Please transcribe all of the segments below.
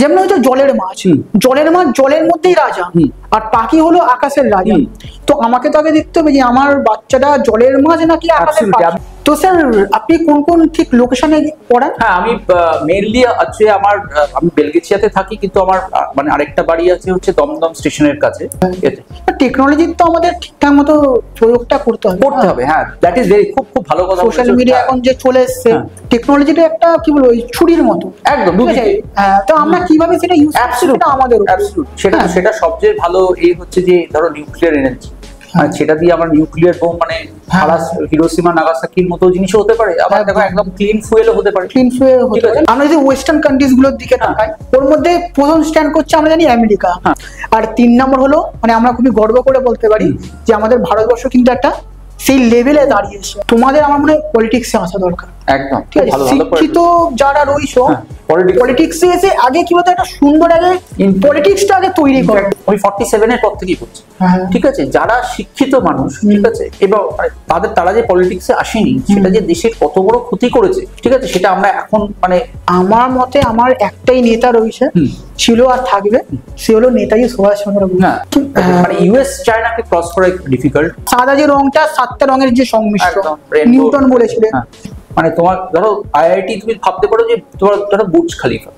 যেমন হচ্ছে জলের মাছ, জলের মাছ জলের মধ্যেই রাজা, আর পাখি হলো আকাশের রাজা। তো আমাকে তো আগে দেখতে হবে যে আমার বাচ্চাটা জলের মাছ নাকি আকাশের পাখি। তো স্যার আপনি কোন কোন ঠিক লোকেশনে পড়েন? হ্যাঁ, আমি মেইনলি আছে আমি বেলগেছিয়াতে থাকি, কিন্তু আমার মানে আরেকটা বাড়ি আছে হচ্ছে দমদম স্টেশনের কাছে। টেকনোলজির তো আমাদের ঠিকঠাক মতো প্রয়োগটা করতে হবে। হ্যাঁ, দ্যাট ইজ ভেরি খুব ভালো কথা। সোশ্যাল মিডিয়া এখন যে চলে এসেছে, টেকনোলজিটা একটা কি বলবো ছুরির মতো একদম। তো আমরা কিভাবে সেটা ইউজ করছি সেটা আমাদের উপর। সেটা সবচেয়ে ভালো হচ্ছে যে ধরো নিউক্লিয়ার এনার্জি, সেটা দিয়ে আমার নিউক্লিয়ার বোম মানে হিরোশিমা নাগাসাকির মতো জিনিসও হতে পারে, আবার দেখো একদম ক্লিন ফুয়েলও হতে পারে। আমরা যদি ওয়েস্টার্ন কান্ট্রিজ গুলোর দিকে তাকাই, ওর মধ্যে প্রথম স্ট্যান্ড করছে আমরা জানি আমেরিকা, আর 3 নম্বর হলো মানে আমরা খুবই গর্ব করে বলতে পারি যে আমাদের ভারতবর্ষ কিন্তু একটা সেই লেভেলে দাঁড়িয়েছে। তোমাদের আমার মনে হয় পলিটিক্সে আসা দরকার। একদম ঠিক আছে, শিক্ষিত যারা রয়েছে পলিটিক্সে এসে আগে কি বলতো একটা সুন্দর আগে পলিটিক্সটা আগে তৈরি করে। ওই 47 এর পর থেকেই করছে। ঠিক আছে, যারা শিক্ষিত মানুষ, ঠিক আছে, এবং তারা যে পলিটিক্সে আসেনি, সেটা যে দেশের কত বড় ক্ষতি করেছে, ঠিক আছে, সেটা আমরা এখন মানে আমার মতে আমার একটাই নেতা রয়েছে, ছিল আর থাকবে, সে হলো নেতাজি সুভাষচন্দ্র বোস। মানে ইউএস চায়নাকে ক্রস করা ডিফিকাল্ট। সাদা যে রংটা 7টা রঙের যে সংমিশ্রণ নিউটন বলেছিলেন। মানে তোমার ধরো আইআইটি তুমি ভাবতে পারো যে তোমার ধরো Burj Khalifa,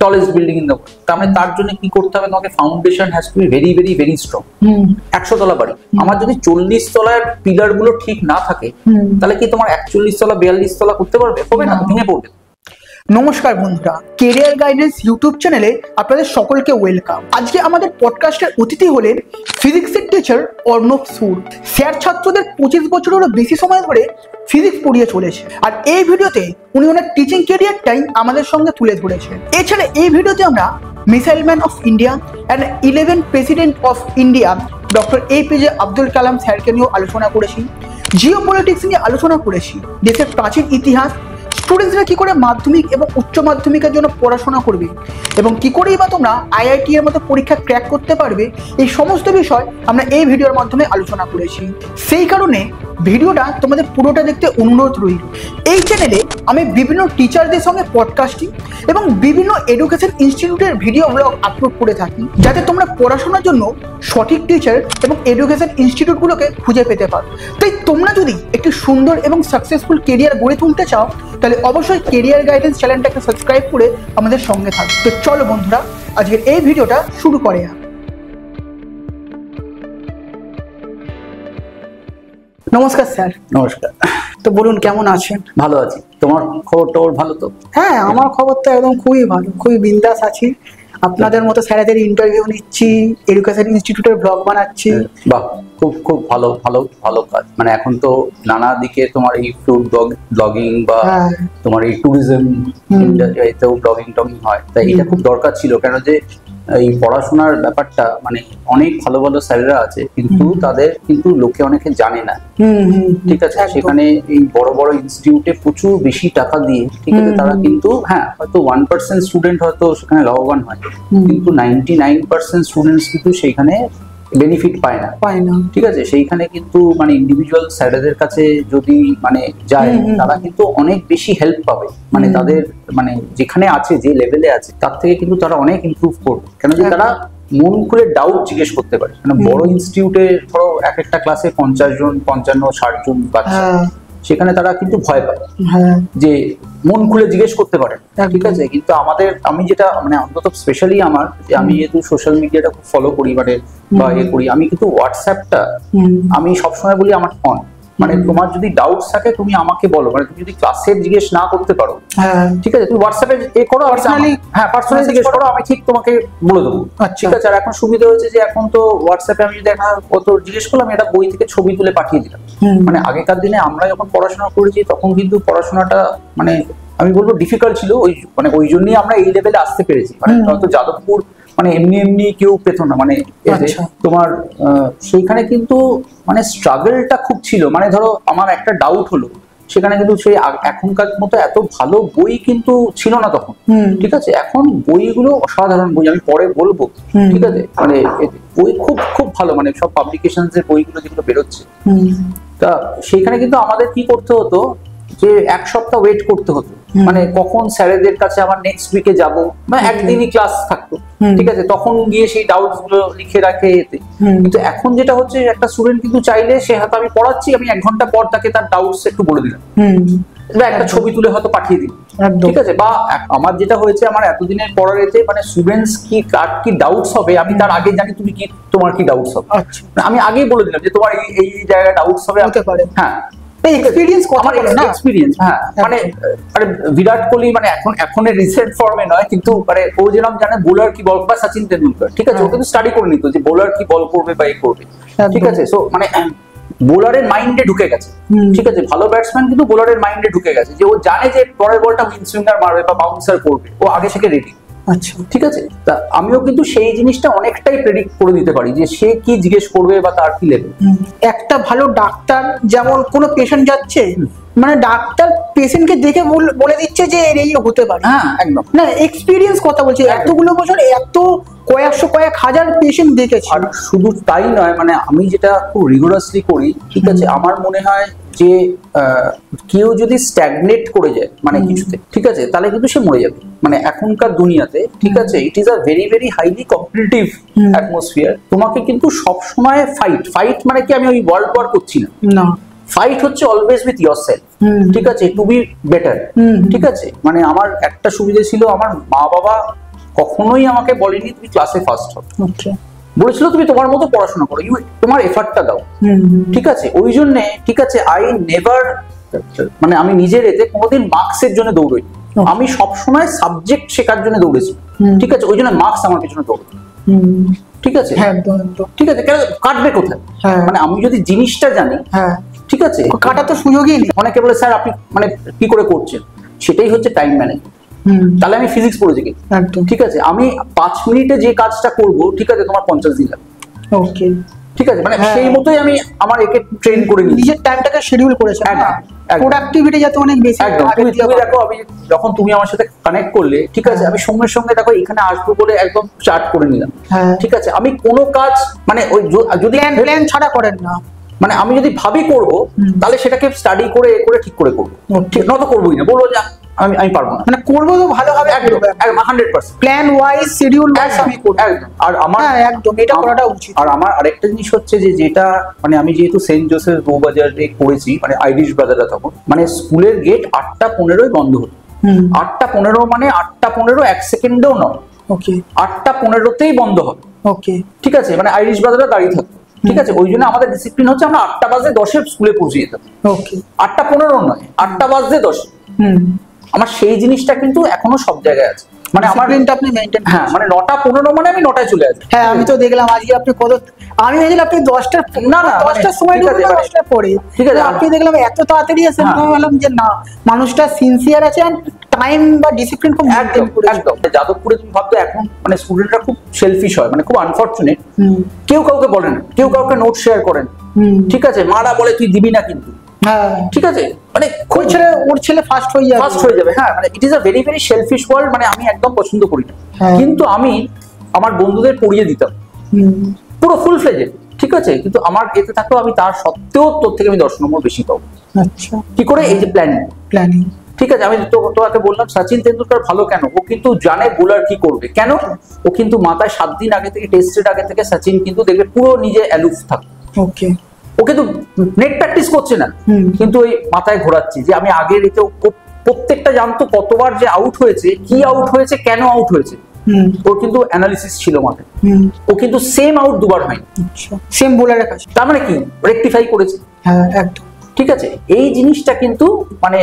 tallest building in the world, তার মানে তার জন্য কি করতে হবে, তোমাকে foundation has to be very very very strong. 100 তলা বাড়ি, আমার যদি 40 তলার পিলার গুলো ঠিক না থাকে, তাহলে কি তোমার 41 তলা 42 তলা করতে পারবে? হবে না, ভেঙে পড়বে। নমস্কার বন্ধুরা, কেরিয়ার গাইডেন্স ইউটিউব চ্যানেলে আপনাদের সকলকে ওয়েলকাম। আজকে আমাদের পডকাস্টের অতিথি হলেন ফিজিক্সের টিচার অর্ণব সুর। স্যার ছাত্রদের 25 বছরেরও বেশি সময় ধরে ফিজিক্স পড়িয়ে চলেছে, আর এই ভিডিওতে উনি ওনার টিচিং কেরিয়ারটাই আমাদের সঙ্গে তুলে ধরেছেন। এছাড়া এই ভিডিওতে আমরা missile man of India and 11 president of India doctor APJ Abdul Kalam স্যারকে নিয়েও আলোচনা করেছি, জিও পলিটিক্স নিয়ে আলোচনা করেছি, দেশের প্রাচীন ইতিহাস, স্টুডেন্টসরা কি করে মাধ্যমিক এবং উচ্চ মাধ্যমিকের জন্য পড়াশোনা করবে এবং কি করেই বা তোমরা আইআইটি এর মতো পরীক্ষা ক্র্যাক করতে পারবে, এই সমস্ত বিষয় আমরা এই ভিডিওর মাধ্যমে আলোচনা করেছি। সেই কারণে ভিডিওটা তোমাদের পুরোটা দেখতে অনুরোধ রইল। এই চ্যানেলে আমি বিভিন্ন টিচারদের সঙ্গে পডকাস্টিং এবং বিভিন্ন এডুকেশন ইনস্টিটিউটের ভিডিও ব্লগ আপলোড করে থাকি, যাতে তোমরা পড়াশোনার জন্য সঠিক টিচার এবং এডুকেশন ইনস্টিটিউটগুলোকে খুঁজে পেতে পারো। তাই তোমরা যদি একটি সুন্দর এবং সাকসেসফুল কেরিয়ার গড়ে তুলতে চাও, তাহলে অবশ্যই কেরিয়ার গাইডেন্স চ্যানেলটাকে সাবস্ক্রাইব করে আমাদের সঙ্গে থাকো। তো চলো বন্ধুরা, আজকের এই ভিডিওটা শুরু করে। নমস্কার স্যার। নমস্কার। তো বলুন কেমন আছেন? ভালো আছি, তোমার খবর টবর ভালো তো? হ্যাঁ, আমার খবর তো একদম খুবই ভালো, খুবই বিন্দাস আছি। আপনাদের মতো স্যারেদের ইন্টারভিউ নিচ্ছি, এডুকেশন ইনস্টিটিউটের ব্লগ বানাচ্ছি। বাহ, খুব খুব ভালো ভালো ভালো কাজ। মানে এখন তো নানা দিকে তোমার এই ফুড ব্লগিং বা তোমার এই ট্যুরিজম এতেও ব্লগিং টগিং হয়, তাই এটা খুব দরকার ছিল। কেন যে এই পড়াশোনার ব্যাপারটা মানে অনেক ভালো ভালো স্যারেরা আছে, কিন্তু তাদের কিন্তু লোকে অনেকে জানে না। ঠিক আছে, সেখানে এই বড় বড় ইনস্টিটিউটে প্রচুর বেশি টাকা দিয়ে, ঠিক আছে, তারা কিন্তু হ্যাঁ হয়তো 1% স্টুডেন্ট হয়তো সেখানে লাভবান হয়, কিন্তু 99% স্টুডেন্টস কিন্তু সেইখানে বেনিফিট পায় না। ঠিক আছে, সেইখানে কিন্তু মানে ইন্ডিভিজুয়াল স্যারেদের কাছে যদি মানে যায়, তারা কিন্তু অনেক বেশি হেল্প পাবে। মানে তাদের মানে যেখানে আছে, যে লেভেলে আছে, তার থেকে কিন্তু তারা অনেক ইমপ্রুভ করবে। কেন যে তারা মন খুলে ডাউট জিজ্ঞেস করতে পারে। মানে বড় ইনস্টিটিউটে ধরো এক একটা ক্লাসে 50 জন 55 60 জন বাচ্চা, সেখানে তারা কিন্তু ভয় পায় যে মন খুলে জিজ্ঞেস করতে পারে। ঠিক আছে, কিন্তু আমি যেটা মানে অন্তত স্পেশালি আমি যেহেতু সোশ্যাল মিডিয়াটা খুব ফলো করি মানে বা করি, আমি কিন্তু হোয়াটসঅ্যাপটা আমি সবসময় বলি আমার অন। মানে তোমার যদি ডাউটস থাকে তুমি আমাকে বলো, মানে তুমি যদি ক্লাসে জিজ্ঞেস না করতে পারো, ঠিক আছে, তুমি হোয়াটসঅ্যাপে করো, পার্সোনালি জিজ্ঞেস করো, আমি ঠিক তোমাকে বলে দেবো। ঠিক আছে, আর এখন সুবিধা হয়েছে যে এখন তো হোয়াটসঅ্যাপে আমি যদি কত জিজ্ঞেস করলাম, এটা বই থেকে ছবি তুলে পাঠিয়ে দিলাম। মানে আগেকার দিনে আমরা যখন পড়াশোনা করেছি, তখন কিন্তু পড়াশোনাটা মানে আমি বলবো ডিফিকাল্ট ছিল। ওই জন্যই আমরা এই লেভেলে আসতে পেরেছি। মানে হয়তো যাদবপুর মানে এমনি কেউ পেত না, মানে তোমার সেইখানে কিন্তু মানে স্ট্রাগলটা খুব ছিল। মানে ধরো আমার একটা ডাউট হলো, সেখানে কিন্তু সেই এখনকার মতো এত ভালো বই কিন্তু ছিল না তখন। ঠিক আছে, এখন বইগুলো অসাধারণ বই, আমি পরে বলবো। ঠিক আছে, মানে বই খুব খুব ভালো, মানে সব পাবলিকেশনস এর বইগুলো যেগুলো বেরোচ্ছে। তা সেইখানে কিন্তু আমাদের কি করতে হতো যে এক সপ্তাহ ওয়েট করতে হতো, মানে কখন স্যারেদের কাছে আমার নেক্সট উইকে যাবো, মানে একদিনই ক্লাস থাকতো, ঠিক আছে, তখন গিয়ে সেই ডাউটস গুলো লিখে রাখে এতে। কিন্তু এখন যেটা হচ্ছে, একটা স্টুডেন্ট কিন্তু চাইলে সে হয়তো আমি পড়াচ্ছি, আমি 1 ঘন্টা পর তাকে তার ডাউটস একটু বলে দিলাম, বা একটা ছবি তুলে হয়তো পাঠিয়ে দিই, ঠিক আছে। বা আমার যেটা হয়েছে, আমার এতদিনের পড়ার এতে মানে স্টুডেন্টস কি কার কি ডাউটস হবে আমি তার আগে জানি, তুমি কি তোমার কি ডাউটস হবে, আমি আগেই বলে দিলাম যে তোমার এই জায়গায় ডাউটস হবে, হতে পারে। হ্যাঁ, এক্সপেরিয়েন্স আমার এক্সপেরিয়েন্স। হ্যাঁ, মানে বিরাট কোহলি মানে এখন রিসেন্ট ফর্মে নয়, কিন্তু মানে ও যেরকম জানে বোলার কি বল, বা সচিন তেন্ডুলকার, ঠিক আছে, ও কিন্তু স্টাডি করে নিত যে বোলার কি বল করবে বা এই করবে, ঠিক আছে। সো মানে বোলারের মাইন্ডে ঢুকে গেছে, ঠিক আছে, ভালো ব্যাটসম্যান কিন্তু বোলারের মাইন্ডে ঢুকে গেছে যে ও জানে যে পরের বলটা উইন সুইঙ্গার মারবে বা বাউন্সার করবে, ও আগে থেকে রেডি। আচ্ছা, ঠিক আছে। তা আমিও কিন্তু সেই জিনিসটা অনেকটাই প্রেডিক্ট করে দিতে পারি যে সে কি জিজ্ঞেস করবে বা তার কি লেভেল। একটা ভালো ডাক্তার যেমন কোনো পেশেন্ট যাচ্ছে, মানে ডাক্তার পেশেন্টকে দেখে বলে দিচ্ছে যে এই হতে পারে। হ্যাঁ, একদম। না, এক্সপিরিয়েন্স কথা বলছি, এতগুলো বছর এত কয়েক হাজার পেশেন্ট দেখেছি। আর শুধু তাই নয়, মানে আমি যেটা খুব রিগোরাসলি করি, ঠিক আছে, আমার মনে হয় যে কেউ যদি স্ট্যাগনেট করে যায় মানে কিছুতে, ঠিক আছে, তাহলে কিন্তু সে মরে যাবে। মানে এখনকার দুনিয়াতে, ঠিক আছে, it is a very very highly competitive atmosphere. তোমাকে কিন্তু সবসময় ফাইট মানে কি আমি ওই ওয়ার্ল্ড ওয়ার করছি না, ফাইট হচ্ছে অলওয়েজ উইথ ইয়োরসেলফ, ঠিক আছে, টু বি বেটার, ঠিক আছে। মানে আমার একটা সুবিধা ছিল, আমার মা বাবা কখনোই আমাকে বলেনি তুমি ক্লাসে ফার্স্ট হও, বলেছিল তুমি তোমার মতো পড়াশোনা করো, তোমার এফার্টটা দাও, ঠিক আছে। ওই জন্যে, ঠিক আছে, আই নেভার, মানে আমি নিজের এতে কোনোদিন মার্কসের জন্য দৌড়ই, আমি সবসময় সাবজেক্ট শেখার জন্য দৌড়েছি, ঠিক আছে। ওই জন্য মার্কস আমার পিছনে দৌড়, ঠিক আছে, ঠিক আছে, কেন কাটবে কোথায়, মানে আমি যদি জিনিসটা জানি, ঠিক আছে, কাটা তো সুযোগই নেই। অনেকে বলে স্যার আপনি মানে কি করে করছেন, সেটাই হচ্ছে টাইম ম্যানেজমেন্ট। তাহলে আমি ফিজিক্স পড়েছি কি, ঠিক আছে, আমি 5 মিনিটে যে কাজটা করব, ঠিক আছে, তোমার 50 দিন লাগবে, ওকে, ঠিক আছে। মানে সেই মতোই আমি আমার একে ট্রেন করে নিই, নিজের টাইমটাকে শিডিউল করেছি, প্রোডাক্টিভিটি যাতে অনেক বেশি। একদম। তুমি দেখো, আমি যখন তুমি আমার সাথে কানেক্ট করলে, ঠিক আছে, আমি সঙ্গে সঙ্গে দেখো এখানে আসবো বলে একদম চার্ট করে নিলাম, ঠিক আছে। আমি কোনো কাজ মানে ওই যদি প্ল্যান ছাড়া করেন না, মানে আমি যদি ভাবি করব, তাহলে সেটাকে স্টাডি করে ঠিক করে করবো, ঠিক নয়তো করবোই না, বলবো যে আমি পারবো না, মানে করবো তো ভালোভাবে, একদম 100% প্ল্যান ওয়াইজ শিডিউল ওয়াইজ আমি করব, একদম। আর আমার একদম এটা করাটা উচিত। আর আমার আরেকটা জিনিস হচ্ছে যে যেটা মানে আমি যেহেতু সেন্ট জোসেফ বউবাজারে করেছি, মানে আইরিশ ব্রাদাররা, তখন মানে স্কুলের গেট 8:15 বন্ধ হতো, 8:15 মানে 8:15 1 সেকেন্ডও নয়, ওকে, 8:15তেই বন্ধ হবে, ওকে, ঠিক আছে। মানে আইরিশ ব্রাদাররা দাঁড়িয়ে থাকতো, ঠিক আছে। ওই জন্য আমাদের ডিসিপ্লিন হচ্ছে আমরা 8:10 স্কুলে পৌঁছে যেতাম, ওকে, 8:15 নয়, 8:10। আমার সেই জিনিসটা কিন্তু এখনো সব জায়গায় আছে, মানে আমার আপনি মেইনটেইন, হ্যাঁ, মানে 9:15 মানে আমি 9টায় চলে আসি। হ্যাঁ, আমি তো দেখলাম আজকে আপনি কত, আমি ভেবেছিলাম আপনি 10টার, না 10টার সময় ঢুকবেন, 10টার পরে, ঠিক আছে, আপনি দেখলাম এত তাড়াতাড়ি আসেন, আমি ভাবলাম যে না, মানুষটা সিনসিয়ার আছে, টাইম বা ডিসিপ্লিন খুব মেইনটেইন করে। একদম। যাদবপুরে তুমি ভাবতো এখন মানে স্টুডেন্টরা খুব সেলফিশ হয়, মানে খুব আনফরচুনেট, কেউ কাউকে বলে না, কেউ কাউকে নোট শেয়ার করেন, ঠিক আছে, মারা বলে তুই দিবি না কিন্তু, ঠিক আছে, মানে ওর ছেলে ফার্স্ট হয়ে যাবে, হ্যাঁ, মানে it is a very very shellfish world, মানে আমি একদম পছন্দ করি না। কিন্তু আমি আমার বন্ধুদের পড়িয়ে দিতাম পুরো ফুল ফ্লেজে, ঠিক আছে, কিন্তু আমার এতে থাকলেও আমি তার সত্ত্বেও তোর থেকে আমি 10 নম্বর বেশি পাবো। আচ্ছা, কি করে? এই যে প্ল্যানিং, ঠিক আছে। আমি তোমাকে বললাম সচিন তেন্ডুলকার ভালো কেন, ও কিন্তু জানে বোলার কি করবে, কেন, ও কিন্তু মাথায় 7 দিন আগে থেকে, টেস্টের আগে থেকে সচিন কিন্তু দেখবে পুরো নিজে অ্যালুফ থাকে, ওকে, ও কিন্তু নেট প্র্যাকটিস করছে না, কিন্তু ওই মাথায় ঘোরাচ্ছে যে আমি আগের এতে প্রত্যেকটা জানতো কতবার যে আউট হয়েছে, কি আউট হয়েছে, কেন আউট হয়েছে, ওর কিন্তু অ্যানালিসিস ছিল মাথায়, ও কিন্তু সেম আউট দুবার হয়নি, সেম বোলারের কাছে, তার মানে কি রেকটিফাই করেছে, হ্যাঁ একদম, ঠিক আছে। এই জিনিসটা কিন্তু মানে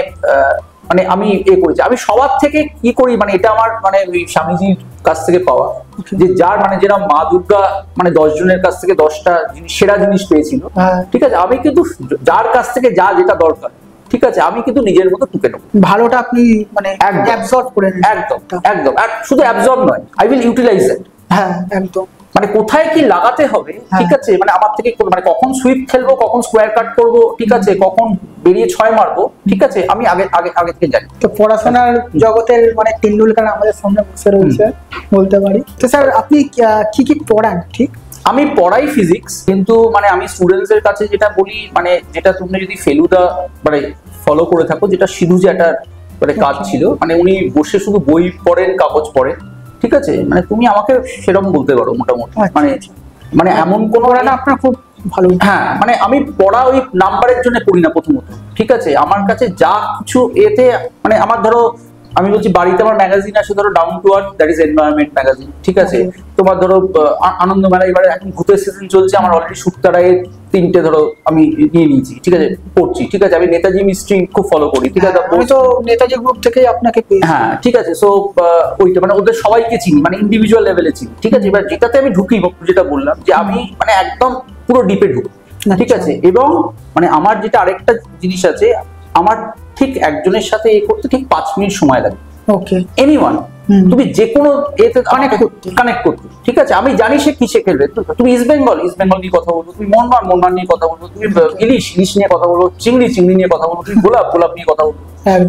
মানে আমি করেছি, আমি সবার থেকে কি করি, মানে এটা আমার মানে ওই স্বামীজির কাছ থেকে পাওয়া, যে যার মানে যেরকম মা দুর্গা মানে 10 জনের কাছ থেকে 10টা সেরা জিনিস পেয়েছিল, ঠিক আছে, আমি কিন্তু যার কাছ থেকে যেটা দরকার, ঠিক আছে, আমি কিন্তু নিজের মতো টুকে নেবো, ভালোটা আপনি মানে অ্যাবজর্ব করে নেন, একদম একদম। আর শুধু অ্যাবজর্ব নয়, আই উইল ইউটিলাইজ ইট, হ্যাঁ একদম, মানে কোথায় কি লাগাতে হবে, ঠিক আছে, মানে আমার থেকে মানে কখন সুইপ খেলবো, কখন স্কোয়ার কাট করবো, ঠিক আছে, কখন বেরিয়ে 6 মারবো, ঠিক আছে, আমি আগে থেকে জানি। তো পড়াশোনার জগতের মানে তেন্ডুলকার আমাদের সামনে বসে রয়েছে বলতে পারি। তো স্যার আপনি কি পড়ান? ঠিক, আমি পড়াই ফিজিক্স, কিন্তু মানে আমি স্টুডেন্টস এর কাছে যেটা বলি, মানে যেটা তুমি যদি ফেলুদা মানে ফলো করে থাকো, যেটা সিধু জ্যাঠার মানে কাজ ছিল, মানে উনি বসে শুধু বই পড়েন, কাগজ পড়েন, ঠিক আছে, মানে তুমি আমাকে সেরকম বলতে পারো মোটামুটি। মানে মানে এমন কোনো না, আপনার খুব ভালো। হ্যাঁ, মানে আমি পড়া ওই নাম্বারের জন্য পড়ি না প্রথমত, ঠিক আছে। আমার কাছে যা কিছু এতে মানে আমার ধরো আমি বলছি বাড়িতে আমার ম্যাগাজিন আছে, ধরো down to earth, that is environment magazine, ঠিক আছে। তোমার ধরো আনন্দ মেলা, এবারে এখন ভূতের সিজন চলছে, আমার অলরেডি শুক্তারায়ের 3টে ধরো আমি নিয়ে নিয়েছি, ঠিক আছে, পড়ছি, ঠিক আছে। আমি নেতাজি মিস্ট্রি খুব ফলো করি, ঠিক আছে। আমি তো নেতাজি গ্রুপ থেকেই আপনাকে পেয়েছি। হ্যাঁ, ঠিক আছে। সো ওইটা মানে ওদের সবাইকে চিনি, মানে ইন্ডিভিজুয়াল লেভেলে চিনি, ঠিক আছে। এবার যেটাতে আমি ঢুকি, যেটা বললাম যে আমি মানে একদম পুরো ডিপে ঢুকি, ঠিক আছে। এবং মানে আমার যেটা আরেকটা জিনিস আছে, আমার ঠিক একজনের সাথে এ করতে ঠিক 5 মিনিট সময় লাগে। ওকে, এনিওয়ান, তুমি যে কোনো এতে কানেক্ট করতে, ঠিক আছে। আমি জানি সে কিসে খেলবে। তুমি ইস্ট বেঙ্গল নিয়ে কথা বলবো, তুমি মোহনবাগান নিয়ে কথা বলবো, তুমি ইলিশ নিয়ে কথা বলবো, চিংড়ি নিয়ে কথা বলবো, তুমি গোলাপ নিয়ে কথা বলবো,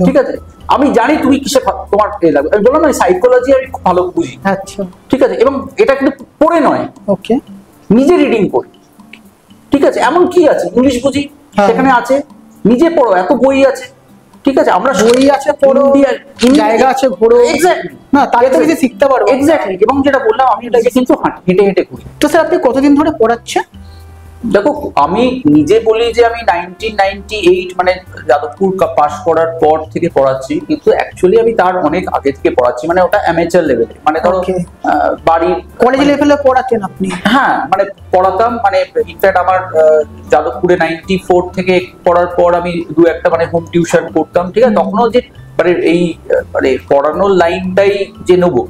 ঠিক আছে। আমি জানি তুমি কিসে তোমার এ লাগবে। আমি বললাম না, সাইকোলজি আমি খুব ভালো বুঝি, আচ্ছা, ঠিক আছে। এবং এটা কিন্তু পড়ে নয়, ওকে, নিজে রিডিং করি, ঠিক আছে। এমন কি আছে, ইংলিশ বুঝি, সেখানে আছে, নিজে পড়ো, এত বই আছে, ঠিক আছে। আমরা বই আছে, পড়ো, জায়গা আছে, ঘোরো, এক্স্যাক্টলি, না তাহলে তো কিছু শিখতে পারবো। এক্স্যাক্টলি। এবং যেটা বললাম, আমি এটাকে কিন্তু হেঁটে হেঁটে করি। তো স্যার, আপনি কতদিন ধরে পড়াচ্ছেন? দেখো, আমি নিজে বলি যে আমি 1998 মানে যাদবপুর পাস করার পর থেকে পড়াচ্ছি, কিন্তু অ্যাকচুয়ালি আমি তার অনেক আগে থেকে পড়াচ্ছি। মানে ওটা অ্যামেচার লেভেলে, মানে ধরো বাড়ির কলেজ লেভেলে পড়াতেন আপনি? হ্যাঁ, মানে পড়াতাম। মানে ইনফ্যাক্ট আমার যাদবপুরে 94 থেকে পড়ার পর আমি 2-1টা মানে হোম টিউশন করতাম, ঠিক আছে। তখনও যে মানে এই মানে পড়ানোর লাইনটাই যে নেবো,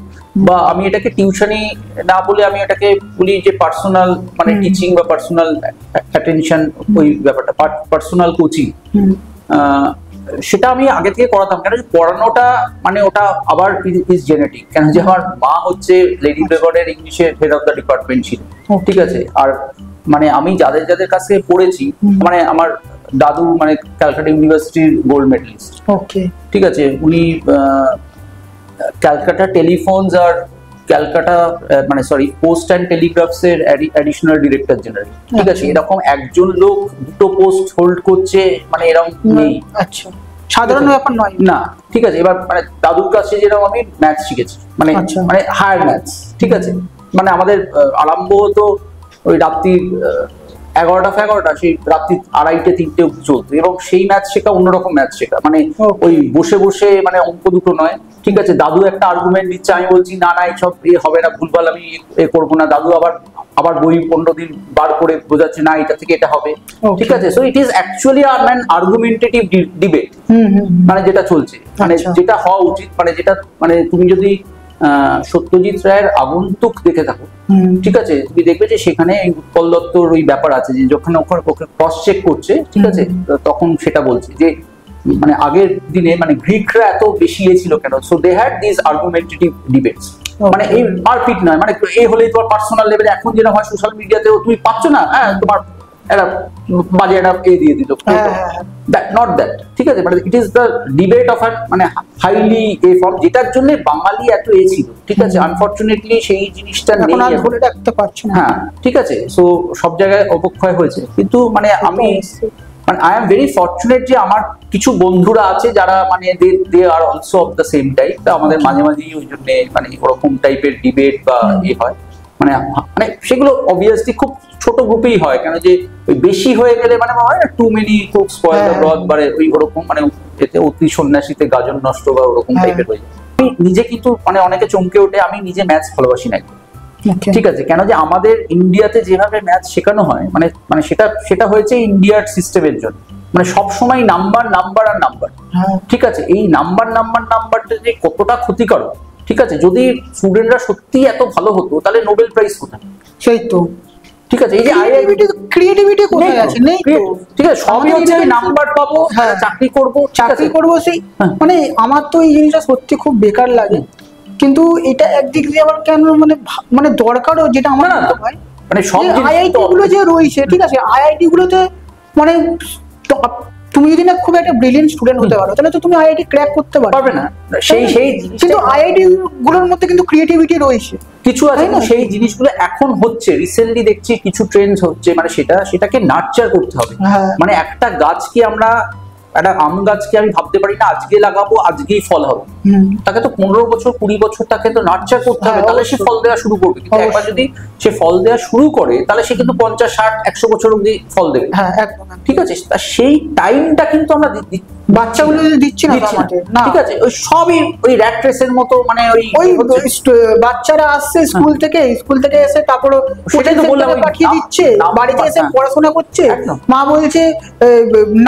বা আমি এটাকে টিউশনই না বলে আমি এটাকে বলি যে পার্সোনাল মানে টিচিং বা পার্সোনাল অ্যাটেনশন, ওই ব্যাপারটা পার্সোনাল কোচিং, সেটা আমি আগে থেকে করাতাম। কেন, পড়ানোটা মানে ওটা আবার ইজ জেনেটিক। কেন যে আমার মা হচ্ছে লেডি ব্রেগনের ইংলিশের হেড অফ দ্য ডিপার্টমেন্ট ছিল, ঠিক আছে। আর মানে আমি যাদের কাছে পড়েছি, মানে আমার দাদু মানে ক্যালকাটা ইউনিভার্সিটির গোল্ড মেডেলিস্ট, ওকে, ঠিক আছে। উনি ক্যালকাটা টেলিফোনস আর ক্যালকাটা মানে সরি পোস্ট অ্যান্ড টেলিগ্রাফস এর অ্যাডিশনাল ডিরেক্টর জেনারেল, ঠিক আছে। এরকম একজন লোক 2টো পোস্ট হোল্ড করছে, মানে এরকম নেই। আচ্ছা, সাধারণ ব্যাপার নয় না, ঠিক আছে। এবার মানে দাদুর কাছে যেরকম আমি ম্যাথস শিখেছি, মানে মানে হায়ার ম্যাথস, ঠিক আছে। মানে আমাদের আরম্ভ হতো ওই রাত্রি 11টা সেই রাত্রি 2:30-3টে অব্দি চলতো, এবং সেই ম্যাথ শেখা অন্যরকম ম্যাথ শেখা, মানে ওই বসে বসে মানে অঙ্ক দুটো নয়, ঠিক আছে। দাদু একটা আর্গুমেন্ট দিচ্ছে, আমি বলছি না এইসব হবে না, ভুলভাল, আমি এ করবো না। দাদু আবার বই 15 দিন বার করে বোঝাচ্ছে, না এটা থেকে এটা হবে, ঠিক আছে। So it is actually an argumentative debate, মানে যেটা চলছে, মানে যেটা হওয়া উচিত, মানে যেটা মানে তুমি যদি সত্যজিৎ রায়ের আগন্তুক দেখে থাকো, ঠিক আছে, তুমি দেখবে যে সেখানে উৎপল দত্তর ওই ব্যাপার আছে যে যখন ওকে ক্রস চেক করছে, ঠিক আছে, তখন সেটা বলছে যে মানে আগের দিনে মানে গ্রিকরা এত বেশি ছিল কেন। So they had this argumentative debates, মানে এই মারপিট নয়, মানে এই হলেই তোমার পার্সোনাল লেভেলে এখন যেটা হয় সোশ্যাল মিডিয়াতেও তুমি পাচ্ছ না, হ্যাঁ, তোমার একটা বাজে একটা দিয়ে দিল, নট দ্যাট, ঠিক আছে। মানে it is the debate of মানে হাইলি এ ফর্ম, যেটার জন্য বাঙালি এত ছিল, ঠিক আছে। আনফরচুনেটলি সেই জিনিসটা নেই, ধরে রাখতে পারছি না। হ্যাঁ, ঠিক আছে। সো সব জায়গায় অবক্ষয় হয়েছে, কিন্তু মানে আমি মানে আই এম ভেরি ফরচুনেট যে আমার কিছু বন্ধুরা আছে যারা মানে they are also of the same type. তা আমাদের মাঝে মাঝেই ওই জন্য মানে ওরকম টাইপের ডিবেট বা হয়, মানে মানে সেগুলো অবভিয়াসলি খুব ছোট গ্রুপেই হয়। কেন যে ওই বেশি হয়ে গেলে মানে হয় না, too many cook spoil the broth, মানে ওই ওরকম মানে এতে অতি সন্ন্যাসীতে গাজন নষ্ট বা ওরকম টাইপের হয়ে যায়। আমি নিজে কিন্তু মানে অনেকে চমকে ওঠে, আমি নিজে ম্যাথস ভালোবাসি না, ঠিক আছে। কেন যে আমাদের ইন্ডিয়াতে যেভাবে ম্যাথ শেখানো হয়, মানে মানে সেটা হয়েছে ইন্ডিয়ার সিস্টেমের জন্য, মানে সবসময় নাম্বার আর নাম্বার, ঠিক আছে। এই নাম্বারটা যে কতটা ক্ষতিকারক, ঠিক আছে। যদি স্টুডেন্টরা সত্যি এত ভালো হতো, তাহলে নোবেল প্রাইজ কোথায়? সেই তো, ঠিক আছে। এই যে ক্রিয়েটিভিটি কোথায় আছে? নেই তো, ঠিক আছে। সবই হচ্ছে নাম্বার পাবো, চাকরি করবো সেই, মানে আমার তো এই জিনিসটা সত্যি খুব বেকার লাগে। কিন্তু এটা একদিক দিয়ে আবার কেন মানে মানে দরকারও, যেটা আমার হয় মানে সব আইআইটি গুলো যে রয়েছে, ঠিক আছে, আইআইটি গুলোতে মানে তুমি যদি না খুব একটা ব্রিলিয়েন্ট স্টুডেন্ট হতে পারো, তাহলে তো তুমি আইআইটি ক্র্যাক করতে পারবে না। সেই কিন্তু আইআইটি গুলোর মধ্যে কিন্তু ক্রিয়েটিভিটি রয়েছে, কিছু আছে না, সেই জিনিসগুলো এখন হচ্ছে রিসেন্টলি দেখছি কিছু ট্রেন্ড হচ্ছে, মানে সেটাকে নার্চার করতে হবে। মানে একটা গাছকে আমরা, একটা আম গাছকে আমি ভাবতে পারি না আজকে লাগাবো আজকেই ফল হবে, তাকে তো 15 বছর 20 বছর তাকে তো নার্চার করতে হবে, তাহলে সে ফল দেওয়া শুরু করবে। কিন্তু একবার যদি সে ফল দেওয়া শুরু করে তাহলে সে কিন্তু 50, 60, 100 বছর অব্দি ফল দেবে। ঠিক আছে, সেই টাইমটা কিন্তু আমরা বাচ্চাগুলো দিচ্ছি না, ঠিক আছে, ওই সবই ওই র্যাট রেসের মতো, মানে ওই বাচ্চারা আসছে স্কুল থেকে এসে তারপর সেটাই তো বললাম, পাঠিয়ে দিচ্ছে, বাড়িতে এসে পড়াশোনা করছে, মা বলছে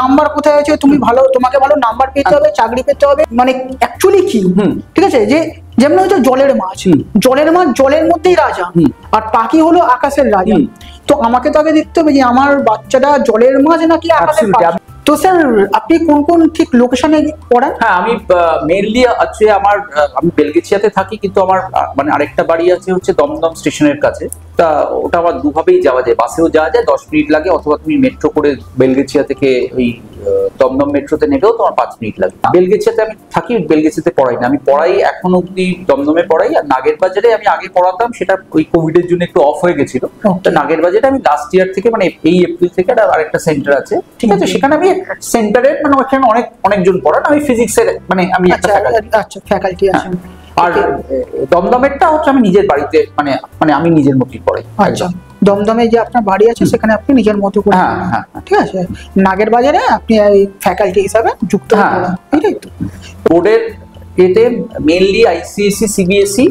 নাম্বার কোথায় আছে, তুমি ভালো, তোমাকে ভালো নাম্বার পেতে হবে, চাকরি পেতে হবে। মানে অ্যাকচুয়ালি কি, ঠিক আছে, যে যেমন হচ্ছে জলের মাছ জলের মধ্যেই রাজা, আর পাখি হলো আকাশের রাজা। তো আমাকে তো আগে দেখতে হবে যে আমার বাচ্চাটা জলের মাছ নাকি আকাশের পাখি। তো স্যার আপনি কোন কোন ঠিক লোকেশনে পড়েন? হ্যাঁ, আমি মেইনলি আছে আমি বেলগেছিয়াতে থাকি, কিন্তু আমার মানে আরেকটা বাড়ি আছে হচ্ছে দমদম স্টেশনের কাছে। তা ওটা আমার দুভাবেই যাওয়া যায়, বাসেও যাওয়া যায় 10 মিনিট লাগে, অথবা তুমি মেট্রো করে বেলগেছিয়া থেকে ওই দমদম মেট্রোতে নেবেও তোমার 5 মিনিট লাগে। বেলগেছিয়াতে আমি থাকি, বেলগেছিয়াতে পড়াই না, আমি পড়াই এখন অব্দি দমদমে পড়াই। আর নাগের বাজারে আমি আগে পড়াতাম, সেটা ওই কোভিডের জন্য একটু অফ হয়ে গেছিল। তো নাগের বাজারে আমি লাস্ট ইয়ার থেকে, মানে এই এপ্রিল থেকে আরেকটা সেন্টার আছে, ঠিক আছে, সেখানে আমি সেন্টারের মানে ওখানে অনেকজন পড়ান, আমি ফিজিক্সের মানে আমি ফ্যাকাল্টি আছে। আর দমদমেরটা হচ্ছে আমি নিজের বাড়িতে, মানে আমি নিজের মতোই পড়াই। আচ্ছা, দমদমে যে আপনার বাড়ি আছে সেখানে আপনি নিজের মতো করে, ঠিক আছে। নাগের বাজারে আপনি ফ্যাকাল্টি হিসাবে যুক্ত, এটাই তো। বোর্ডের এতে মেইনলি আইসিএসসি, সিবিএসসি,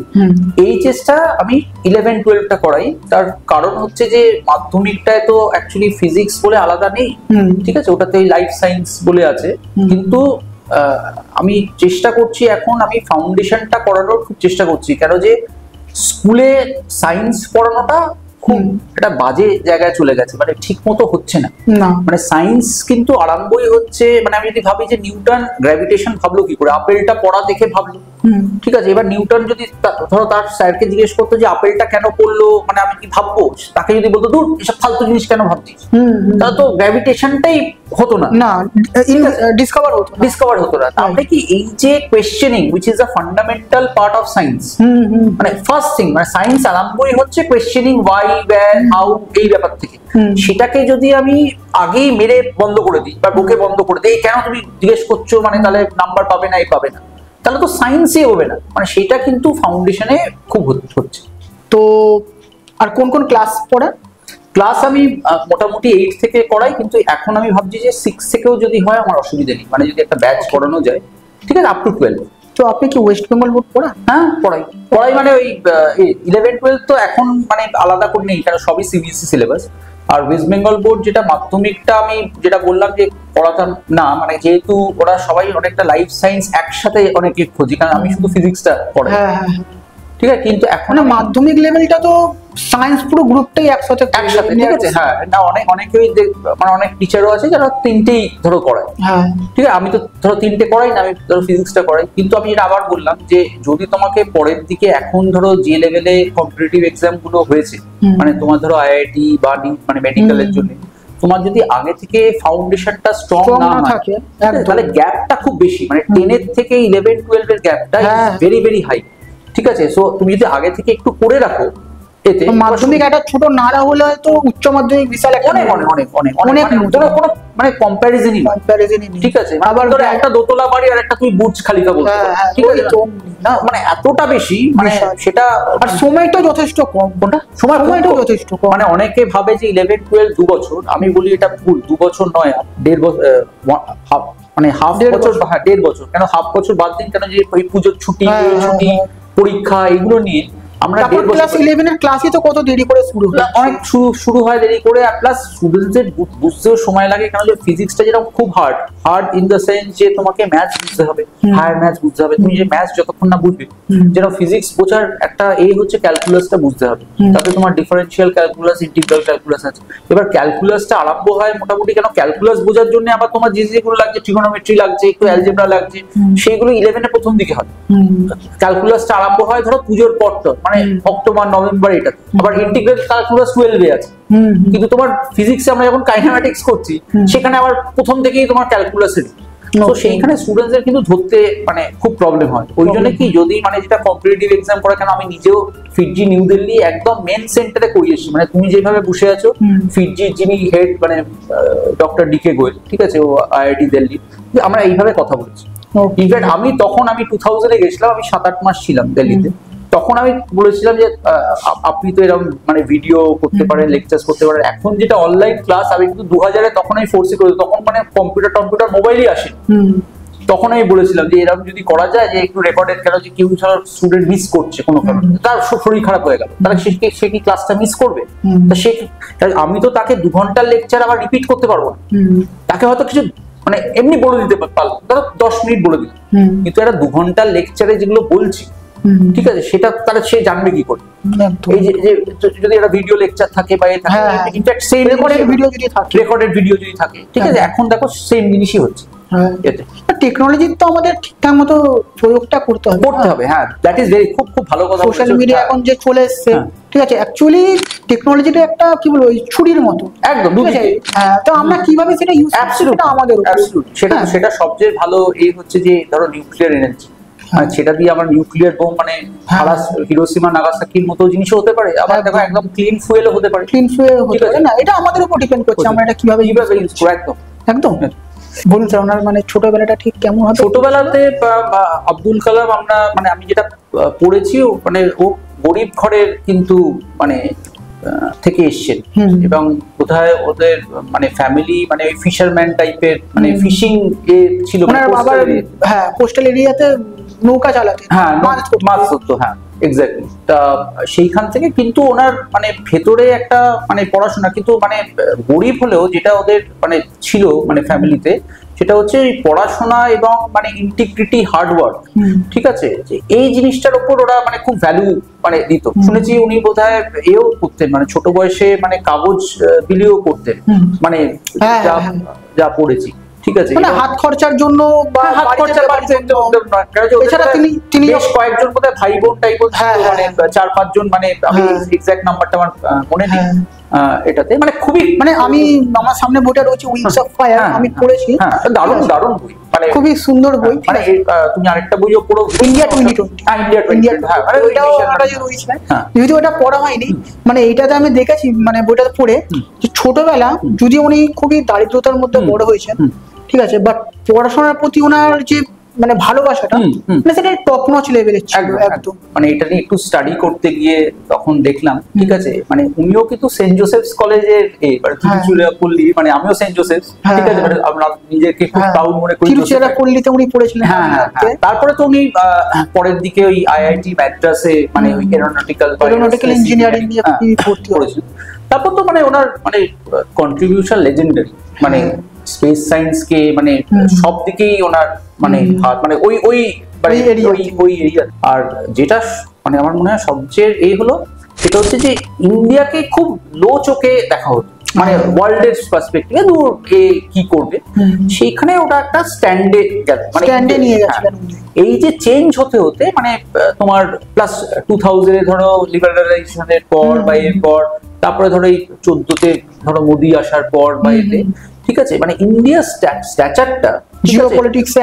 এইচএসটা আমি 11-12টা করাই। তার কারণ হচ্ছে যে মাধ্যমিকটায় তো অ্যাকচুয়ালি ফিজিক্স বলে আলাদা নেই, ঠিক আছে, ওটাতে লাইফ সায়েন্স বলে আছে। কিন্তু আমি চেষ্টা করছি এখন, আমি ফাউন্ডেশনটা করানোর খুব চেষ্টা করছি, কেন যে স্কুলে সায়েন্স পড়ানোটা খুব একটা বাজে জায়গায় চলে গেছে, মানে ঠিক মতো হচ্ছে না। মানে সায়েন্স কিন্তু আরম্ভই হচ্ছে, মানে আমি যদি ভাবি যে নিউটন গ্র্যাভিটেশন ভাবলো কি করে, আপেলটা পড়া দেখে ভাবলো, ঠিক আছে। এবার নিউটন যদি ধরো তার স্যারকে জিজ্ঞেস করতো যে আপেলটা কেন পড়লো, মানে আমি কি ভাববো, তাকে যদি বলতো দূর এসব ফালতু জিনিস কেন ভাবছিস, তাহলে তো গ্র্যাভিটেশনটাই হতো না, ডিসকভার হতো না। তাহলে কি এই যে questioning, which is a fundamental part of science, মানে ফার্স্ট থিং, মানে সায়েন্স আরম্ভই হচ্ছে কোয়েশ্চেনিং ওয়াই, ওয়্যার, হাউ, এই ব্যাপার থেকে। সেটাকে যদি আমি আগেই মেরে বন্ধ করে দিই বা বুকে বন্ধ করে দিই, কেন তুমি জিজ্ঞেস করছো, মানে তাহলে নাম্বার পাবে না, এই পাবে না, তাহলে তো সায়েন্সই হবে না। মানে সেটা কিন্তু ফাউন্ডেশনে খুব হচ্ছে। তো আর কোন কোন ক্লাস পড়েন? ক্লাস আমি মোটামুটি 8 থেকে করাই, কিন্তু এখন আমি ভাবছি যে 6 থেকেও যদি হয় আমার অসুবিধা নেই, মানে যদি একটা ব্যাচ করানো যায়, ঠিক আছে, আপ টু 12। তো আপনি কি ওয়েস্ট বেঙ্গল বোর্ড পড়ান? হ্যাঁ, পড়াই মানে ওই 11-12 তো এখন মানে আলাদা করে নেই, কারণ সবই সিবিএসসি সিলেবাস। আর ওয়েস্ট বেঙ্গল বোর্ড যেটা মাধ্যমিকটা আমি যেটা বললাম যে পড়াতাম না, মানে যেহেতু ওরা সবাই অনেকটা লাইফ সায়েন্স একসাথে অনেকে খোঁজে, কারণ আমি শুধু ফিজিক্সটা পড়াই, ঠিক আছে। কিন্তু এখন মাধ্যমিক লেভেলটা তো সায়েন্স পুরো গ্রুপটাই একসাথে, ঠিক আছে। হ্যাঁ, না অনেকেই মানে অনেক টিচারও আছে যারা 3টেই ধরো করায়, ঠিক আছে। আমি তো ধরো 3টে করাই না, আমি ধরো ফিজিক্সটা করাই। কিন্তু আমি যেটা আবার বললাম যে যদি তোমাকে পরের দিকে এখন ধরো যে লেভেলে কম্পিটিটিভ এক্সাম গুলো হয়েছে, মানে তোমার ধরো আইআইটি বা মানে মেডিকেলের জন্য, তোমার যদি আগে থেকে ফাউন্ডেশনটা স্ট্রং না থাকে, তাহলে গ্যাপটা খুব বেশি, মানে 10 থেকে 11-12 এর গ্যাপটা ভেরি ভেরি হাই, ঠিক আছে। সো তুমি যদি আগে থেকে একটু করে রাখো, এতে মাধ্যমিক একটা ছোট নাড়া হলে তো উচ্চ মাধ্যমিক বিশাল অনেক কোনো মানে কম্প্যারিজনই নয়, ঠিক আছে। আবার ধরো একটা দোতলা বাড়ি আর একটা তুমি বুর্জ খালিফা বলতে পারো, ঠিক আছে, না মানে এতটা বেশি, মানে সেটা। আর সময়টা যথেষ্ট কম, কোনটা সময়টা যথেষ্ট কম, মানে অনেকে ভাবে যে 11-12 2 বছর, আমি বলি এটা ভুল, 2 বছর নয়, 1.5 বছর, মানে হাফ বছর, 1.5 বছর। কেন হাফ বছর বাদ দিন, কেন যে ওই পুজোর ছুটি, পরীক্ষা, এগুলো নিয়ে আমরা ক্লাস 11 এর ক্লাসই তো কত দেরি করে শুরু হয়, অনেক শুরু হয় দেরি করে। আর প্লাস স্টুডেন্টদের বুঝতেও সময় লাগে, কারণ যে ফিজিক্সটা যেটা খুব হার্ড ইন দ্য সেন্স যে তোমাকে ম্যাথস বুঝতে হবে, হায়ার ম্যাথস বুঝতে হবে। তুমি যে ম্যাথস যতক্ষণ না বুঝবে, যেটা ফিজিক্স বোঝার একটা হচ্ছে ক্যালকুলাসটা বুঝতে হবে, তারপরে তোমার ডিফারেন্সিয়াল ক্যালকুলাস, ইন্টিগ্রাল ক্যালকুলাস আছে। এবার ক্যালকুলাসটা আরম্ভ হয় মোটামুটি, কেন ক্যালকুলাস বোঝার জন্য আবার তোমার যেগুলো লাগছে, ট্রিগোনোমেট্রি লাগছে, একটু অ্যালজেব্রা লাগছে, সেইগুলো 11 এর প্রথম দিকে হয়। ক্যালকুলাসটা আরম্ভ হয় ধরো পুজোর পর, মানে অক্টোবর নভেম্বর, এটা আবার ইন্টিগ্রাল ক্যালকুলাস 12 এ আছে। কিন্তু তোমার ফিজিক্সে আমরা যখন কাইনেম্যাটিক্স করছি, সেখানে আবার প্রথম থেকেই তোমার ক্যালকুলাসের, তো সেইখানে স্টুডেন্টদের কিন্তু ধরতে মানে খুব প্রবলেম হয়। ওই জন্য কি যদি মানে যেটা কম্পিটিটিভ এক্সাম করে, কেন আমি নিজেও ফিটজি নিউ দিল্লি একদম মেন সেন্টারে করিয়েছি, মানে তুমি যেভাবে বসে আছো ফিটজির যিনি হেড মানে ডক্টর ডিকে গোয়েল, ঠিক আছে, ও আইআইটি দিল্লি, আমরা এইভাবে কথা বলেছি। ইনফ্যাক্ট আমি 2000-এ গেছিলাম, আমি 7-8 মাস ছিলাম দিল্লিতে, তখন আমি বলেছিলাম যে আপনি তো এরকম মানে ভিডিও করতে পারেন, লেকচার করতে পারেন, এখন যেটা অনলাইন ক্লাস, আমি কিন্তু 2000-এ তখন আমি ফোর্সই করেছি, তখন মানে কম্পিউটার মোবাইলই আসে, তখন আমি বলেছিলাম যে এরকম যদি করা যায় যে একটু রেকর্ডেড, কেন যে কেউ স্টুডেন্ট মিস করছে কোনো কারণে, তার শরীর খারাপ হয়ে গেল, তাহলে সে কি ক্লাসটা মিস করবে? আমি তো তাকে 2 ঘন্টার লেকচার আবার রিপিট করতে পারবো না, তাকে হয়তো কিছু মানে এমনি বলে দিতে পারলাম, ধরো 10 মিনিট বলে দিলাম, কিন্তু একটা 2 ঘন্টার লেকচারে যেগুলো বলছি, ঠিক আছে, সেটা তাহলে সে জানবে কি করে? এই যে যদি একটা ভিডিও লেকচার থাকে বা থাকে, ইনফ্যাক্ট সেই রেকর্ডেড ভিডিও যদি থাকে, ঠিক আছে, এখন দেখো সেম জিনিসই হচ্ছে। টেকনোলজি তো আমাদের ঠিকঠাক মতো প্রয়োগটা করতে হবে। হ্যাঁ, দ্যাট ইজ ভেরি খুব ভালো কথা। সোশ্যাল মিডিয়া এখন যে চলে এসেছে, ঠিক আছে, অ্যাকচুয়ালি টেকনোলজিটা একটা কি বলবো ছুরির মতো, একদম। হ্যাঁ, তো আমরা কিভাবে সেটা ইউজ করছি সেটা আমাদের উপর। সেটা সবচেয়ে ভালো এই হচ্ছে যে ধরো নিউক্লিয়ার এনার্জি, সেটা দিয়ে আমার নিউক্লিয়ার বোম মানে হিরোশিমা নাগাসাকির মতো জিনিসও হতে পারে, আবার দেখো একদম ক্লিন ফুয়েলও হতে পারে। না, এটা আমাদের উপর ডিপেন্ড করছে আমরা এটা কিভাবে ইউজ করব। একদম বলুন স্যার, ওনার মানে ছোটবেলাটা ঠিক কেমন হবে? ছোটবেলাতে আব্দুল কালাম আমি যেটা পড়েছি, মানে ও গরিব ঘরের কিন্তু মানে থেকে এসছেন, এবং কোথায় ওদের মানে ফ্যামিলি মানে ফিশারম্যান টাইপের, মানে ফিশিং এ ছিল, কোস্টাল এরিয়াতে নৌকা চালাতে, মাছ ধরতো, এক্স্যাক্টলি। তা সেইখান থেকে কিন্তু ওনার মানে ভেতরে একটা মানে পড়াশোনা, কিন্তু মানে গরিব হলেও যেটা ওদের মানে ছিল মানে ফ্যামিলিতে, সেটা হচ্ছে পড়াশোনা এবং মানে ইন্টিগ্রিটি, হার্ডওয়ার্ক, ঠিক আছে, যে এই জিনিসটার উপর ওরা মানে খুব ভ্যালু মানে দিত। শুনেছি উনি বোধহয় এও করতেন, মানে ছোট বয়সে মানে কাগজ বিলিও করতেন, মানে যা পড়েছি, ঠিক আছে, মানে হাত খরচার জন্য বা হাত খরচার এছাড়া তিনি বেশ কয়েকজন বোধহয় ভাই বোন টাইপ, মানে 4-5 জন, মানে আমি এক্সাক্ট নাম্বারটা আমার মনে নেই এটাতে, মানে খুবই মানে আমি আমার সামনে বইটা রয়েছে উইংস অফ ফায়ার, আমি পড়েছি, দারুণ বই, মানে খুবই সুন্দর বই। মানে তুমি আরেকটা বইও পড়ো, ইন্ডিয়া 2020, মানে ওইটাও আমার কাছে রয়েছে, যদিও ওটা পড়া হয়নি, মানে এইটাতে আমি দেখেছি মানে বইটাতে পড়ে যে ছোটবেলা যদি উনি খুবই দারিদ্রতার মধ্যে বড় হয়েছেন, ঠিক আছে, বাট পড়াশোনার প্রতি ওনার যে মানে ভালোবাসাটা, মানে সেটা টপ নচ লেভেলের ছিল একদম। মানে এটা নিয়ে একটু স্টাডি করতে গিয়ে তখন দেখলাম, ঠিক আছে, মানে উনিও কিন্তু সেন্ট জোসেফস কলেজের তিরুচিরাপল্লী, মানে আমিও সেন্ট জোসেফস, ঠিক আছে, মানে আমরা নিজেকে খুব প্রাউড মনে করি, তিরুচিরাপল্লীতে উনি পড়েছিলেন। তারপরে তো উনি পরের দিকে ওই আইআইটি ম্যাড্রাসে মানে ওই এরোনটিক্যাল ইঞ্জিনিয়ারিং নিয়ে ভর্তি হয়েছিলেন। তারপর তো মানে ওনার মানে কন্ট্রিবিউশন লেজেন্ডারি, মানে স্পেস সায়েন্স কে মানে সব দিকেই ওনার মানে মানে ওই এরিয়া। আর যেটা মানে আমার মনে হয় সবচেয়ে এই হলো, সেটা হচ্ছে যে ইন্ডিয়াকে খুব লো চোখে দেখা হতো, মানে ওয়ার্ল্ড এর পার্সপেক্টিভে দূর কি করবে, সেইখানে ওটা একটা স্ট্যান্ডে গেল, মানে স্ট্যান্ডে নিয়ে গেছিলেন। এই যে চেঞ্জ হতে মানে তোমার প্লাস 2000-এ ধরো লিবারালাইজেশনের পর বা এর পর, তারপরে ধরো এই 14-তে ধরো মোদি আসার পর বা এতে, ঠিক আছে, মানে ইন্ডিয়ার স্ট্যাচারটা জিওপলিটিক্সে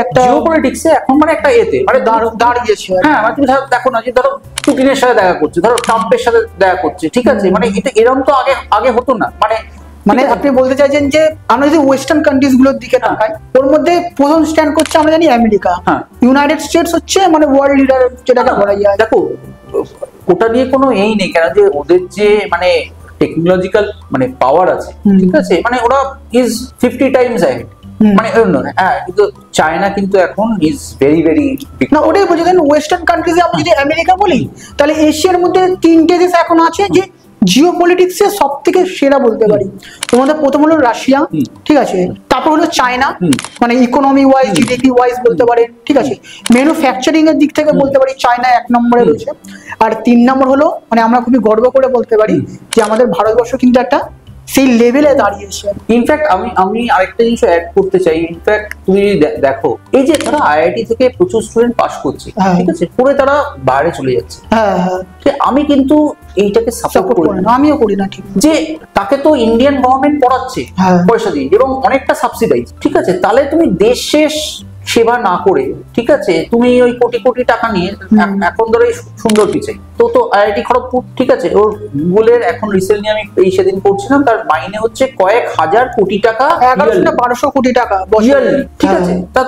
এখন মানে একটা এতে মানে দাঁড়িয়েছে। মানে তুমি দেখো না যে ধরো পুতিনের সাথে দেখা করছে, ধরো ট্রাম্পের সাথে দেখা করছে, ঠিক আছে, মানে এটা এরকম তো আগে হতো না। মানে আপনি বলতে চাইছেন যে আমরা যদি ওয়েস্টার্ন কান্ট্রিজ গুলোর দিকে তাকাই, ওর মধ্যে প্রথম স্ট্যান্ড করছে আমরা জানি আমেরিকা, ইউনাইটেড স্টেটস হচ্ছে মানে ওয়ার্ল্ড লিডার যেটাকে বলা যায়। দেখো ওটা নিয়ে কোনো এই নেই, কেন যে ওদের যে মানে টেকনোলজিক্যাল মানে পাওয়ার আছে, ঠিক আছে, মানে ওরা ইজ 50 টাইমস অ্যাহেড, মানে কিন্তু চায়না কিন্তু এখন ইজ ভেরি ভেরি বিগ। না, ওটাই বলছি, ওয়েস্টার্ন কান্ট্রিজে আমরা যদি আমেরিকা বলি, তাহলে এশিয়ার মধ্যে 3টে দেশ এখন আছে যে জিওপলিটিক্সে সব থেকে সেরা বলতে পারি। তোমাদের প্রথম হলো রাশিয়া, ঠিক আছে, তারপর হলো চায়না, মানে ইকোনমি ওয়াইজ জিডিপি ওয়াইজ বলতে পারেন, ঠিক আছে, ম্যানুফ্যাকচারিং এর দিক থেকে বলতে পারি চায়না 1 নম্বরে রয়েছে। আর 3 নম্বর হলো মানে আমরা খুবই গর্ব করে বলতে পারি যে আমাদের ভারতবর্ষ কিন্তু একটা সেই লেভেলে দাঁড়িয়েছে। ইনফ্যাক্ট আমি আরেকটা জিনিস অ্যাড করতে চাই। ইনফ্যাক্ট তুমি দেখো এই যে তারা আইআইটি থেকে প্রচুর স্টুডেন্ট পাস করছে, ঠিক আছে, পরে তারা বাইরে চলে যাচ্ছে। আমি কিন্তু এইটাকে সাপোর্ট করে না। আমিও করি না। ঠিক যে তাকে তো ইন্ডিয়ান গভর্নমেন্ট পড়াচ্ছে পয়সা দিয়ে এবং অনেকটা সাবসিডাইজ, ঠিক আছে, তাহলে তুমি দেশের সেবা না করে, ঠিক আছে, তুমি ওই কোটি কোটি টাকা নিয়ে এখন ধরো সুন্দর পিছাই তো আইআইটি খড়গপুর, ঠিক আছে, ওর গুগলের এখন রিসেন্টলি আমি এই সেদিন পড়ছিলাম, তার মাইনে হচ্ছে কয়েক হাজার কোটি টাকা, 1100-1200 কোটি টাকা ইয়ারলি, ঠিক আছে, তার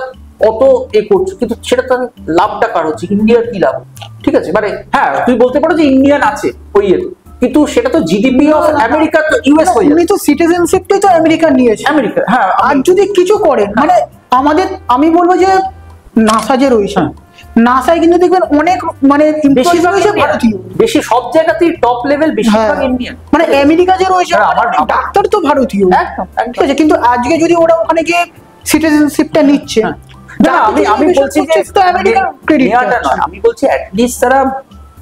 অত এ করছে, কিন্তু সেটা তার লাভটা কার হচ্ছে? ইন্ডিয়ার কি লাভ? ঠিক আছে, মানে হ্যাঁ তুই বলতে পারো যে ইন্ডিয়ান আছে ওই কিন্তু সেটা তো জিডিপি অফ আমেরিকা, তো ইউএস হয়ে উনি তো সিটিজেনশিপটাই তো আমেরিকা নিয়েছে, আমেরিকা। হ্যাঁ, আর যদি কিছু করে মানে আমাদের, আমি বলবো যে নাসা যে রয়েছে, নাসায় কিন্তু দেখবেন অনেক মানে ভারতীয়, বেশি সব জায়গাতেই টপ লেভেল বেশিরভাগ ইন্ডিয়ান, মানে আমেরিকা যে রয়েছে আমার ডাক্তার তো ভারতীয়, ঠিক আছে, কিন্তু আজকে যদি ওরা ওখানে গিয়ে সিটিজেনশিপটা নিচ্ছে, আমি বলছি যে আমেরিকার ক্রেডিটটা নয়, আমি বলছি অ্যাটলিস্ট তারা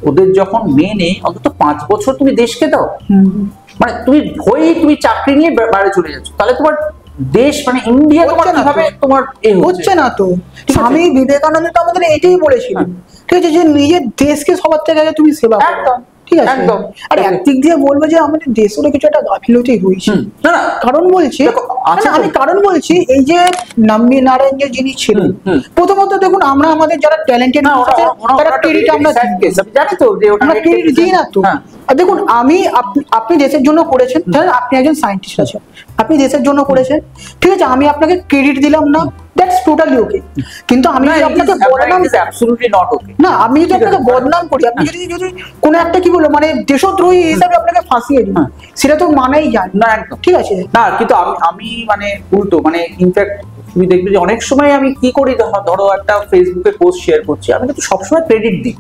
ওদের যখন মেনে অন্তত 5 বছর তুমি দেশকে দাও, মানে তুমি তুমি চাকরি নিয়ে বাইরে চলে যাচ্ছ, তাহলে তোমার দেশ মানে ইন্ডিয়া তোমার কিভাবে তোমার হচ্ছে না। তো স্বামী বিবেকানন্দ তো আমাদের এটাই বলেছিলেন, ঠিক আছে, যে নিজের দেশকে সবার থেকে আগে তুমি সেবা করো, ঠিক আছে, একদম। আর একদিক দিয়ে বলবো যে আমাদের দেশেরও কিছু একটা গাফিলতি হয়েছে, কারণ বলছি আমি কারণ বলছি এই যে নাম্বি নারায়ণ যে যিনি ছিলেন, প্রথমত দেখুন আমরা আমাদের যারা ট্যালেন্টেড তারা ক্রেডিট আমরা জানি তো যে আমরা ক্রেডিট দিই না তো। আর দেখুন আপনি দেশের জন্য করেছেন, ধরেন আপনি একজন সায়েন্টিস্ট আছেন, আপনি দেশের জন্য করেছেন, ঠিক আছে, আমি আপনাকে ক্রেডিট দিলাম না, দ্যাটস টোটালি ওকে, কিন্তু আমি যদি আপনাকে বদনাম, অ্যাবসলিউটলি নট ওকে, না আমি যদি আপনাকে বদনাম করি, আপনি যদি কোনো একটা কি বলবো মানে দেশদ্রোহী হিসাবে আপনাকে ফাঁসিয়ে দিই, সেটা তো মানাই যায় না, একদম ঠিক আছে না। কিন্তু আমি মানে উল্টো, মানে ইনফ্যাক্ট তুমি দেখবে যে অনেক সময় আমি কি করি, ধরো একটা ফেসবুকে পোস্ট শেয়ার করছি, আমি কিন্তু সবসময় ক্রেডিট দিই,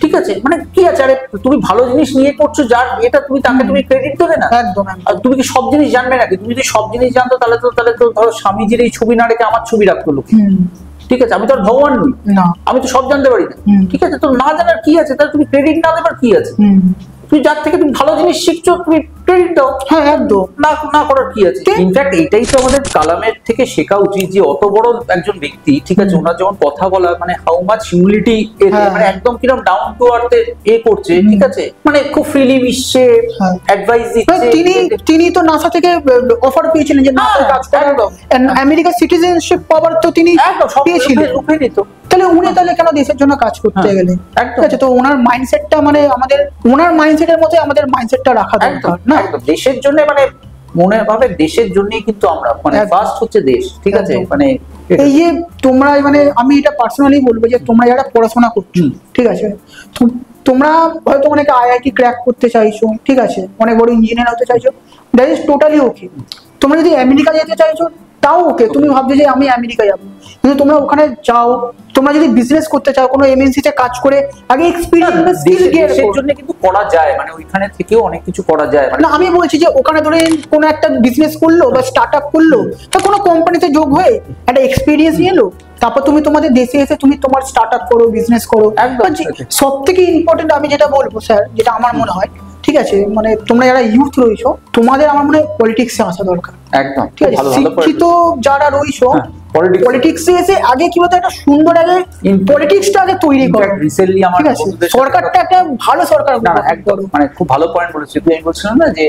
ঠিক আছে, মানে কি আছে, আরে তুমি ভালো জিনিস নিয়ে করছো, যার এটা তুমি তাকে তুমি ক্রেডিট দেবে না, একদম। আর তুমি কি সব জিনিস জানবে নাকি? তুমি যদি সব জিনিস জানতো তাহলে তো ধরো স্বামীজির এই ছবি না রেখে আমার ছবি রাখতো লোকে, ঠিক আছে, আমি তো আর ভগবান নই, আমি তো সব জানতে পারি না, ঠিক আছে, তো না জানার কি আছে, তাহলে তুমি ক্রেডিট না দেবার কি আছে? তুমি যার থেকে তুমি ভালো জিনিস শিখছো তুমি ক্রেডিট দাও, হ্যাঁ একদম, না করার কি আছে? ইনফ্যাক্ট এটাই তো আমাদের কালামের থেকে শেখা উচিত, যে অত বড় একজন ব্যক্তি, ঠিক আছে, ওনার যখন কথা বলা মানে হাউ মাচ হিউমিলিটি, মানে একদম কিরকম ডাউন টু আর্থ করছে, ঠিক আছে, মানে খুব ফ্রিলি মিশছে, অ্যাডভাইস দিচ্ছে। তিনি তো নাসা থেকে অফার পেয়েছিলেন যে নাসায় কাজ করার, আমেরিকা সিটিজেনশিপ পাওয়ার তো তিনি পেয়েছিলেন, তাহলে উনি তাহলে কেন দেশের জন্য কাজ করতে গেলেন? ঠিক আছে, তো ওনার মাইন্ডসেটটা মানে আমাদের ওনার মাইন্ডসেটের মধ্যে আমাদের মাইন্ডসেটটা রাখা দরকার না, একদম দেশের জন্য, মানে মনে ভাবে দেশের জন্যই কিন্তু আমরা মানে ফার্স্ট হচ্ছে দেশ, ঠিক আছে, মানে এই যে তোমরা মানে আমি এটা পার্সোনালি বলবো যে তোমরা যারা পড়াশোনা করছো, ঠিক আছে, তোমরা হয়তো অনেকে আইআইটি ক্র্যাক করতে চাইছো, ঠিক আছে, অনেক বড় ইঞ্জিনিয়ার হতে চাইছো, দ্যাট ইজ টোটালি ওকে। তোমরা যদি আমেরিকা যেতে চাইছো তাও ওকে, তুমি ভাবছো যে আমি আমেরিকা যাবো, কিন্তু তোমরা ওখানে যাও, তোমরা যদি বিজনেস করতে চাও কোনো এমএনসি তে কাজ করে আগে এক্সপেরিয়েন্স স্কিল গেইন দেশের জন্য কিন্তু করা যায়, মানে ওইখানে থেকেও অনেক কিছু করা যায়। মানে না আমি বলছি যে ওখানে ধরে কোনো একটা বিজনেস করলো বা স্টার্টআপ করলো, তা কোনো কোম্পানিতে যোগ হয়ে একটা এক্সপেরিয়েন্স নিয়ে এলো, তারপর তুমি তোমাদের দেশে এসে তুমি তোমার স্টার্টআপ করো, বিজনেস করো। সব থেকে ইম্পর্টেন্ট আমি যেটা বলবো স্যার, যেটা আমার মনে হয়, ঠিক আছে, মানে তোমরা যারা ইউথ রয়েছো তোমাদের আমার মনে হয় পলিটিক্সে আসা দরকার, একদম, ঠিক আছে, শিক্ষিত যারা রয়েছো পলিটিক্সে এসে আগে কি বলতো একটা সুন্দর আগে পলিটিক্সটা আগে তৈরি করো, রিসেন্টলি আমার সরকারটা একটা ভালো সরকার, একদম, মানে খুব ভালো পয়েন্ট বলেছো তুই। আমি বলছিলাম না যে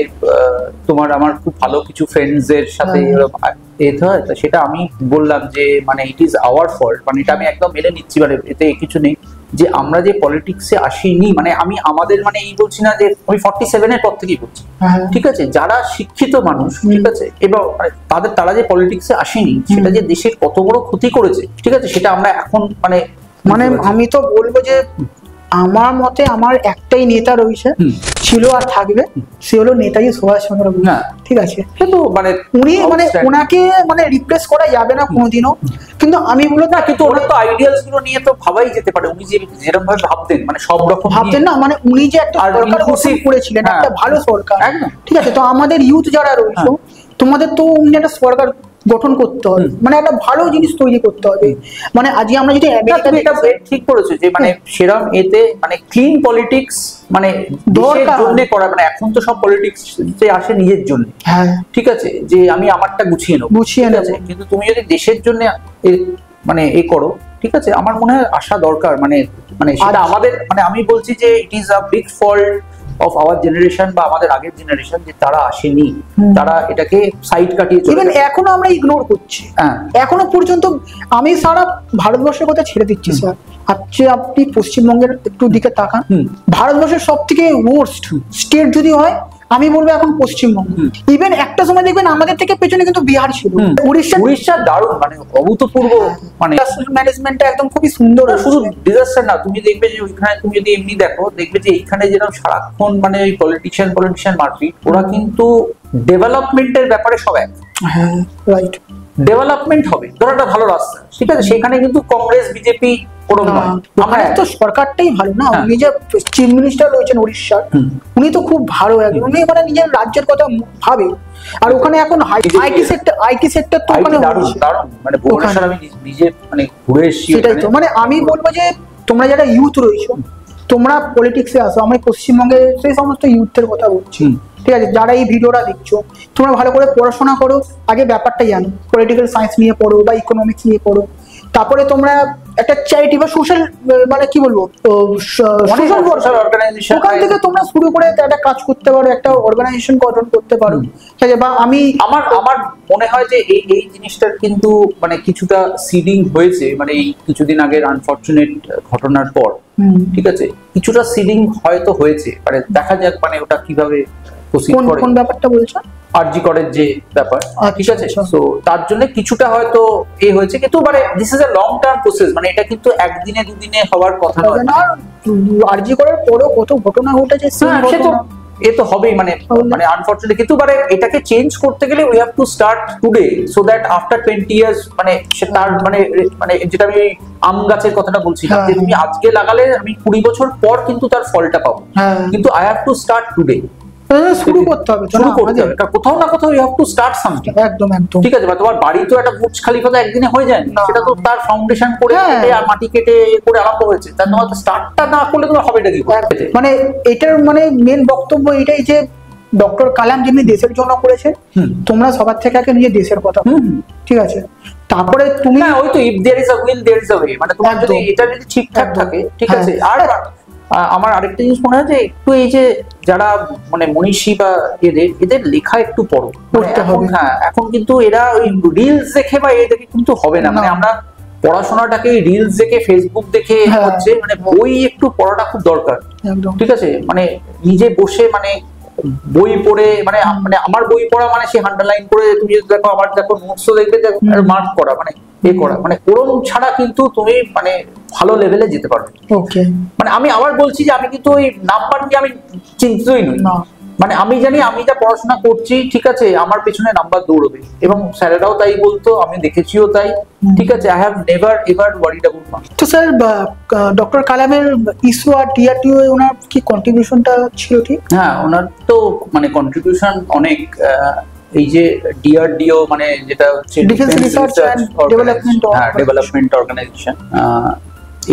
তোমার আমার খুব ভালো কিছু ফ্রেন্ডস এর সাথে এতে হয়, তো সেটা আমি বললাম যে মানে ইট ইজ আওয়ার ফল্ট, মানে এটা আমি একদম মেনে নিচ্ছি, মানে এতে কিছু নেই যে আমরা যে পলিটিক্সে আসিনি, মানে আমি আমাদের মানে এই বলছি না যে আমি 47 এর পর থেকেই বলছি, ঠিক আছে, যারা শিক্ষিত মানুষ, ঠিক আছে, এবং তারা যে পলিটিক্সে আসেনি, সেটা যে দেশের কত বড় ক্ষতি করেছে, ঠিক আছে, সেটা আমরা এখন মানে আমি তো বলবো যে আমার মতে আমার একটাই নেতা রয়েছে, ছিল আর থাকবে, সে হলো নেতাজি সুভাষচন্দ্র বোস, ঠিক আছে, কিন্তু মানে উনি মানে ওনাকে মানে রিপ্লেস করা যাবে না কোনোদিনও, কিন্তু আমি বলবো না, কিন্তু ওনার তো আইডিয়ালস গুলো নিয়ে তো ভাবাই যেতে পারে, উনি যেরকম ভাবে ভাবতেন, মানে সব রকম ভাবতেন না, মানে উনি যে একটা সরকার গঠন করেছিলেন, একটা ভালো সরকার, ঠিক আছে, তো আমাদের ইউথ যারা রয়েছে তোমাদের তো উনি একটা সরকার গঠন করতে হবে, মানে একটা ভালো জিনিস তৈরি করতে হবে, মানে আজকে আমরা যদি ঠিক করেছো যে মানে সেরকম এতে মানে ক্লিন পলিটিক্স মানে দেশের জন্য করা, মানে এখন তো সব পলিটিক্স আসে নিজের জন্য, ঠিক আছে, যে আমি আমারটা গুছিয়ে নেবো, কিন্তু তুমি যদি দেশের জন্য মানে এ করো, ঠিক আছে, আমার মনে হয় আসা দরকার, মানে সেটা আমাদের, মানে আমি বলছি যে it is a big fault of our generation বা আমাদের আগের জেনারেশন যে তারা আসেনি, তারা এটাকে সাইড কাটিয়ে চলে গেছে। এখনো আমরা ইগনোর করছি, এখনো পর্যন্ত। আমি সারা ভারতবর্ষের কথা ছেড়ে দিচ্ছি স্যার, আজকে আপনি পশ্চিমবঙ্গের একটু দিকে তাকান, ভারতবর্ষের সব থেকে ওয়ার্স্ট স্টেট যদি হয় আমি বলবো এখন পশ্চিমবঙ্গ। ইভেন একটা সময় দেখবেন আমাদের থেকে পেছনে কিন্তু বিহার ছিল, উড়িষ্যা দারুণ, মানে অভূতপূর্ব, মানে ম্যানেজমেন্টটা একদম খুবই সুন্দর। শুধু ডিজাস্টার না, তুমি দেখবে যে ওইখানে তুমি যদি এমনি দেখো, দেখবে যে এইখানে যেরকম সারাক্ষণ মানে ওই পলিটিশিয়ান মারপিট, ওরা কিন্তু ডেভেলপমেন্টের ব্যাপারে সব এক। হ্যাঁ রাইট, ডেভেলপমেন্ট হবে, ধরো একটা ভালো রাস্তা, ঠিক আছে, সেখানে কিন্তু কংগ্রেস বিজেপি আমাদের তো সরকারটাই ভালো না। উনি যে চিফ মিনিস্টার রয়েছেন উড়িষ্যার, উনি তো খুব ভালো, উনি মানে নিজের রাজ্যের কথা ভাবে। আর ওখানে এখন আইটি সেক্টর তো ওখানে দারুণ, মানে ভুবনেশ্বর আমি নিজে মানে ঘুরে এসেছি। সেটাই তো, মানে আমি বলবো যে তোমরা যারা ইউথ রয়েছো, তোমরা পলিটিক্সে আসো। আমি পশ্চিমবঙ্গের সেই সমস্ত ইউথের কথা বলছি, ঠিক আছে, যারা এই ভিডিওটা দেখছো, তোমরা ভালো করে পড়াশোনা করো, আগে ব্যাপারটা জানো, পলিটিক্যাল সায়েন্স নিয়ে পড়ো বা ইকোনমিক্স নিয়ে পড়ো, তারপরে তোমরা একটা চ্যারিটি বা সোশ্যাল, মানে কি বলবো, সোশ্যাল অর্গানাইজেশন, ওখান থেকে তোমরা শুরু করে একটা কাজ করতে পারো, একটা অর্গানাইজেশন গঠন করতে পারো, ঠিক আছে। বা আমি আমার মনে হয় যে এই জিনিসটার কিন্তু মানে কিছুটা সিডিং হয়েছে, মানে এই কিছুদিন আগের আনফরচুনেট ঘটনার পর, ঠিক আছে, কিছুটা সিডিং হয়তো হয়েছে, মানে দেখা যাক মানে ওটা কিভাবে প্রসিড করে। কোন ব্যাপারটা বলছো? আরজি করের যে ব্যাপার, ঠিক আছে, তো তার জন্য কিছুটা হয়তো হয়েছে, কিন্তু মানে this is a long term process, মানে এটা কিন্তু একদিনে দুদিনে হওয়ার কথা নয়। আরজি করার পরও কত ঘটনা ঘটেছে, এ তো হবেই, মানে আনফরচুনেটলি, কিন্তু মানে এটাকে চেঞ্জ করতে গেলে we have to start today, so that after 20 years, মানে তার মানে যেটা আমি আম গাছের কথাটা বলছিলাম, যে তুমি আজকে লাগালে আমি 20 বছর পর কিন্তু তার ফলটা পাবো, কিন্তু I have to start today. শুরু করতে হবে, কোথাও না কোথাও you have to start something. একদম, ঠিক আছে, তোমার বাড়ি তো একটা বুর্জ খলিফা তো একদিনে হয়ে যায় না, সেটা তো তার ফাউন্ডেশন করে আর মাটি কেটে করে আরম্ভ হয়েছে, তার তোমার স্টার্টটা না করলে তোমার হবেটা কি? মানে এটার মানে মেন বক্তব্য এটাই যে ডক্টর কালাম যেমনি দেশের জন্য করেছেন, তোমরা সবার থেকে আগে নিজের দেশের কথা, ঠিক আছে, তারপরে তুমি ওই তো if there is a will there is a way, মানে তোমার যদি এটা যদি ঠিকঠাক থাকে, ঠিক আছে। আর আমার আরেকটা জিনিস মনে হয় যে একটু এই যে যারা মানে মনীষী বা এদের লেখা একটু পড়তে হবে। হ্যাঁ, এখন কিন্তু এরা ওই রিলস দেখে বা দেখে কিন্তু হবে না, মানে আমরা পড়াশোনাটাকে রিলস দেখে, ফেসবুক দেখে হচ্ছে, মানে বই একটু পড়াটা খুব দরকার, ঠিক আছে, মানে নিজে বসে মানে বই পড়ে, মানে আমার বই পড়া মানে সে আন্ডারলাইন করে, তুমি যদি দেখো আমার দেখো নোটসও দেখবে, মার্ক করা, মানে করা, মানে ওরম ছাড়া কিন্তু তুমি মানে ভালো লেভেলে যেতে পারবে। মানে আমি আবার বলছি যে আমি কিন্তু ওই নাম্বার নিয়ে আমি চিন্তিতই নই, মানে আমি জানি আমি যা পড়াশোনা করছি, ঠিক আছে, আমার পেছনে নাম্বার দৌড়বে, এবং স্যারেরাও তাই বলতো, আমি দেখেছিও তাই, ঠিক আছে, I have never ever worried about marks. তো স্যার, ডক্টর কালামের ইসরো আর ডিআরডিও এ ওনার কি কন্ট্রিবিউশনটা ছিল ঠিক? হ্যাঁ, ওনার তো মানে কন্ট্রিবিউশন অনেক। এই যে ডিআরডিও মানে যেটা হচ্ছে defence research and development organisation,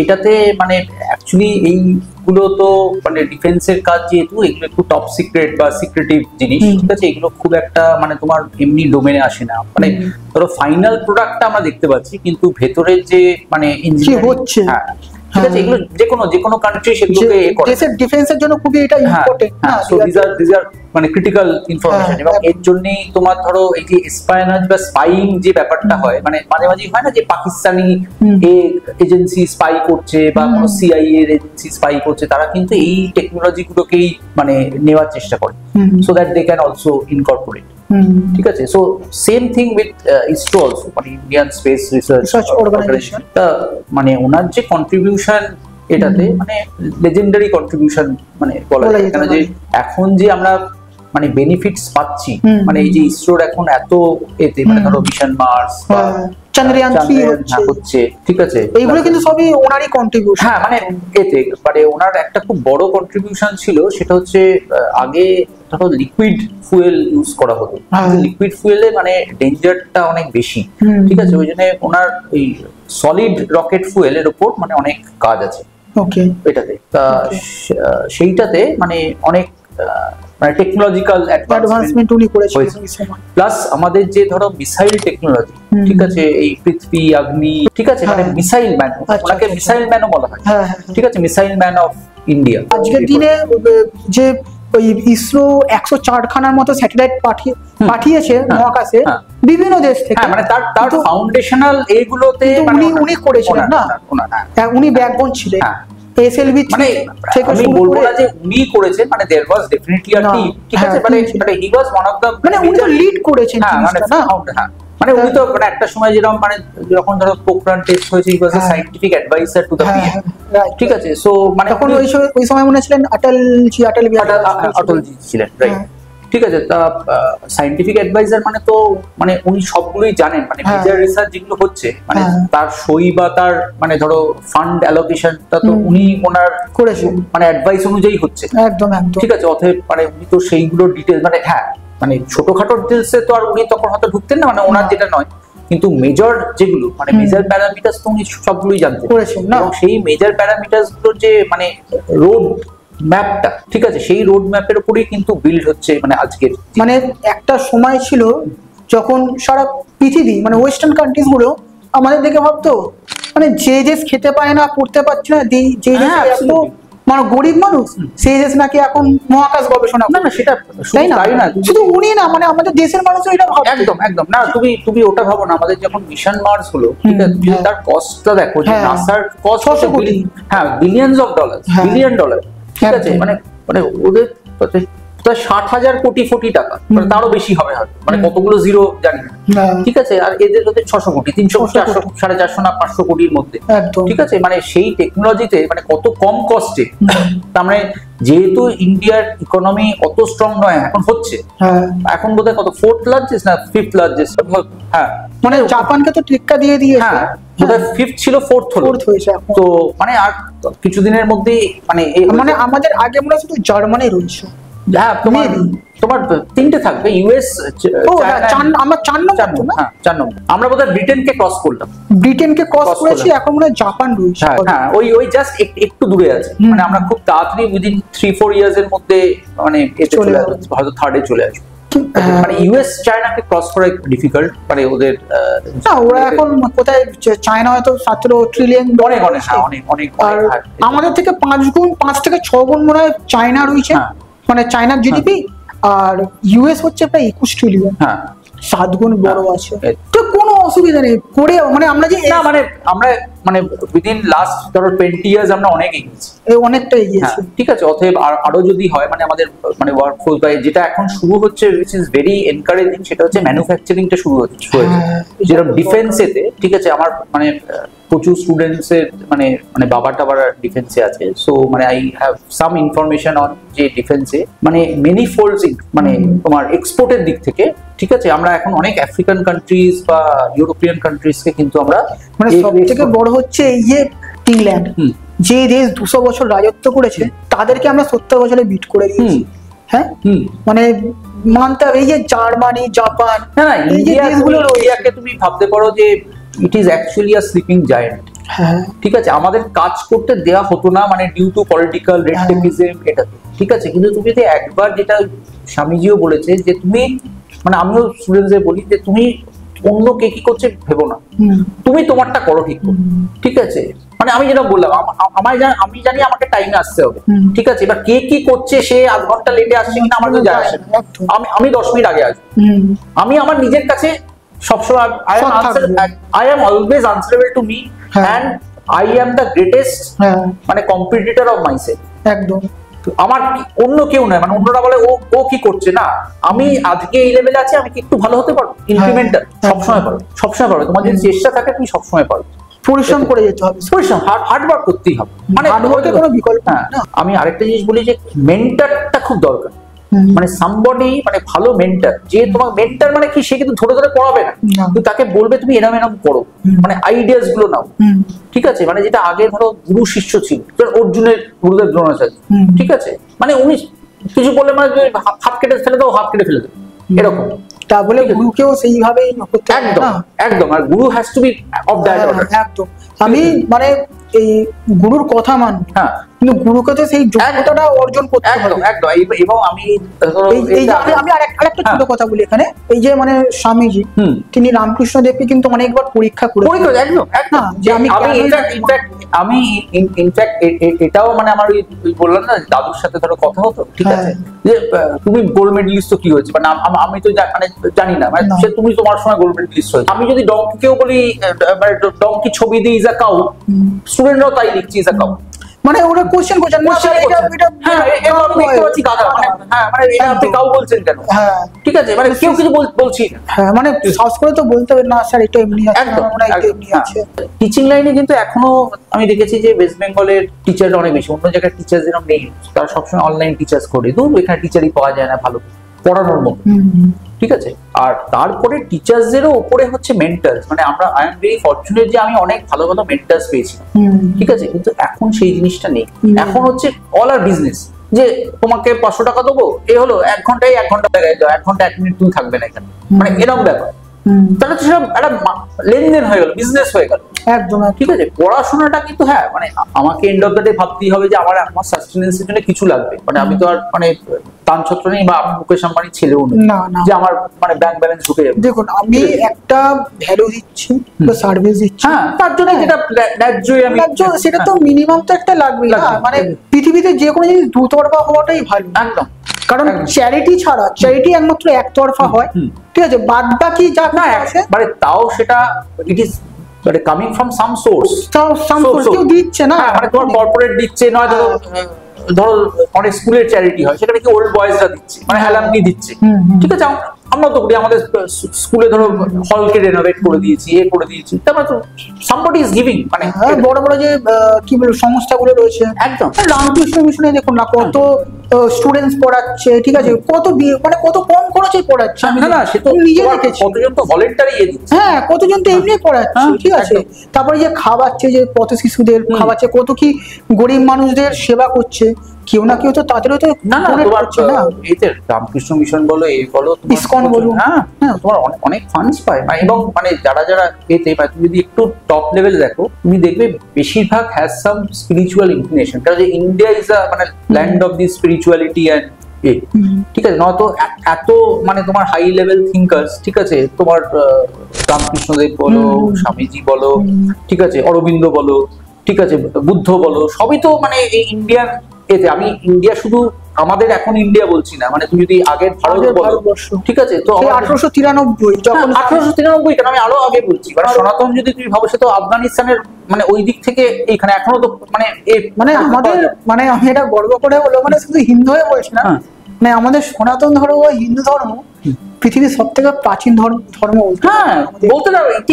এটাতে মানে অ্যাকচুয়ালি এইগুলো তো মানে ডিফেন্সের কাজ, যেহেতু এগুলো একটু টপ সিক্রেট বা সিক্রেটিভ জিনিস, ঠিক আছে, এগুলো খুব একটা মানে তোমার এমনি ডোমেনে আসে না, মানে ধরো ফাইনাল প্রোডাক্টটা আমরা দেখতে পাচ্ছি, কিন্তু ভেতরের যে মানে ইঞ্জিনিয়ারিং হচ্ছে, হ্যাঁ ঠিক আছে, এগুলো যে কোনো কান্ট্রি সেগুলোকে দেশের ডিফেন্সের জন্য খুবই এটা ইম্পর্টেন্ট, সো দিস আর মানে ক্রিটিক্যাল ইনফরমেশন, এবং এর জন্যই তোমার ধরো এই যে স্পাইনাজ বা স্পাইং যে ব্যাপারটা হয়, মানে মাঝে মাঝে হয় না যে পাকিস্তানি এজেন্সি স্পাই করছে বা কোনো সিআইএ এর এজেন্সি স্পাই করছে, তারা কিন্তু এই টেকনোলজি গুলোকেই মানে নেওয়ার চেষ্টা করে, so that they can also incorporate, ঠিক আছে। So same thing with ISRO also, মানে ইন্ডিয়ান স্পেস রিসার্চ অর্গানাইজেশন, মানে ওনার যে কন্ট্রিবিউশন এটাতে মানে লেজেন্ডারি কন্ট্রিবিউশন মানে বলা যায়, কেন যে এখন যে আমরা মানে বেনিফিটস পাচ্ছি, মানে এই যে ইসরোর এখন এত এতে মানে ধরো মিশন মার্স বা চন্দ্রয়ান 3 হচ্ছে, ঠিক আছে, এইগুলো কিন্তু সবই ওনারই কন্ট্রিবিউশন। হ্যাঁ, মানে এতে মানে ওনার একটা খুব বড় কন্ট্রিবিউশন ছিল, সেটা হচ্ছে আগে ধরো লিকুইড ফুয়েল ইউজ করা হতো, লিকুইড ফুয়েলে মানে ডেঞ্জারটা অনেক বেশি, ঠিক আছে, ওই জন্য ওনার এই সলিড রকেট ফুয়েলের উপর মানে অনেক কাজ আছে এটাতে, তা সেইটাতে মানে অনেক মানে টেকনোলজিক্যাল অ্যাডভান্সমেন্ট উনি করেছেন, প্লাস আমাদের যে ধরো মিসাইল টেকনোলজি, ঠিক আছে, এই পৃথিবী অগ্নি, ঠিক আছে, মানে মিসাইল ম্যান, ওনাকে মিসাইল ম্যানও বলা হয়, ঠিক আছে, মিসাইল ম্যান অফ ইন্ডিয়া। আজকের দিনে যে ওই ইসরো 104 খানার মতো স্যাটেলাইট পাঠিয়েছে মহাকাশে বিভিন্ন দেশ থেকে। মানে তার ফাউন্ডেশনাল এইগুলোতে উনি করেছিলেন না, উনি ব্যাকবোন ছিলেন। এসএলভি মানে আমি বলবো না যে উনি করেছেন, মানে there was definitely a team, ঠিক আছে, মানে he was one of the, মানে উনি তো লিড করেছেন জিনিসটা না। মানে উনি তো মানে একটা সময় যেরকম মানে যখন ধরো পোখরান টেস্ট হয়েছে he was a scientific advisor to the PM, ঠিক আছে। সো মানে তখন ওই সময় মনে ছিলেন অটলজি ছিলেন, রাইট, ঠিক আছে। তা সায়েন্টিফিক অ্যাডভাইজার মানে তো মানে উনি সবগুলোই জানেন, মানে মেজর রিসার্চ যেগুলো হচ্ছে মানে তার সই বা তার মানে ধরো ফান্ড অ্যালোকেশনটা তো উনি ওনার করেছেন, মানে অ্যাডভাইস অনুযায়ী হচ্ছে, একদম একদম, ঠিক আছে। অতএব মানে উনি তো সেইগুলো ডিটেইলস মানে মানে ছোটখাটো ডিটেইলসে তো আর উনি তখন হয়তো ঢুকতেন না, মানে ওনার যেটা নয়, কিন্তু মেজর যেগুলো মানে মেজর প্যারামিটারস তো উনি সবগুলোই জানতেন করেছেন না। এবং সেই মেজর প্যারামিটারস গুলো যে মানে রোড ম্যাপটা, ঠিক আছে, সেই রোড ম্যাপের উপরেই কিন্তু বিল্ড হচ্ছে মানে আজকের। মানে একটা সময় ছিল যখন সারা পৃথিবী মানে ওয়েস্টার্ন কান্ট্রিজ গুলো আমাদের দেখে ভাবতো মানে যে দেশ খেতে পায় না, পড়তে পারছে না, যে দেশ এত মানে গরিব মানুষ, সেই দেশ নাকি এখন মহাকাশ গবেষণা। না না, সেটা তাই না, শুধু উনি না, মানে আমাদের দেশের মানুষও এটা ভাবে। একদম একদম না, তুমি ওটা ভাবো না, আমাদের যখন মিশন মার্স হলো, ঠিক আছে, তার কস্টটা দেখো, যে নাসার কস্ট 600 কোটি, billions of dollar, billion dollar, ঠিক আছে, মানে মানে ওদের 60,000 কোটি টাকা, মানে তারও বেশি হবে হয়তো, মানে কতগুলো জিরো জানি না, ঠিক আছে। আর এদের হচ্ছে 600 কোটি, 300, 400, 450 না 500 কোটির মধ্যে, ঠিক আছে। মানে সেই টেকনোলজিতে মানে কত কম কস্টে, তার মানে যেহেতু ইন্ডিয়ার ইকোনমি অত স্ট্রং নয়, এখন হচ্ছে, এখন বোধহয় কত 4th লার্জেস্ট না 5th লার্জেস্ট, মানে জাপানকে তো টেক্কা দিয়ে দিয়েছে, বোধহয় 5th ছিল 4th হয়েছে। তো মানে আর কিছুদিনের মধ্যে মানে আমাদের আগে মনে হয় শুধু জার্মানি রয়েছে। তোমার 3টে থাকবে, ইউএস, আমরা 4 নম্বর, আমরা বোধহয় ব্রিটেনকে ক্রস করলাম, করেছি, এখন মনে হয় জাপান রয়েছে। ওই জাস্ট একটু দূরে আছে, মানে আমরা খুব তাড়াতাড়ি উইদিন 3-4 ইয়ার্স এর মধ্যে মানে চলে আসবো, হয়তো 3rd-এ চলে আসবো। মানে ইউএস চায়নাকে ক্রস করা ডিফিকাল্ট, মানে ওদের ওরা এখন কোথায়, চায়না হয়তো 17 ট্রিলিয়ন অনেক অনেক, আর আমাদের থেকে 5 থেকে 6 গুণ মনে হয় চায়না রয়েছে, মানে চায়নার জিডিপি, আর ইউএস হচ্ছে প্রায় 21 ট্রিলিয়ন, 7 গুণ বড় আছে। তো কোনো অসুবিধা নেই করে, মানে আমরা যে না মানে আমরা মানে উইদিন লাস্ট ধরো 20 ইয়ার্স আমরা অনেক এগিয়েছি, অনেকটা এগিয়েছি, ঠিক আছে। অতএব আরো যদি হয় মানে আমাদের মানে ওয়ার্কফোর্স বা যেটা এখন শুরু হচ্ছে, which is very encouraging, সেটা হচ্ছে ম্যানুফ্যাকচারিংটা শুরু হচ্ছে, যেরকম ডিফেন্সেতে, ঠিক আছে। আমার মানে প্রচুর স্টুডেন্টস এর মানে মানে বাবা টাবার ডিফেন্সে আছে, সো মানে I have some information on যে ডিফেন্সে মানে মেনি ফোল্ডস মানে তোমার এক্সপোর্টের দিক থেকে, ঠিক আছে, আমরা এখন অনেক আফ্রিকান কান্ট্রিজ বা ইউরোপিয়ান কান্ট্রিজকে কিন্তু আমরা মানে সবথেকে বড় হচ্ছে এই যে ইংল্যান্ড, যে দেশ 200 বছর রাজত্ব করেছে, তাদেরকে আমরা 70 বছরে বিট করে দিয়েছি। মানে মানতে হবে, এই যে জার্মানি, জাপান, এই যে দেশগুলো, ইন্ডিয়াকে তুমি ভাবতে পারো যে it is actually a sleeping giant, ঠিক আছে। আমাদের কাজ করতে দেওয়া হতো না, মানে due to political red tapism, এটা ঠিক আছে। কিন্তু তুমি যদি একবার, যেটা স্বামীজিও বলেছে, যে তুমি মানে আমিও স্টুডেন্টদের বলি যে তুমি অন্য কে কি করছে ভেবো না, তুমি তোমারটা করো, ঠিক আছে। মানে আমি যেটা বললাম, আমি জানি আমাকে টাইমে আসতে হবে, ঠিক আছে। এবার কে কি করছে, সে আধ ঘন্টা লেটে আসছে কিনা আমার যায় আসে না, আমি 10 মিনিট আগে আসবো। আমি আমার নিজের কাছে সবসময় I am always answerable to me and I am the greatest মানে competitor of myself, একদম। আমার অন্য কেউ নয়, মানে অন্যরা বলে ও কি করছে, না আমি আজকে এই লেভেলে আছি, আমি কি একটু ভালো হতে পারবো, ইনক্রিমেন্টাল সবসময় পারো, তোমার যদি চেষ্টা থাকে তুমি সবসময় পারো, পরিশ্রম করে যেতে হবে, পরিশ্রম হার্ড ওয়ার্ক করতেই হবে, মানে কোনো বিকল্প না। আমি আরেকটা জিনিস বলি যে মেন্টরটা খুব দরকার, মানে সামবডি, মানে ভালো মেন্টর, যে তোমার মেন্টর মানে কি, সে কিন্তু ধরে ধরে পড়াবে না, কিন্তু তাকে বলবে তুমি এরম করো, মানে আইডিয়াস গুলো নাও, ঠিক আছে। মানে যেটা আগে ধরো গুরু শিষ্য ছিল, অর্জুনের গুরুদেব দ্রোণাচার্য, ঠিক আছে, মানে উনি কিছু বললে মানে হাত কেটে ফেলে দাও, হাত কেটে ফেলে দাও, এরকম। তা বলে গুরুকেও সেইভাবেই একদম, আর guru has to be of that order, একদম। আমি মানে এই গুরুর কথা মানি, কিন্তু গুরুকে তো সেই যোগ্যতাটা অর্জন করতে হবে। একদম এবং আমি আমি আরেকটা ছোট কথা বলি এখানে, এই যে মানে স্বামীজি তিনি রামকৃষ্ণ দেবকে কিন্তু অনেকবার পরীক্ষা করেছেন। একদম যে আমি ইনফ্যাক্ট এটাও মানে আমার ওই বললাম না দাদুর সাথে ধরো কথা হতো, ঠিক আছে, যে তুমি গোল্ড মেডেলিস্ট তো কি হয়েছে, মানে আমি তো মানে জানি না, মানে সে তুমি তোমার সময় গোল্ড মেডেলিস্ট হয়েছে। আমি যদি ডঙ্কিকেও বলি ডঙ্কি ছবি দিয়ে ইজ আ কাউ, স্টুডেন্টরাও তাই লিখছে ইজ আ কাউ, মানে ওরা কোশ্চেন করছেন না স্যার এটা আমি দেখতে পাচ্ছি গাধা, মানে এটা আপনি কাউ বলছেন কেন? ঠিক আছে, মানে কেউ কিছু বলছি মানে সাহস করে তো বলতে হবে না স্যার এটা এমনি আছে। টিচিং লাইনে কিন্তু এখনো আমি দেখেছি যে ওয়েস্ট বেঙ্গলের টিচার অনেক বেশি, অন্য জায়গায় টিচার যেরকম নেই, তারা সবসময় অনলাইন টিচার্স করে, তো এখানে টিচারই পাওয়া যায় না ভালো পড়ানোর মতো, ঠিক আছে। আর তারপরে টিচার্সদেরও উপরে হচ্ছে মেন্টার্স, মানে আই এম ভেরি ফরচুনেট যে আমি অনেক ভালো ভালো মেন্টার্স পেয়েছি, ঠিক আছে, কিন্তু এখন সেই জিনিসটা নেই। এখন হচ্ছে অল আর বিজনেস, যে তোমাকে 500 টাকা দেবো, এ হলো 1 ঘন্টায় 1 ঘন্টা জায়গায় যাও, 1 ঘন্টা 1 মিনিট তুমি থাকবে না এখানে, মানে এরকম ব্যাপার। তাহলে তো সেটা একটা লেনদেন হয়ে গেল, বিজনেস হয়ে গেল, একদম, ঠিক আছে। পড়াশোনাটা কিন্তু হ্যাঁ মানে আমাকে এন্ড অফ দ্য ডে ভাবতেই হবে যে আমার সাস্টেনেন্সের জন্য কিছু লাগবে, মানে আমি তো আর মানে তানছত্র নেই বা আমি মুকেশ আম্বানির ছেলেও নেই যে আমার মানে ব্যাংক ব্যালেন্স ঢুকে যাবে। দেখুন আমি একটা ভ্যালু দিচ্ছি বা সার্ভিস দিচ্ছি, হ্যাঁ তার জন্য যেটা ন্যায্যই আমি সেটা তো মিনিমাম তো একটা লাগবেই না, মানে পৃথিবীতে যে কোনো জিনিস দুতরফা হওয়াটাই ভালো, একদম। কারণ চ্যারিটি ছাড়া, চ্যারিটি একমাত্র একতরফা হয়, ঠিক আছে, বাদ বাকি যা না মানে তাও সেটা ইট ইজ মানে কামিং ফ্রম সাম সোর্স, কেউ দিচ্ছে না, মানে তোমার কর্পোরেট দিচ্ছে, নয় ধরো অনেক স্কুলের চ্যারিটি হয় সেখানে কি ওল্ড বয়েজরা দিচ্ছে, মানে অ্যালামনি দিচ্ছে, ঠিক আছে। আমরা তো করি আমাদের স্কুলে ধরো হলকে রেনোভেট করে দিয়েছি, এ করে দিয়েছি, তারপর তো সামবডি ইজ গিভিং, মানে বড় বড় যে কি বলবো সংস্থাগুলো রয়েছে, একদম রামকৃষ্ণ মিশনে দেখুন না কত স্টুডেন্টস পড়াচ্ছে, ঠিক আছে, কত মানে কত কম খরচে পড়াচ্ছে, না সে তো নিজে দেখেছি, কতজন তো ভলান্টারি দিচ্ছে, হ্যাঁ কতজন তো এমনি পড়াচ্ছে, ঠিক আছে। তারপরে যে খাওয়াচ্ছে, যে পথ শিশুদের খাওয়াচ্ছে, কত কি গরিব মানুষদের সেবা করছে, কেউ না কেউ তো তাদেরও তো না এই যে রামকৃষ্ণ মিশন বলো, এই বলো, ইসকন বলো, হ্যাঁ তোমার অনেক ফান্ডস পায়, এবং মানে যারা এতে পায়, তুমি যদি একটু টপ লেভেল দেখো তুমি দেখবে বেশিরভাগ হ্যাজ সাম স্পিরিচুয়াল ইনক্লিনেশন, কারণ যে ইন্ডিয়া ইজ আ মানে land of the spirituality and ঠিক আছে, নয়তো এত মানে তোমার হাই লেভেল থিঙ্কার্স, ঠিক আছে, তোমার রামকৃষ্ণদেব বলো, স্বামীজি বলো, ঠিক আছে, অরবিন্দ বলো, ঠিক আছে, বুদ্ধ বলো, সবই তো মানে এই ইন্ডিয়ান এতে। আমি ইন্ডিয়া শুধু আমাদের এখন ইন্ডিয়া বলছি না, মানে তুমি যদি আগের ভারতবর্ষ, ঠিক আছে, তো 1893 যখন 1893 কেন আমি আরো আগে বলছি, মানে সনাতন যদি তুমি ভাবো সে তো আফগানিস্তানের মানে ওই দিক থেকে এখানে এখনো তো মানে আমাদের মানে আমি এটা গর্ব করে বলবো, মানে শুধু হিন্দু হয়ে বলছি না, মানে আমাদের সনাতন ধর্ম হিন্দু ধর্ম পৃথিবীর সব থেকে প্রাচীন ধর্ম, হ্যাঁ বলতে পারো ইট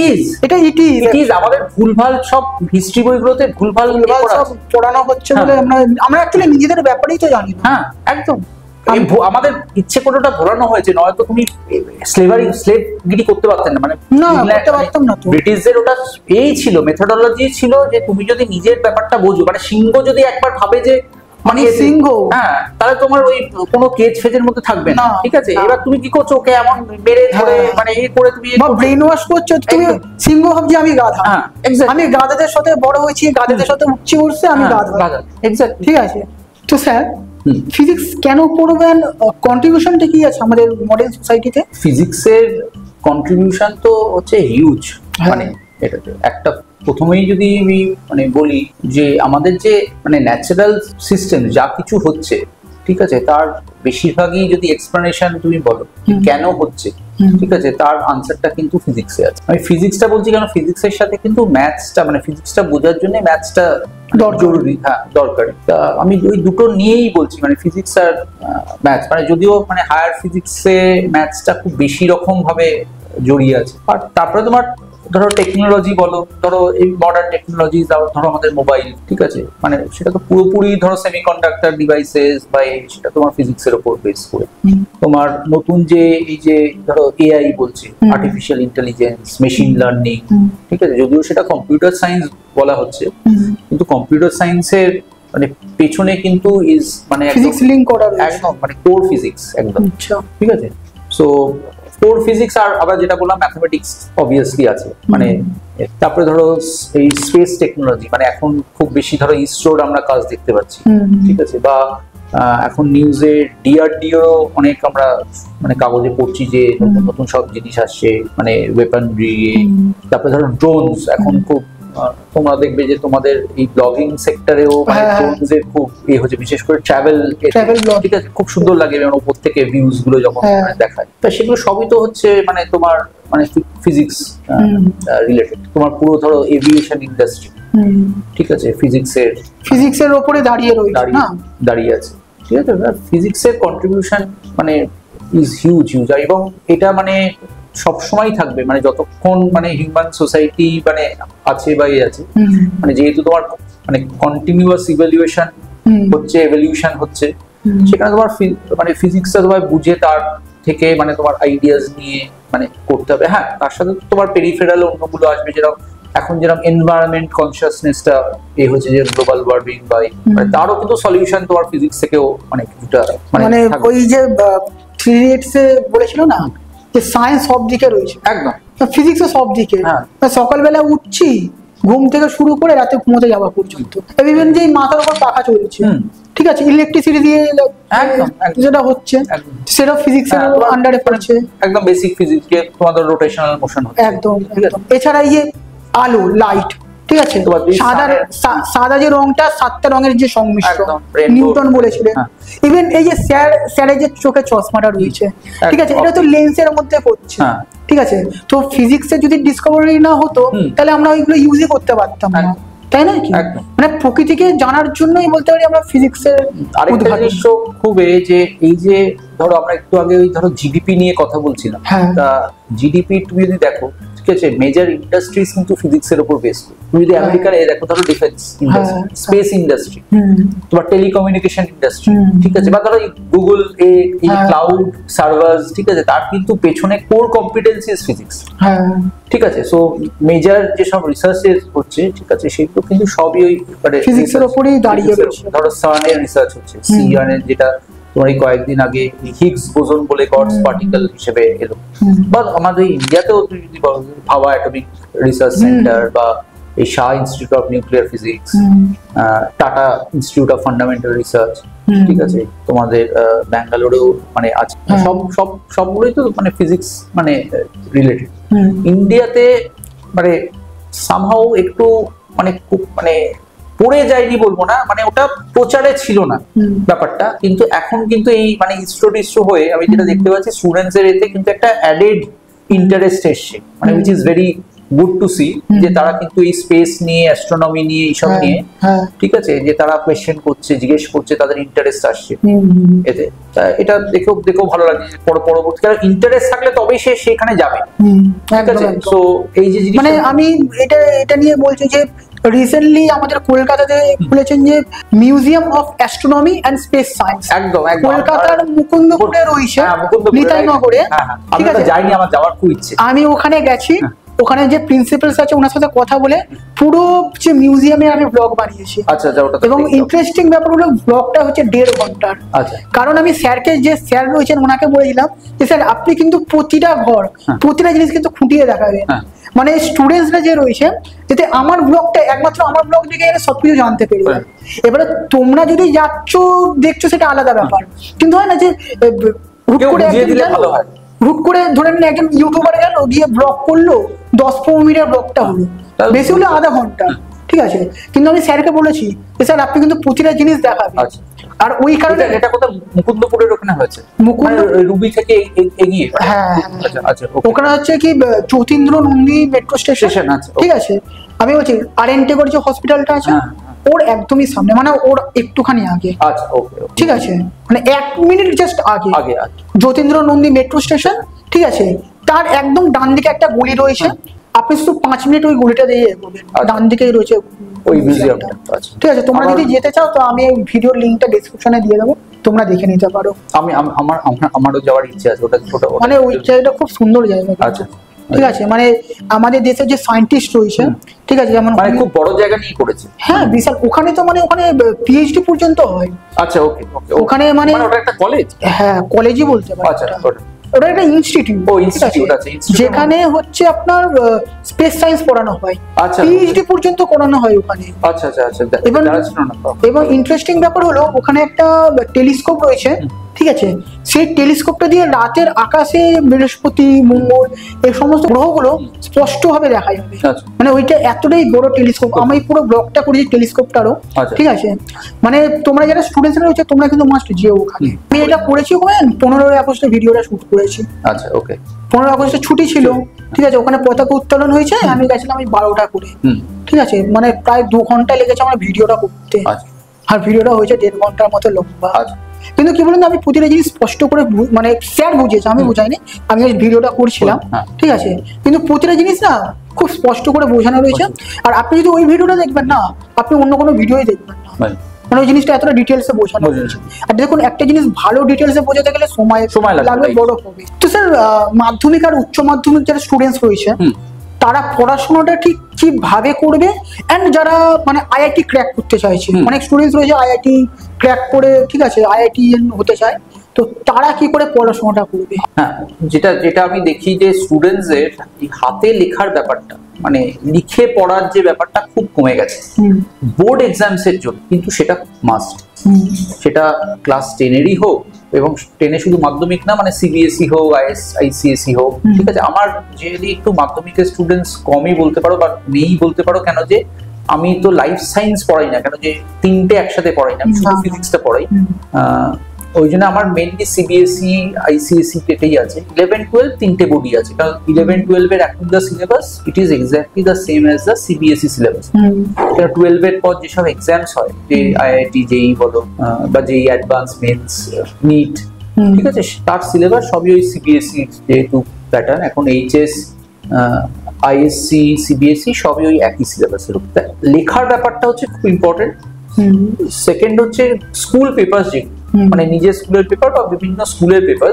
ইজ। আমাদের ভুলভাল সব হিস্ট্রি বইগুলোতে ভুলভাল সব পড়ানো হচ্ছে বলে আমরা অ্যাকচুয়ালি নিজেদের ব্যাপারেই তো জানি না, হ্যাঁ একদম। আমাদের ইচ্ছে করে ওটা ভরানো হয়েছে, নয়তো তুমি স্লেভগিরি করতে পারতেন না, মানে ব্রিটিশদের ওটা এই ছিল, মেথোডোলজি ছিল যে তুমি যদি নিজের ব্যাপারটা বোঝো, মানে সিংহ যদি একবার ভাবে যে মানে সিংহ, হ্যাঁ তাহলে তোমার ওই কোনো কেজ ফেজের মধ্যে থাকবে না, ঠিক আছে। এবার তুমি কি করছো, ওকে এমন মেরে ধরে মানে এই করে তুমি ব্রেন ওয়াশ করছো, তুমি সিংহ ভাবছি আমি গাধা, আমি গাধাদের সাথে বড় হয়েছি, গাধাদের সাথে উঠছি উঠছে, আমি গাধা, এক্স্যাক্ট, ঠিক আছে। তো স্যার ফিজিক্স কেন পড়বেন, কন্ট্রিবিউশনটা কি আছে আমাদের মডার্ন সোসাইটিতে? ফিজিক্সের কন্ট্রিবিউশন তো হচ্ছে হিউজ, মানে এটা একটা প্রথমেই যদি আমি মানে বলি যে আমাদের যে মানে ন্যাচারাল সিস্টেম যা কিছু হচ্ছে, ঠিক আছে, তার বেশিরভাগই যদি এক্সপ্লেনেশন তুমি বলো কেন হচ্ছে, ঠিক আছে, তার আনসারটা কিন্তু ফিজিক্সে আছে। আমি ফিজিক্সটা বলছি কারণ ফিজিক্সের সাথে কিন্তু ম্যাথসটা, মানে ফিজিক্সটা বোঝার জন্য ম্যাথসটা জরুরি, হ্যাঁ দরকারি। তা আমি ওই দুটো নিয়েই বলছি, মানে ফিজিক্স আর ম্যাথস, মানে যদিও মানে হায়ার ফিজিক্সে ম্যাথসটা খুব বেশি রকম ভাবে জড়িয়ে আছে। আর তারপরে তোমার ধরো টেকনোলজি বলো, ধরো এই মডার্ন টেকনোলজি, ধরো আমাদের মোবাইল, ঠিক আছে, মানে সেটা তো পুরোপুরি ধরো সেমিকন্ডাক্টর ডিভাইসেস বা সেটা তোমার ফিজিক্সের উপর বেস করে। তোমার নতুন যে এই যে ধরো এআই বলছে, আর্টিফিশিয়াল ইন্টেলিজেন্স, মেশিন লার্নিং, ঠিক আছে, যদিও সেটা কম্পিউটার সায়েন্স বলা হচ্ছে, কিন্তু কম্পিউটার সায়েন্সের মানে পেছনে কিন্তু ইজ মানে ফিজিক্স লিংক করা একদম মানে কোর ফিজিক্স একদম, ঠিক আছে। সো কোর ফিজিক্স আর আবার যেটা বললাম ম্যাথমেটিক্স অবভিয়াসলি আছে, মানে তারপরে ধরো এই স্পেস টেকনোলজি, মানে এখন খুব বেশি ধরো ইসরোর আমরা কাজ দেখতে পাচ্ছি, ঠিক আছে, বা এখন নিউজে ডিআরডিও অনেক আমরা মানে কাগজে পড়ছি যে নতুন নতুন সব জিনিস আসছে, মানে ওয়েপনরি, তারপরে ধরো ড্রোনস এখন খুব তোমরা দেখবে যে তোমাদের এই ব্লগিং সেক্টরেও মানে ড্রোনস এর খুব হচ্ছে, বিশেষ করে ট্রাভেল, ঠিক আছে, খুব সুন্দর লাগে যেমন উপর থেকে ভিউজ গুলো যখন দেখায়, তো সেগুলো সবই তো হচ্ছে মানে তোমার মানে ফিজিক্স রিলেটেড। তোমার পুরো ধরো এভিয়েশন ইন্ডাস্ট্রি, ঠিক আছে, ফিজিক্সের উপরে দাঁড়িয়ে আছে, ঠিক আছে। ফিজিক্সের কন্ট্রিবিউশন মানে ইজ হিউজ, এবং এটা মানে সবসময় থাকবে, মানে যতক্ষণ মানে হিউম্যান সোসাইটি মানে আছে বা আছে, মানে যেহেতু তোমার মানে কন্টিনিউয়াস এভলিউশন হচ্ছে, সেখানে তোমার মানে ফিজিক্সটা তোমার বুঝে তার থেকে মানে তোমার আইডিয়াস নিয়ে মানে করতে হবে। হ্যাঁ, তার সাথে তোমার পেরিফেরাল অন্যগুলো আসবে, যেরকম এখন যেরকম এনভায়রনমেন্ট কনসিয়াসনেসটা হচ্ছে যে গ্লোবাল ওয়ার্মিং বা মানে তারও কিন্তু সলিউশন তোমার ফিজিক্স থেকেও মানে কিছুটা মানে ওই যে 3 Idiots এ বলেছিল না যে সায়েন্স সব দিকে রয়েছে, একদম ফিজিক্সও সব দিকে। সকালবেলা উঠছি ঘুম থেকে শুরু করে রাতে ঘুমোতে যাওয়া পর্যন্ত, ইভেন যে মাথার উপর পাখা চলছে, ঠিক আছে, ইলেকট্রিসিটি দিয়ে যেটা হচ্ছে সেটা ফিজিক্সের আন্ডারে পড়ছে, একদম বেসিক ফিজিক্স কে তোমাদের রোটেশনাল মোশন হচ্ছে, একদম। এছাড়া এই যে আলো লাইট, ঠিক আছে, সাদা যে রংটা 7টা রঙের যে সংমিশ্রণ নিউটন বলেছিলেন। ইভেন এই যে স্যারের যে চোখে চশমাটা রয়েছে, ঠিক আছে, এটা তো লেন্সের মধ্যে পড়ছে, ঠিক আছে। তো ফিজিক্সের যদি ডিসকভারি না হতো তাহলে আমরা ওইগুলো ইউজই করতে পারতাম না, তাই না? কি মানে প্রকৃতিকে জানার জন্যই বলতে পারি আমরা ফিজিক্সের। আরেকটা জিনিস খুব যে এই যে ধরো আমরা একটু আগে ওই ধরো জিডিপি নিয়ে কথা বলছিলাম, তা জিডিপি তুমি যদি দেখো, ঠিক আছে, মেজর ইন্ডাস্ট্রিজ কিন্তু ফিজিক্সের উপর বেস করে। তুমি যদি আমেরিকার দেখো ধরো ডিফেন্স ইন্ডাস্ট্রি, স্পেস ইন্ডাস্ট্রি, তোমার টেলিকমিউনিকেশন ইন্ডাস্ট্রি, ঠিক আছে, বা ধরো গুগল এই ক্লাউড সার্ভার্স, ঠিক আছে, তার কিন্তু পেছনে কোর কম্পিটেন্সি ইজ ফিজিক্স, ঠিক আছে। সো মেজর যেসব রিসার্চ হচ্ছে, ঠিক আছে, সেগুলো কিন্তু সবই ওই মানে ফিজিক্সের উপরেই দাঁড়িয়ে রয়েছে। ধরো সানের রিসার্চ হচ্ছে, সিআর এর, যেটা তোমার এই কয়েকদিন আগে হিগস বোসন বলে গডস পার্টিকেল হিসেবে এলো, বা আমাদের ইন্ডিয়াতেও যদি ভাবা অ্যাটমিক রিসার্চ সেন্টার, বা এই Shah institute of nuclear physics, tata institute of fundamental research, ঠিক আছে, তোমাদের ব্যাঙ্গালোরেও মানে আছে, সবগুলোই তো মানে ফিজিক্স মানে রিলেটেড। ইন্ডিয়াতে মানে সামহাউ একটু মানে খুব মানে পড়ে যায়নি বলবো না, মানে ওটা প্রচারে ছিল না ব্যাপারটা, কিন্তু এখন কিন্তু এই মানে ইসরো হয়ে আমি যেটা দেখতে পাচ্ছি স্টুডেন্টস এর এতে কিন্তু একটা অ্যাডেড ইন্টারেস্ট এসছে, মানে which is very good to see, যে তারা কিন্তু এই স্পেস নিয়ে, অ্যাস্ট্রোনমি নিয়ে, এইসব নিয়ে, ঠিক আছে, যে তারা কোয়েশ্চেন করছে, জিজ্ঞেস করছে, তাদের ইন্টারেস্ট আসছে এতে। এটা দেখেও ভালো লাগে, পরবর্তীকালে ইন্টারেস্ট থাকলে তবেই সে সেখানে যাবে, ঠিক আছে। সো এই যে মানে আমি এটা নিয়ে বলছি যে রিসেন্টলি আমাদের কলকাতাতে খুলেছেন যে museum of astronomy and space science, একদম কলকাতার মুকুন্দপুরে রয়েছে, নিতাইনগরে, ঠিক আছে, যাইনি, আমার যাওয়ার খুব ইচ্ছে। আমি ওখানে গেছি, ওখানে যে প্রিন্সিপালস আছে ওনার সাথে কথা বলে পুরো যে মিউজিয়ামে আমি ব্লগ বানিয়েছি। আচ্ছা, এবং ইন্টারেস্টিং ব্যাপার হলো ব্লগটা হচ্ছে 1.5 ঘন্টার। আচ্ছা, কারণ আমি যে স্যার রয়েছেন ওনাকে বলেছিলাম যে স্যার আপনি কিন্তু প্রতিটা ঘর, প্রতিটা জিনিস কিন্তু খুঁটিয়ে দেখাবেন, মানে স্টুডেন্টসরা যে রয়েছে যাতে আমার ব্লগটা একমাত্র আমার ব্লগ দেখে এরা সবকিছু জানতে পেরে যায়। এবারে তোমরা যদি যাচ্ছ দেখছো সেটা আলাদা ব্যাপার, কিন্তু হয় না যে হুট করে ধরে নিন একজন ইউটিউবার গেল, গিয়ে ব্লগ করলো, 10-15 মিনিটের ব্লগটা হলো, বেশি হলে আধা ঘন্টা, ঠিক আছে। কিন্তু আমি স্যারকে বলেছি যে স্যার আপনি কিন্তু প্রতিটা জিনিস দেখাবেন, আর ওই কারণে এটা কোথাও মুকুন্দপুরের ওখানে হয়েছে, রুবি থেকে এগিয়ে, আচ্ছা, ওখানে হচ্ছে কি যতীন্দ্র নন্দী মেট্রো স্টেশন আছে, ঠিক আছে। আমি বলছি আরএনটেগর যে হসপিটালটা আছে ওর একদমই সামনে, মানে ওর একটুখানি আগে, আচ্ছা, ওকে, ঠিক আছে, মানে 1 মিনিট জাস্ট আগে যতীন্দ্র নন্দী মেট্রো স্টেশন, ঠিক আছে, তার একদম ডান দিকে একটা গলি রয়েছে, আপনি শুধু 5 মিনিট ওই গলিটা দিয়ে এগোবেন, ডান দিকেই রয়েছে ওই মিউজিয়ামটা, ঠিক আছে। তোমরা যদি যেতে চাও তো আমি এই ভিডিওর লিংকটা ডেসক্রিপশনে দিয়ে দেবো, তোমরা দেখে নিতে পারো। আমারও যাওয়ার ইচ্ছে আছে, ওটা ছোট, মানে ওই জায়গাটা খুব সুন্দর জায়গা, আচ্ছা, ঠিক আছে। মানে আমাদের দেশের যে সায়েন্টিস্ট রয়েছে, ঠিক আছে, যেমন মানে খুব বড় জায়গা নিয়ে করেছে, হ্যাঁ, বিশাল। ওখানে তো মানে ওখানে পিএইচডি পর্যন্ত হয়। আচ্ছা, ওকে, ওখানে মানে ওটা একটা কলেজ, হ্যাঁ, কলেজই বলতে পারো। আচ্ছা, ওটা একটা ইনস্টিটিউট আছে যেখানে হচ্ছে আপনার স্পেস সায়েন্স পড়ানো হয়, আচ্ছা পিএইচডি পর্যন্ত করানো হয় ওখানে। আচ্ছা আচ্ছা আচ্ছা। এবং ইন্টারেস্টিং ব্যাপার হলো ওখানে একটা টেলিস্কোপ রয়েছে, ঠিক আছে, সেই টেলিস্কোপটা দিয়ে রাতের আকাশে বৃহস্পতি, মঙ্গল এই সমস্ত গ্রহগুলো স্পষ্টভাবে দেখা যাবে। মানে ওইটা এতটাই বড় টেলিস্কোপ, আমি পুরো ব্লগটা করেছি টেলিস্কোপটারও, ঠিক আছে। মানে তোমরা যারা স্টুডেন্টরা রয়েছে তোমরা কিন্তু মাস্ট যেও ওখানে। আমি এটা করেছি ওখানে 15 আগস্টে ভিডিওটা শুট করেছি। আচ্ছা ওকে। 15 আগস্টে ছুটি ছিল, ঠিক আছে, ওখানে পতাকা উত্তোলন হয়েছে, আমি গেছিলাম 12টা করে, ঠিক আছে, মানে প্রায় 2 ঘন্টা লেগেছে আমার ভিডিওটা করতে, আর ভিডিওটা হয়েছে 1.5 ঘন্টার মতো লম্বা। কিন্তু কি বলুন, আমি প্রতিটা জিনিস স্পষ্ট করে মানে স্যার বুঝিয়েছে, আমি বুঝাইনি, আমি ভিডিওটা করছিলাম, ঠিক আছে, কিন্তু প্রতিটা জিনিস না খুব স্পষ্ট করে বোঝানো রয়েছে। আর আপনি যদি ওই ভিডিওটা দেখবেন না, আপনি অন্য কোনো ভিডিওই দেখবেন না, মানে ওই জিনিসটা এতটা ডিটেলসে বোঝানো হয়েছে। আর দেখুন, একটা জিনিস ভালো ডিটেলসে বোঝাতে গেলে সময় লাগবে, বড় হবে। তো স্যার, মাধ্যমিক আর উচ্চ মাধ্যমিক যারা স্টুডেন্টস রয়েছে তারা পড়াশোনাটা ঠিক কিভাবে করবে, এন্ড যারা মানে আইআইটি ক্র্যাক করতে চাইছে, অনেক স্টুডেন্টস রয়েছে আইআইটি ক্র্যাক করে, ঠিক আছে, আইআইটি হতে চায়, তো তারা কি করে পড়াশোনাটা করবে? হ্যাঁ, যেটা আমি দেখি যে স্টুডেন্টসদের হাতে লেখার ব্যাপারটা, মানে লিখে পড়ার যে ব্যাপারটা খুব কমে গেছে বোর্ড এক্সামস এর জন্য, কিন্তু সেটা মাস্ট, সেটা ক্লাস 10-এরই হোক, এবং 10-এ শুধু মাধ্যমিক না, মানে সিবিএসই হোক, আইসিএসই হোক, ঠিক আছে। আমার যদি একটু মাধ্যমিকের স্টুডেন্টস কমই বলতে পারো বা নেই বলতে পারো, কেন যে আমি তো লাইফ সায়েন্স পড়াই না, কেন যে 3টে একসাথে পড়াই না, আমি শুধু ফিজিক্সটা পড়াই। ওই জন্য আমার মেনলি সিবিএসই, আইসিএসই এটাই আছে। 11-12 3টে বোর্ডই আছে, কারণ 11-12 এর এখন the syllabus it is exactly the same as the CBSE syllabus. 12 এর পর যেসব এক্সামস হয়, যে আইআইটি, জেই বলো বা জেই অ্যাডভান্স, মেন্স, নিট, ঠিক আছে, তার সিলেবাস সবই ওই সিবিএসই যেহেতু প্যাটার্ন। এখন এইচএস, আইএসসি, সিবিএসই সবই ওই একই সিলেবাসের উপর। লেখার ব্যাপারটা হচ্ছে খুব ইম্পর্টেন্ট। সেকেন্ড হচ্ছে স্কুল পেপার, যে মানে নিজের স্কুলের পেপার বা বিভিন্ন স্কুলের পেপার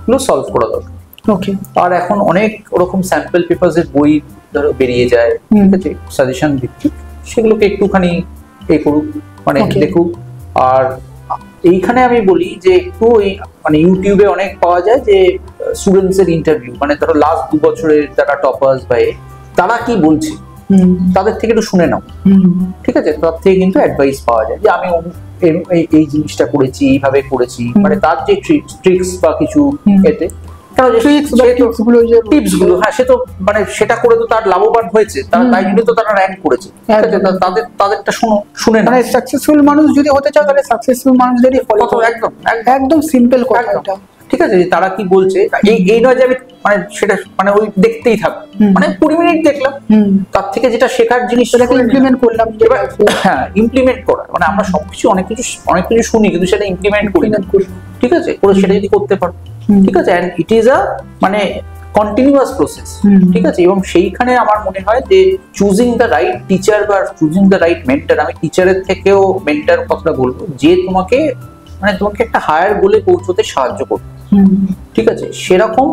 গুলো সলভ করা দরকার। ওকে। আর এখন অনেক ওরকম স্যাম্পল পেপারস এর বই ধরো বেরিয়ে যায়, ঠিক আছে, সাজেশন ভিত্তিক, সেগুলোকে একটুখানি করুক, মানে দেখুক। আর এইখানে আমি বলি যে একটু ওই মানে ইউটিউবে অনেক পাওয়া যায় যে স্টুডেন্টস এর ইন্টারভিউ, মানে ধরো লাস্ট 2 বছরের যারা টপার্স বা তারা কি বলছে, তাদের থেকে একটু শুনে নাও, ঠিক আছে। তার থেকে কিন্তু অ্যাডভাইস পাওয়া যায় যে আমি এই জিনিসটা করেছি, এইভাবে করেছি, মানে তার যে ট্রিক্স বা কিছু এতে টিপস গুলো, হ্যাঁ, সে তো মানে সেটা করে তো তার লাভবান হয়েছে, তাই জন্য তো তারা র্যাঙ্ক করেছে, ঠিক আছে। তাদেরটা শুনে না। মানে সাকসেসফুল মানুষ যদি হতে চায় তাহলে সাকসেসফুল মানুষদেরই ফলো করো, একদম সিম্পল কথা, ঠিক আছে। তারা কি বলছে এই নয় যে আমি মানে সেটা মানে ওই দেখতেই থাকবো, মানে 20 মিনিট দেখলাম, তার থেকে যেটা শেখার জিনিস সেটাকে ইমপ্লিমেন্ট করলাম। হ্যাঁ, ইমপ্লিমেন্ট করা, মানে আমরা সবকিছু অনেক কিছু শুনি কিন্তু সেটা ইমপ্লিমেন্ট করি না, ঠিক আছে, করে সেটা যদি করতে পারো, ঠিক আছে। এন্ড ইট ইজ আ মানে কন্টিনিউয়াস প্রসেস, ঠিক আছে। এবং সেইখানে আমার মনে হয় যে চুজিং দ্য রাইট টিচার বা চুজিং দ্য রাইট মেন্টর, আমি টিচারের থেকেও মেন্টর কথা বলবো, যে তোমাকে একটা হায়ার গোলে পৌঁছতে সাহায্য করবে, ঠিক আছে, সেরকম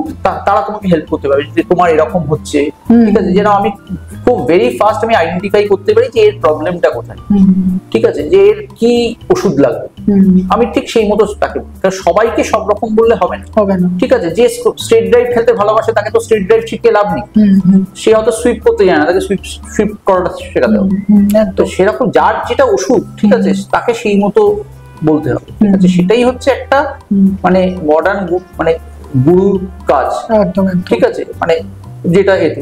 তারা তোমাকে হেল্প করতে পারবে। যে তোমার এরকম হচ্ছে, ঠিক আছে, যেন আমি খুব ভেরি ফাস্ট আমি আইডেন্টিফাই করতে পারি যে এর প্রবলেমটা কোথায়, ঠিক আছে, যে এর কি ওষুধ লাগবে, আমি ঠিক সেই মতো তাকে, সবাইকে সব রকম বললে হবে না, ঠিক আছে। যে স্ট্রেট ড্রাইভ খেলতে ভালোবাসে তাকে তো স্ট্রেট ড্রাইভ শিখে লাভ নেই, সে হয়তো সুইপ করতে জানে না, তাকে সুইপ করাটা শেখাতে হবে। তো সেরকম যার যেটা ওষুধ, ঠিক আছে, তাকে সেই মতো বলতে হবে, ঠিক আছে। সেটাই হচ্ছে একটা মানে মডার্ন মানে গুরুর কাজ, ঠিক আছে, মানে যেটা এতে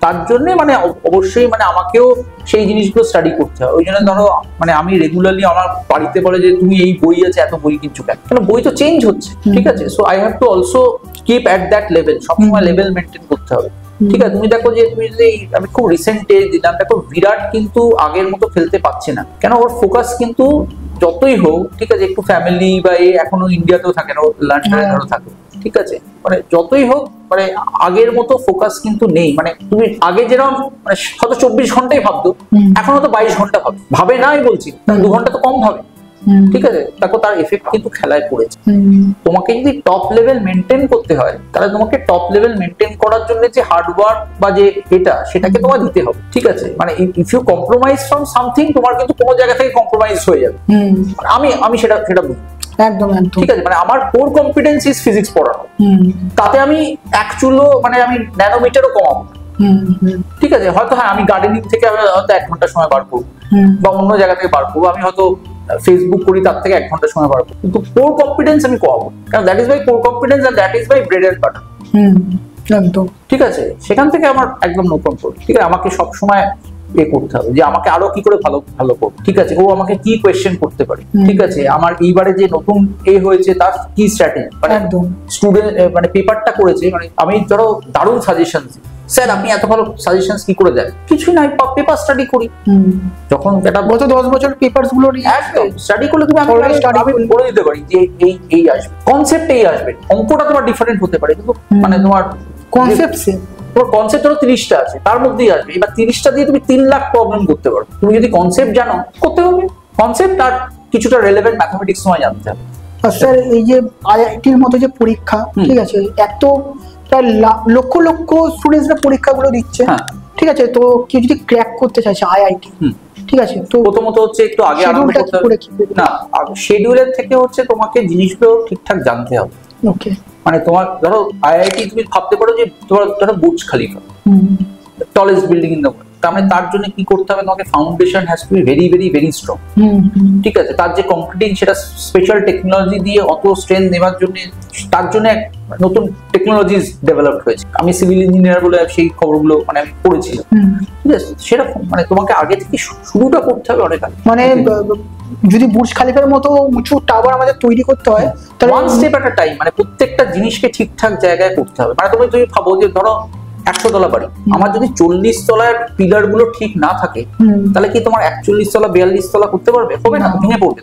তার জন্য মানে অবশ্যই মানে আমাকেও সেই জিনিসগুলো স্টাডি করতে হয়। ওই জন্য ধরো মানে আমি রেগুলারলি আমার বাড়িতে বলে যে তুমি এই বই আছে, এত বই কিনছো কেন, কারণ বই তো চেঞ্জ হচ্ছে, ঠিক আছে। So I have two also keep at that level, সবসময় লেভেল মেনটেন করতে হবে, ঠিক আছে। তুমি দেখো যে তুমি যদি আমি খুব রিসেন্টে দিলাম, দেখো বিরাট কিন্তু আগের মতো খেলতে পারছে না, কেন ওর ফোকাস কিন্তু যতই হোক, ঠিক আছে, একটু ফ্যামিলি বা এখনো ইন্ডিয়াতেও থাকে না, লন্ডনে ধরো থাকে, ঠিক আছে, মানে যতই হোক মানে আগের মতো ফোকাস কিন্তু নেই। মানে তুমি আগে যেরকম মানে হয়তো 24 ঘন্টাই ভাবতো, এখন হয়তো 22 ঘন্টা ভাবে না, আমি বলছি 2 ঘন্টা তো কম ভাবে, ঠিক আছে। দেখো তার এফেক্ট কিন্তু খেলায় পড়েছে। তোমাকে যদি টপ লেভেল মেনটেন করতে হয়, তাহলে তোমাকে টপ লেভেল মেনটেন করার জন্য যে হার্ডওয়ার্ক বা যে সেটাকে তোমার দিতে হবে, ঠিক আছে। মানে if you compromise from something, তোমার কিন্তু কোনো জায়গা থেকে কম্প্রোমাইজ হয়ে যাবে। আমি সেটা বুঝি। একদম একদম ঠিক আছে, মানে আমার কোর কম্পিটেন্স ইজ ফিজিক্স পড়ানো, তাতে আমি অ্যাকচুয়ালি মানে আমি ন্যানোমিটারও কমাবো, ঠিক আছে। হয়তো হ্যাঁ আমি গার্ডেনিং থেকে আমি হয়তো 1 ঘন্টা সময় বার করবো, বা অন্য জায়গা থেকে বার করবো, আমি হয়তো ফেসবুক করি তার থেকে 1 ঘন্টা সময় বার করবো, কিন্তু কোর কম্পিটেন্স আমি কমাবো, কারণ that is my core competence and that is my bread and butter. একদম ঠিক আছে, সেখান থেকে আমার একদম নো কন্ট্রোল। ঠিক আছে, আমাকে সবসময় করতে হবে যে আমাকে আরো কি করে ভালো ভালো করবো, ঠিক আছে, ও আমাকে কি কোয়েশ্চেন করতে পারে, ঠিক আছে, আমার এইবারে যে নতুন হয়েছে তার কি স্ট্র্যাটেজি, মানে একদম স্টুডেন্ট মানে পেপারটা করেছে, মানে আমি ধরো দারুণ সাজেশন দিই, স্যার আপনি এত ভালো সাজেশন কি করে দেন, কিছুই নাই, পেপার স্টাডি করি। যখন এটা গত 10 বছর পেপারস গুলো নিয়ে একদম স্টাডি করলে তুমি আমি বলে দিতে পারি যে এই আসবে, কনসেপ্ট এই আসবে, অঙ্কটা তোমার ডিফারেন্ট হতে পারে, কিন্তু মানে তোমার কনসেপ্ট সেম, তোমার কনসেপ্ট হলো 30টা আছে, তার মধ্যেই আসবে। এবার 30টা দিয়ে তুমি 3 লাখ প্রবলেম করতে পারো, তুমি যদি কনসেপ্ট জানো করতে হবে, কনসেপ্ট আর কিছুটা রেলেভেন্ট ম্যাথমেটিক্স সময় জানতে হবে। আর স্যার এই যে আইআইটির মতো যে পরীক্ষা, ঠিক আছে, এত প্রায় লক্ষ লক্ষ স্টুডেন্টসরা পরীক্ষাগুলো দিচ্ছে, ঠিক আছে, তো কেউ যদি ক্র্যাক করতে চাইছে আইআইটি, ঠিক আছে, তো প্রথমত হচ্ছে একটু আগে আরম্ভ করতে হবে না, শিডিউলের থেকে হচ্ছে তোমাকে জিনিসগুলো ঠিকঠাক জানতে হবে। ওকে, মানে তোমার ধরো আইআইটি তুমি ভাবতে পারো যে তোমার ধরো Burj Khalifa, tallest building in the world, তার মানে তার জন্য কি করতে হবে, তোমাকে foundation has to be very very very strong, ঠিক আছে, তার যে কংক্রিটিং সেটা স্পেশাল টেকনোলজি দিয়ে অত স্ট্রেংথ নেওয়ার জন্য, তার জন্য নতুন টেকনোলজিস ডেভেলপড হয়েছে। আমি সিভিল ইঞ্জিনিয়ার বলে সেই খবরগুলো মানে আমি পড়েছিলাম, ঠিক আছে, সেরকম মানে তোমাকে আগে থেকে শুরুটা করতে হবে অনেক আগে। মানে যদি বুর্জ খলিফার মতো উঁচু টাওয়ার আমাদের তৈরি করতে হয় তাহলে ওয়ান স্টেপ এট আ টাইম, মানে প্রত্যেকটা জিনিসকে ঠিকঠাক জায়গায় করতে হবে। মানে তুমি ভাবো যে ধরো 100 তলা বাড়ি, আমার যদি 40 তলার পিলার গুলো ঠিক না থাকে, তাহলে কি তোমার 41 তলা 42 তলা করতে পারবে? হবে না, ভেঙে পড়বে।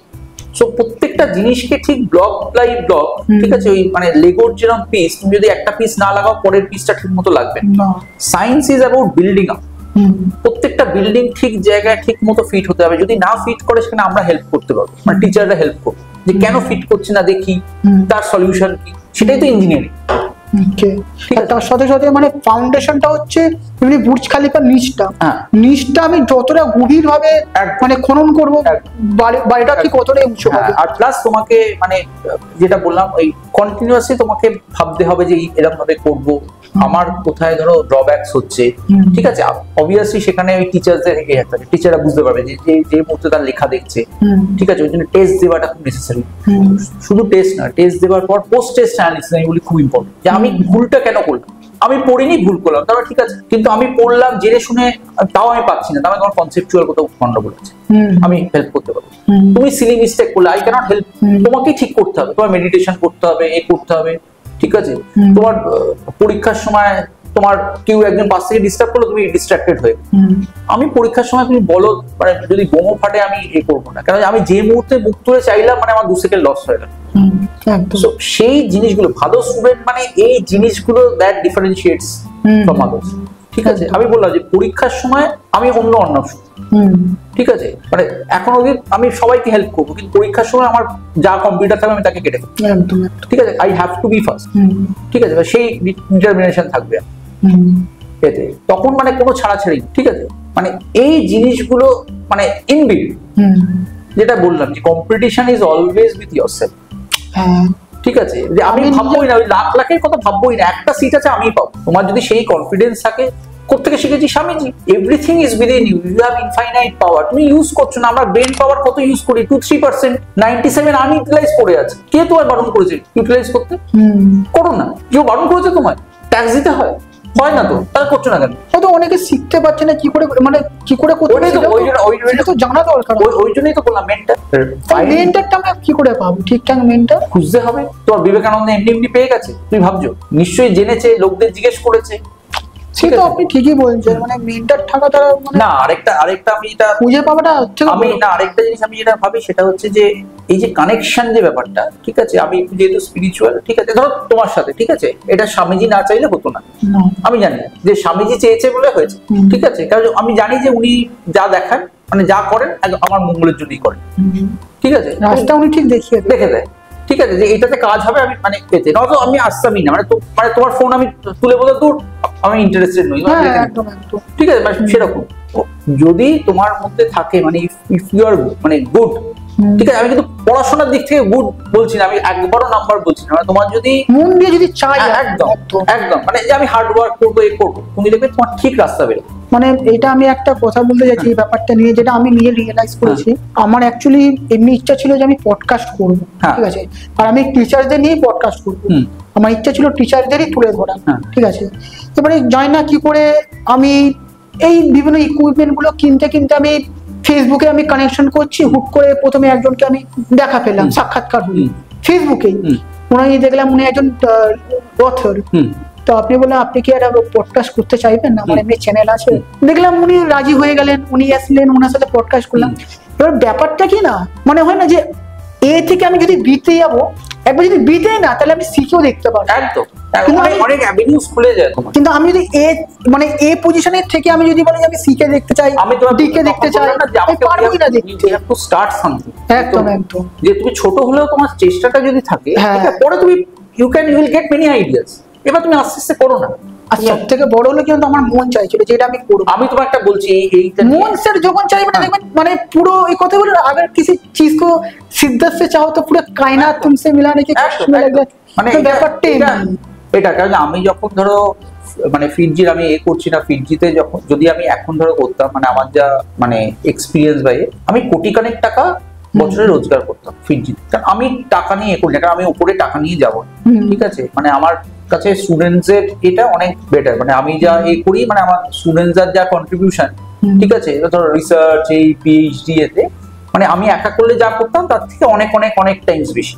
সো প্রত্যেকটা জিনিসকে ঠিক ব্লক বাই ব্লক, ঠিক আছে, ওই মানে লেগোর যেরকম পিস, তুমি যদি একটা পিস না লাগাও পরের পিসটা ঠিক মতো লাগবে না। Science is about building up, প্রত্যেকটা বিল্ডিং ঠিক জায়গায় ঠিক মতো ফিট হতে হবে। যদি না ফিট করে সেখানে আমরা হেল্প করতে পারবো, মানে টিচাররা হেল্প করবে যে কেন ফিট করছে না দেখি, তার সলিউশন কি, সেটাই তো ইঞ্জিনিয়ারিং। তার সাথে সাথে মানে ফাউন্ডেশনটা হচ্ছে এমনি বুর্জ খলিফার নিচটা আমি যতটা গভীর ভাবে মানে খনন করবো বাড়িটা কি কতটা উঁচু হবে। আর প্লাস তোমাকে মানে যেটা বললাম ওই কন্টিনিউয়াসলি তোমাকে ভাবতে হবে যে এরকম ভাবে করবো, আমার কোথায় ধরো ড্রব্যাকস হচ্ছে, ঠিক আছে, অবভিয়াসলি সেখানে ওই টিচারদের টিচাররা বুঝতে পারবে যে যে মুহূর্তে তার লেখা দেখছে, ঠিক আছে, ওই জন্য টেস্ট দেওয়াটা খুব নেসেসারি। শুধু টেস্ট না, টেস্ট দেওয়ার পর পোস্ট টেস্ট অ্যানালিসিস এগুলি খুব ইম্পর্টেন্ট, যে আমি ভুলটা কেন করলাম, আমি পড়িনি ভুল করলাম, তাহলে ঠিক আছে, কিন্তু আমি পড়লাম জেনে শুনে তাও আমি পাচ্ছি না, তাহলে আমার কনসেপচুয়াল কোথাও গন্ডগোল আছে, আমি হেল্প করতে পারবো। তুমি সিলি মিস্টেক করলে আই ক্যানট হেল্প, তোমাকেই ঠিক করতে হবে, তোমার মেডিটেশন করতে হবে, করতে হবে, ঠিক আছে, তোমার পরীক্ষার সময় তোমার কেউ একজন পাশ থেকে ডিস্টার্ব করলো, তুমি ডিস্ট্রাক্টেড হয়ে, আমি পরীক্ষার সময় তুমি বলো মানে যদি বোমো ফাটে আমি করবো না, কারণ আমি যে মুহূর্তে মুখ তুলে চাইলাম মানে আমার 2 সেকেন্ড লস হয়ে গেল। সেই জিনিসগুলো ভালো স্টুডেন্ট মানে এই জিনিসগুলো দ্যাট ডিফারেন্সিয়েটস ফ্রম আদার্স, ঠিক আছে। আমি বললাম যে পরীক্ষার সময় আমি অন্য ঠিক আছে, মানে এখন অবধি আমি সবাইকে হেল্প করবো, কিন্তু পরীক্ষার সময় আমার যা কম্পিউটার থাকবে আমি তাকে কেটে দেবো, ঠিক আছে, I have to be first, ঠিক আছে, সেই ডিটারমিনেশন থাকবে এতে, তখন মানে কোনো ছাড়াছাড়ি, ঠিক আছে, মানে এই জিনিসগুলো মানে ইনবিল্ট, যেটা বললাম যে competition is always with yourself, ঠিক আছে, যে আমি ভাববোই না, ওই লাখ লাখের কথা ভাববোই না, একটা সিট আছে আমি পাবো। তোমার যদি সেই কনফিডেন্স থাকে, কোত্থেকে শিখেছি Swamiji, everything is within you, you have infinite power, তুমি ইউজ করছো না। আমরা ব্রেন পাওয়ার কত ইউজ করি? 2-3%, 97 আনইউটিলাইজ পড়ে আছে। কে তোমার বারণ করেছে ইউটিলাইজ করতে? করো না। কেউ বারণ করেছে তোমায়? ট্যাক্স দিতে হয় না তো, তাহলে করছো না কেন? হয়তো অনেকে শিখতে পারছে না কি করে, মানে কি করে করতে, ওইটা তো জানা দরকার। ওই জন্যই তো বললাম মেন্টরটা আমরা কি করে পাবো? ঠিকঠাক মেন্টর খুঁজতে হবে। তোমার বিবেকানন্দ এমনি পেয়ে গেছে, তুমি ভাবছো? নিশ্চয়ই জেনেছে, লোকদের জিজ্ঞেস করেছে। সে তো আপনি ঠিকই বলছেন, মানে মেন্টর থাকা তারা না। আরেকটা আমি এটা খুঁজে পাওয়াটা আমি না, আরেকটা জিনিস আমি যেটা ভাবি সেটা হচ্ছে যে এই যে কানেকশন যে ব্যাপারটা, ঠিক আছে, আমি যেহেতু স্পিরিচুয়াল, ঠিক আছে, ধরো তোমার সাথে, ঠিক আছে, এটা স্বামীজি না চাইলে হতো না, আমি জানি যে স্বামীজি চেয়েছে বলে হয়েছে, ঠিক আছে, কারণ আমি জানি যে উনি যা দেখান মানে যা করেন আমার মঙ্গলের জন্যই করেন, ঠিক আছে, রাস্তা উনি ঠিক দেখে দেয়, ঠিক আছে, যে এটাতে কাজ হবে আমি মানে পেতে, নয়তো আমি আসতামই না, মানে তোমার ফোন আমি তুলে বলে দূর, আমি ইন্টারেস্টেড নই, ঠিক আছে, সেরকম যদি তোমার মধ্যে থাকে মানে ইফ ইউ আর মানে গুড, ঠিক আছে, আমি কিন্তু পড়াশোনার দিক থেকে গুড বলছি না, আমি একবারও নাম্বার বলছি না, তোমার যদি মন দিয়ে যদি চাই একদম একদম মানে যে আমি হার্ড ওয়ার্ক করবো এই করবো, তুমি দেখবে তোমার ঠিক রাস্তা বেরোবে। মানে এটা আমি একটা কথা বলতে চাইছি এই ব্যাপারটা নিয়ে, যেটা আমি নিজে রিয়েলাইজ করেছি। আমার অ্যাকচুয়ালি এমনি ইচ্ছা ছিল যে আমি পডকাস্ট করবো, ঠিক আছে, আর আমি টিচারদের নিয়ে পডকাস্ট করবো। আমার ইচ্ছা ছিল টিচারদেরই তুলে ধরা, ঠিক আছে। এবারে জানি না কি করে আমি এই বিভিন্ন ইকুইপমেন্ট গুলো কিনতে কিনতে আমি ফেসবুকে আমি কানেকশন করছি, হুট করে প্রথমে একজনকে আমি দেখা পেলাম, সাক্ষাৎকার হলো ফেসবুকেই। উনি দেখলাম উনি একজন অথর, তো আপনি বললেন আপনি কি একটা পডকাস্ট করতে চাইবেন, আমার এমনি চ্যানেল আছে। দেখলাম উনি রাজি হয়ে গেলেন, উনি আসলেন, ওনার সাথে পডকাস্ট করলাম। এবার ব্যাপারটা কি না, মানে হয় না যে এ থেকে আমি যদি বিতে যাবো, একবার যদি বিতে না তাহলে আমি শিখেও দেখতে পারবো। একদম, অনেক অ্যাভিনিউজ খুলে যায় তোমার। কিন্তু আমি যদি মানে এ পজিশনের থেকে আমি যদি বলি আমি শিখে দেখতে চাই, আমি তোমার দিকে দেখতে চাই, আমি পারবোই না দেখতে। You have to start something. একদম একদম, যে তুমি ছোট হলেও তোমার চেষ্টাটা যদি থাকে, পরে তুমি you will get many ideas. এবার তুমি আস্তে আস্তে করো না। আর সব থেকে বড় হলো কিন্তু আমার মন চাইছিল যেটা আমি করবো। আমি তোমার একটা বলছি, এইটা মন স্যার যখন চাইবে না, দেখবেন মানে পুরো এই কথা বলে, अगर किसी चीज को शिद्दत से चाहो तो पूरा कायनात तुमसे मिलाने की कोशिश में लग जाए। মানে ব্যাপারটা এটা কারণ আমি যখন ধরো মানে ফিটজির আমি করছি না, ফিটজিতে যখন যদি আমি এখন ধরো করতাম, মানে আমার যা মানে এক্সপিরিয়েন্স ভাই, আমি কোটি কানেক টাকা বছরে রোজগার করতাম ফিটজিতে। কারণ আমি টাকা নিয়ে করি না, কারণ আমি উপরে টাকা নিয়ে যাবো, ঠিক আছে। মানে আমার কাছে স্টুডেন্টস এর এটা অনেক বেটার, মানে আমি যা করি, মানে আমার স্টুডেন্টস এর যা কন্ট্রিবিউশন, ঠিক আছে, ধরো রিসার্চ এই পিএইচডি এতে, মানে আমি একা করলে যা করতাম তার থেকে অনেক অনেক অনেক টাইমস বেশি।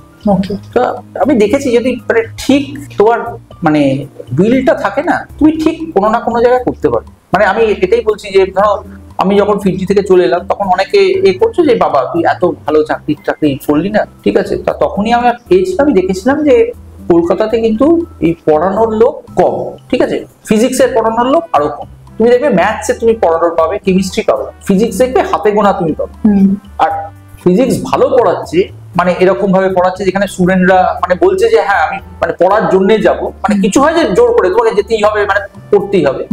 তো আমি দেখেছি যদি মানে ঠিক তোমার মানে বিলটা থাকে না, তুমি ঠিক কোনো না কোনো জায়গায় করতে পারো। মানে আমি এটাই বলছি যে ধরো আমি যখন ফিজি থেকে চলে এলাম, তখন অনেকে করছো যে বাবা তুই এত ভালো চাকরি করলি না, ঠিক আছে। তা তখনই আমি পেয়েছিলাম, আমি দেখেছিলাম যে কলকাতাতে কিন্তু এই পড়ানোর লোক কম, ঠিক আছে। ফিজিক্সের পড়ানোর লোক আরো কম। তুমি দেখবে ম্যাথসে তুমি পড়ানোর পাবে, কেমিস্ট্রি পাবে, ফিজিক্স দেখবে হাতে গোনা তুমি পাবে। আর ফিজিক্স ভালো পড়াচ্ছে মানে এরকম ভাবে পড়াচ্ছে যেখানে স্টুডেন্টরা মানে বলছে যে হ্যাঁ আমি মানে পড়ার জন্য যাব, মানে কিছু হয় যে জোর করে তোমাকে যেতেই হবে, মানে পড়তেই হবে,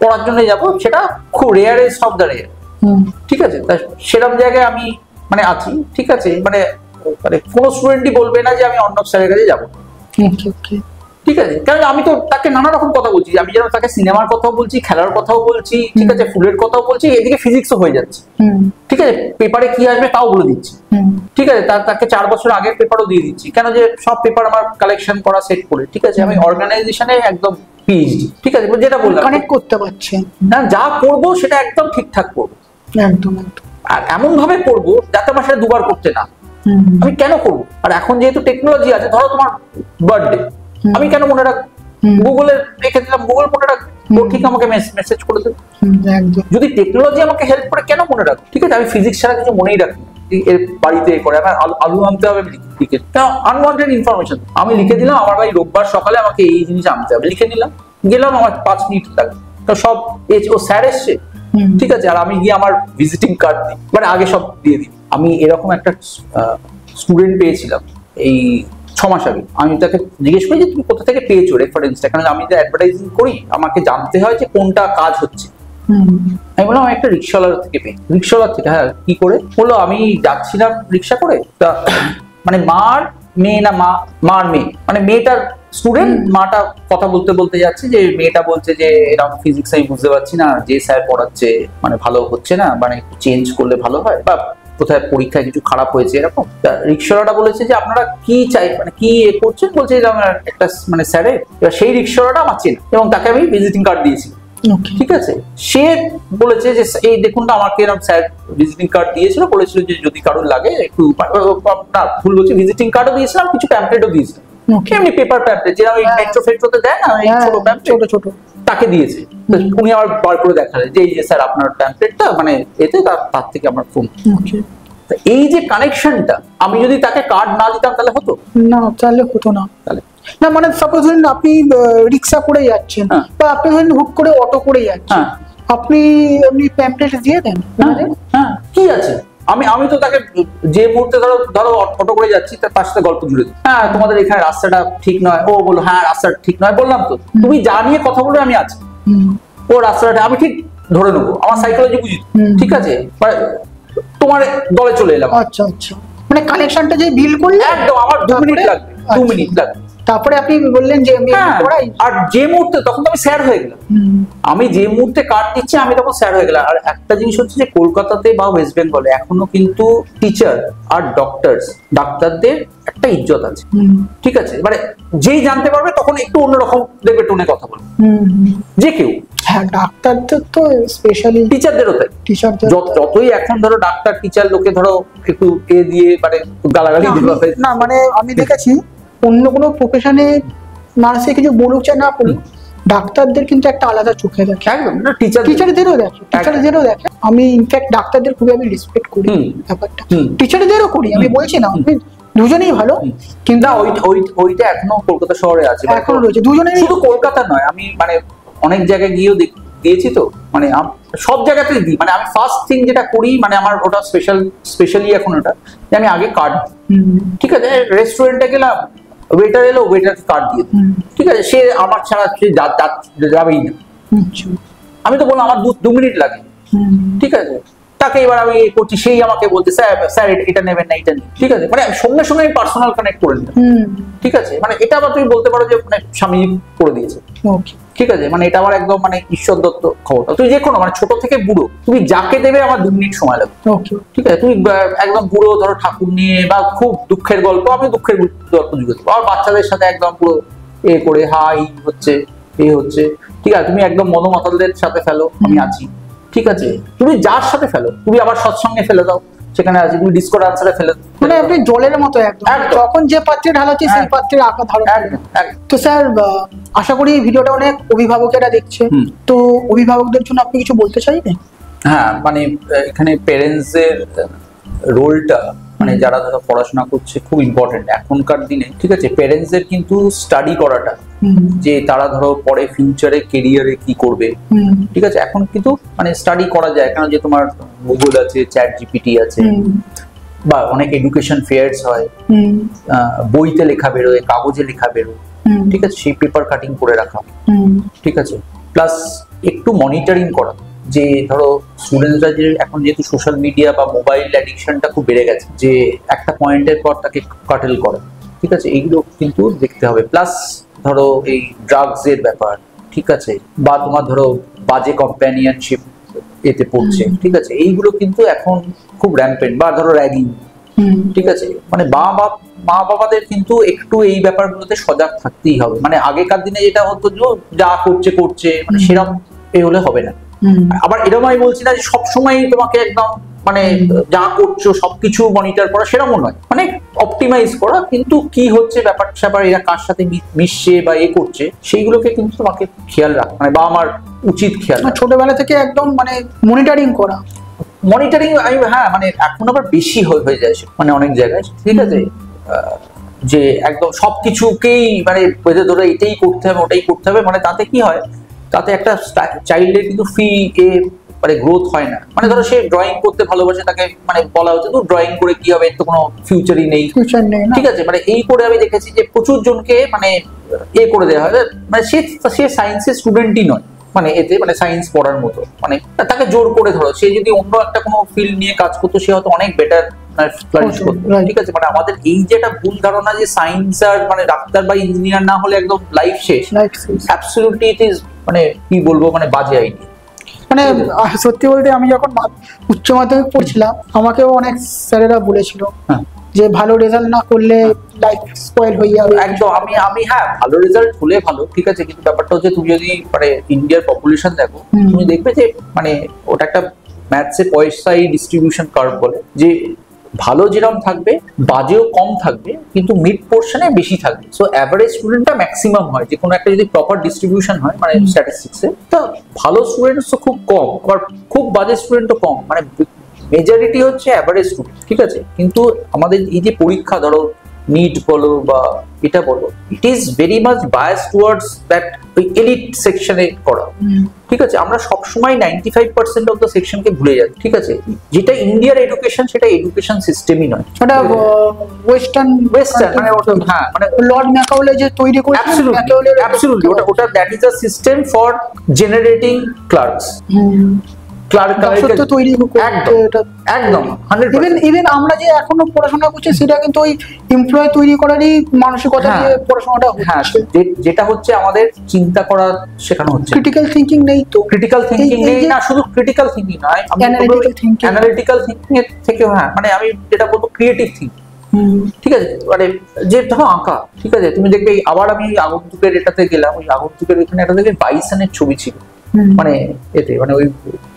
পড়ার জন্য যাব, সেটা খুব রেয়ারেস্ট অফ দ্য রেয়ার, ঠিক আছে। তা সেরকম জায়গায় আমি মানে আছি, ঠিক আছে। মানে কোনো স্টুডেন্টই বলবে না যে আমি অর্ণব স্যারের কাছে যাবো, ঠিক আছে। কারণ আমি তো তাকে নানা রকম কথা বলছি, আমি যেন তাকে সিনেমার কথাও বলছি, খেলার কথাও বলছি, ঠিক আছে, ফুলের কথাও বলছি, এদিকে ফিজিক্সও হয়ে যাচ্ছে, ঠিক আছে। পেপারে কি আসবে তাও বলে দিচ্ছি, ঠিক আছে। তাকে 4 বছর আগের পেপারও দিয়ে দিচ্ছি, কেন যে সব পেপার আমার কালেকশন করা সেট করে, ঠিক আছে। আমি অর্গানাইজেশনে একদম পিএইচডি, ঠিক আছে, যেটা বললাম কানেক্ট করতে পারছি না, যা করবো সেটা একদম ঠিকঠাক করবো, একদম। আর এমন ভাবে করবো যাতে আমার সেটা দুবার করতে না। আমি কেন করবো? আর এখন যেহেতু টেকনোলজি আছে, ধরো তোমার বার্থডে, আমি কেন মনে রাখবো? গুগলে রেখে দিলাম, গুগল মনে রাখবে, ও ঠিক আমাকে মেসেজ করে দেবে। যদি টেকনোলজি আমাকে হেল্প করে কেন মনে রাখবো? ঠিক আছে, আমি ফিজিক্স ছাড়া কিছু মনেই রাখি না। এর বাড়িতে করে আমার আলু আনতে হবে, লিখে আনওয়ান্টেড ইনফরমেশন আমি লিখে দিলাম, আমার ভাই রোববার সকালে আমাকে এই জিনিস আনতে হবে, লিখে নিলাম, গেলাম, আমার 5 মিনিট লাগে, তো সব ও স্যার এসছে, ঠিক আছে। আর আমি গিয়ে আমার ভিজিটিং কার্ড দিই, মানে আগে সব দিয়ে দিই। আমি এরকম একটা স্টুডেন্ট পেয়েছিলাম এই 6 মাস আগে। আমি তাকে জিজ্ঞেস করি যে তুমি কোথা থেকে পেয়েছো রেফারেন্সটা, কারণ আমি তো অ্যাডভার্টাইজিং করি, আমাকে জানতে হয় যে কোনটা কাজ হচ্ছে। আমি বললাম আমি একটা রিক্সাওয়ালার থেকে পেয়ে। রিক্সাওয়ালার থেকে? হ্যাঁ, কি করে? বললো আমি যাচ্ছিলাম রিক্সা করে, তা মানে মার মেয়ে না মার মেয়ে, মানে মেয়েটার স্টুডেন্ট, মাটা কথা বলতে বলতে যাচ্ছে যে মেয়েটা বলছে যে এরকম ফিজিক্স আমি বুঝতে পারছি না, যে স্যার পড়াচ্ছে মানে ভালো হচ্ছে না, মানে একটু চেঞ্জ করলে ভালো হয়, বা কোথায় পরীক্ষায় কিছু খারাপ হয়েছে এরকম। রিক্সাওয়ালাটা বলেছে যে আপনারা কি চাই, মানে কি করছেন, বলছে যে আমার একটা মানে স্যারের। এবার সেই রিক্সাওয়ালাটা আমার চেনা, এবং তাকে আমি ভিজিটিং কার্ড দিয়েছি, ঠিক আছে। সে বলেছে যে এই দেখুন না, আমাকে এরকম স্যার ভিজিটিং কার্ড দিয়েছিল, বলেছিল যে যদি কারোর লাগে একটু, না ভুল বলছি, ভিজিটিং কার্ডও দিয়েছিলাম, কিছু প্যাম্পলেটও দিয়েছিলাম, এমনি পেপার প্যাম্পলেট যেরকম মেট্রো ফেট্রোতে দেয় না, এই ছোট প্যাম্পলেট, ছোট তাকে দিয়েছে। উনি আবার বার করে দেখালেন যে এই যে স্যার আপনার প্যাম্পলেটটা, মানে এতে তার থেকে আমার ফোন। এই যে কানেকশনটা, আমি যদি তাকে কার্ড না দিতাম তাহলে হতো না, তাহলে হতো না। তাহলে না, মানে সাপোজ ধরুন আপনি রিক্সা করে যাচ্ছেন, বা আপনি ধরুন হুক করে অটো করে যাচ্ছেন, আপনি এমনি প্যাম্পলেট দিয়ে দেন, হ্যাঁ কি আছে। আমি তো তাকে যে মুহূর্তে ধরো অটো করে যাচ্ছি, তার সাথে গল্প জুড়ে দিই, হ্যাঁ তোমাদের এখানে রাস্তাটা ঠিক নয়, ও বললো হ্যাঁ রাস্তাটা ঠিক নয়, বললাম তো তুমি যা নিয়ে কথা বলে আমি আছি, ও রাস্তাটা আমি ঠিক ধরে নেবো, আমার সাইকোলজি বুঝি, ঠিক আছে, তোমার দলে চলে এলাম। আচ্ছা আচ্ছা, মানে কানেকশনটা যে বিল করলে একদম আমার 2 মিনিট লাগবে, 2 মিনিট লাগবে। তারপরে আপনি বললেন যে আমি পড়াই, আর যে মুহূর্তে তখন তো আমি স্যার হয়ে গেলাম, আমি যে মুহূর্তে কার্ড দিচ্ছি আমি তখন স্যার হয়ে গেলাম। আর একটা জিনিস হচ্ছে যে কলকাতাতে বা ওয়েস্ট বেঙ্গলে এখনো কিন্তু টিচার আর ডাক্তারদের একটা ইজ্জত আছে, ঠিক আছে, মানে যেই জানতে পারবে তখন একটু অন্যরকম দেখবে টোনে কথা বলবে, যে কেউ। হ্যাঁ, ডাক্তারদের তো স্পেশালি, টিচারদেরও তাই, টিচারদের যতই এখন ধরো ডাক্তার টিচার লোকে ধরো একটু এ দিয়ে মানে গালাগালি দিবে না, মানে আমি দেখেছি অন্য কোনো প্রফেশনে মানুষে কিছু বলুক চাই না বলুক, ডাক্তারদের কিন্তু একটা আলাদা চোখে দেখে। একদম না, টিচারদেরও দেখে। আমি ইনফ্যাক্ট ডাক্তারদের খুবই আমি রেসপেক্ট করি ব্যাপারটা, টিচারদেরও করি, আমি বলছি না, আমি দুজনেই ভালো, কিন্তু ওইটা এখনো কলকাতা শহরে আছে, এখনো রয়েছে দুজনেই। শুধু কলকাতা নয়, আমি মানে অনেক জায়গায় গিয়েও দিয়েছি তো, মানে সব জায়গাতেই দিই। মানে আমি ফার্স্ট থিং যেটা করি, মানে আমার ওটা স্পেশালি এখন ওটা যে আমি আগে কার্ড, ঠিক আছে, রেস্টুরেন্টে গেলাম, ওয়েটার এলো, ওয়েটার কার্ড দিয়ে, ঠিক আছে, সে আমার ছাড়া সে যাবেই না। আমি তো বললাম আমার 2 মিনিট লাগে, ঠিক আছে, তাকে এবার আমি করছি, সেই আমাকে বলতে স্যার এটা নেবেন না, এটা নেই, ঠিক আছে, মানে সঙ্গে সঙ্গে পার্সোনাল কানেক্ট করে নিলাম, ঠিক আছে, মানে এটা আবার তুমি বলতে পারো যে মানে স্বামী করে দিয়েছে, ঠিক আছে, মানে এটা আমার একদম মানে ঈশ্বর দত্ত খবরটা। তুই যে কোনো মানে ছোট থেকে বুড়ো তুমি যাকে দেবে আমার 2 মিনিট সময় লাগবে, ঠিক আছে, তুমি একদম বুড়ো ধরো ঠাকুর নিয়ে বা খুব দুঃখের গল্প, আমি দুঃখের গল্প জুড়ে দেবো। আর বাচ্চাদের সাথে একদম পুরো এ করে হাই হচ্ছে এ হচ্ছে, ঠিক আছে, তুমি একদম মনোমাতালদের সাথে ফেলো, আমি আছি, ঠিক আছে, তুমি যার সাথে ফেলো, তুমি আবার সৎসঙ্গে ফেলে দাও, সেখানে আছে, তুমি ডিসকো ডান্সারে ফেলে, মানে আপনি জলের মতো একদম যখন যে পাত্রে ঢালাচ্ছে সেই পাত্রের আকার ধারণ। তো স্যার আশা করি ভিডিওটা অনেক অভিভাবকেরা দেখছে, তো অভিভাবকদের জন্য আপনি কিছু বলতে চাইবেন? হ্যাঁ, মানে এখানে প্যারেন্টস এর রোলটা, মানে যারা ধরো পড়াশোনা করছে খুব ইম্পর্টেন্ট এখনকার দিনে, ঠিক আছে, প্যারেন্টস এর কিন্তু স্টাডি করাটা, যে তারা ধরো পরে ফিউচারে কেরিয়ারে কি করবে, ঠিক আছে, এখন কিন্তু মানে স্টাডি করা যায়, কেন যে তোমার গুগল আছে, চ্যাট জিপিটি আছে, বা অনেক এডুকেশন ফেয়ার্স হয়, বইতে লেখা বেরোয়, কাগজে লেখা বেরোয়, ঠিক আছে, সেই পেপার কাটিং করে রাখা, ঠিক আছে, প্লাস একটু মনিটরিং করা, যে ধরো স্টুডেন্টরা যে এখন যেহেতু সোশ্যাল মিডিয়া বা মোবাইল অ্যাডিকশনটা খুব বেড়ে গেছে, যে একটা পয়েন্টের পর তাকে কাটেল করে, ঠিক আছে, এইগুলো কিন্তু দেখতে হবে। প্লাস ধরো এই ড্রাগস এর ব্যাপার, ঠিক আছে, বা তোমার ধরো বাজে কম্প্যানিয়নশিপ এতে পড়ছে, ঠিক আছে, এইগুলো কিন্তু এখন খুব র্যাম্পেন্ট, বা ধরো র্যাগিং, ঠিক আছে, মানে মা বাবাদের কিন্তু একটু এই ব্যাপারগুলোতে সজাগ থাকতেই হবে। মানে আগেকার দিনে যেটা হতো যে যা করছে মানে সেরকম এ হলে হবে না। আবার এরকম আমি বলছি না যে সবসময় তোমাকে একদম মানে যা করছো সবকিছু মনিটর করা, সেরকমও নয়, মানে অপটিমাইজ করা, কিন্তু কি হচ্ছে ব্যাপার এরা কার সাথে মিশছে বা এ করছে সেইগুলোকে কিন্তু তোমাকে খেয়াল রাখা, মানে বা আমার উচিত খেয়াল, ছোটবেলা থেকে একদম মানে মনিটরিং করা। মনিটরিং হ্যাঁ, মানে এখন আবার বেশি হয়ে যায় মানে অনেক জায়গায়, ঠিক আছে, যে একদম সবকিছুকেই মানে বেঁধে ধরে এটাই করতে হবে ওটাই করতে হবে, মানে তাতে কি হয়, তাতে একটা চাইল্ডের কিন্তু ফ্রি মানে গ্রোথ হয় না। মানে ধরো সে ড্রয়িং করতে ভালোবাসে, তাকে মানে বলা হচ্ছে তো ড্রয়িং করে কি হবে, তো কোনো ফিউচারই নেই, ঠিক আছে, মানে এই করে আমি দেখেছি যে প্রচুর জনকে মানে এ করে দেওয়া হয়, মানে সে সায়েন্সের স্টুডেন্টই নয়, মানে এতে মানে সায়েন্স পড়ার মতো, মানে তাকে জোর করে ধরো, সে যদি অন্য একটা কোনো ফিল্ড নিয়ে কাজ করতো সে হয়তো অনেক বেটার ফ্লারিশ করতো, ঠিক আছে, মানে আমাদের এই যে একটা ভুল ধারণা যে সায়েন্স আর মানে ডাক্তার বা ইঞ্জিনিয়ার না হলে একদম লাইফ শেষ, অ্যাবসলিউটলি ইট ইজ মানে কি বলবো মানে বাজে আইডিয়া। মানে সত্যি বলতে আমি যখন উচ্চ মাধ্যমিক পড়ছিলাম আমাকেও অনেক স্যারেরা বলেছিল যে ভালো রেজাল্ট না করলে লাইফ স্পয়েল হয়ে যাবে। একদম আমি হ্যাঁ, ভালো রেজাল্ট হলে ভালো, ঠিক আছে, কিন্তু ব্যাপারটা হচ্ছে তুমি যদি মানে ইন্ডিয়ার পপুলেশন দেখো, তুমি দেখবে যে মানে ওটা একটা ম্যাথসে পয়সাই ডিস্ট্রিবিউশন কার্ভ বলে, যে ভালো যেরকম থাকবে বাজেও কম থাকবে, কিন্তু মিড পোর্শনে বেশি থাকবে। সো অ্যাভারেজ স্টুডেন্টটা ম্যাক্সিমাম হয়, যে কোনো একটা যদি প্রপার ডিস্ট্রিবিউশন হয় মানে স্ট্যাটিস্টিক্সে, তো ভালো স্টুডেন্টস তো খুব কম, আবার খুব বাজে স্টুডেন্টও কম, মানে মেজরিটি হচ্ছে অ্যাভারেজ স্টুডেন্ট, ঠিক আছে। কিন্তু আমাদের এই যে পরীক্ষা ধরো নিট বলো বা এটা বলো, it is very much bias towards that ওই এলিট সেকশনে করা, ঠিক আছে। আমরা সবসময় 95% অফ দ্য সেকশনকে ভুলে যাই, ঠিক আছে। যেটা ইন্ডিয়ার এডুকেশন সেটা এডুকেশন সিস্টেমই নয়, সেটা ওয়েস্টার্ন মানে হ্যাঁ, মানে লর্ড ম্যাকাউলে যে তৈরি করে, অ্যাবসলিউটলি ওটা that is a system for generating clerks, তৈরি একদম ইভেন আমরা যে এখনো পড়াশোনা করছি সেটা কিন্তু ওই এমপ্লয় তৈরি করারই মানসিকতা দিয়ে পড়াশোনাটা হচ্ছে। যেটা হচ্ছে আমাদের চিন্তা করা শেখানো হচ্ছে। ক্রিটিক্যাল থিঙ্কিং নেই তো, ক্রিটিক্যাল থিঙ্কিং নেই না, শুধু ক্রিটিক্যাল থিঙ্কিং নয়, অ্যানালিটিক্যাল থিঙ্কিং এর থেকে মানে আমি যেটা বলবো ক্রিয়েটিভ থিঙ্কিং। ঠিক আছে, মানে যে ধরো আঁকা, ঠিক আছে, তুমি দেখবে আবার আমি আগন্তুকের এটাতে গেলাম, ওই আগন্তুকের ওইখানে একটা দেখবে বাইসনের ছবি ছিল, মানে এতে মানে ওই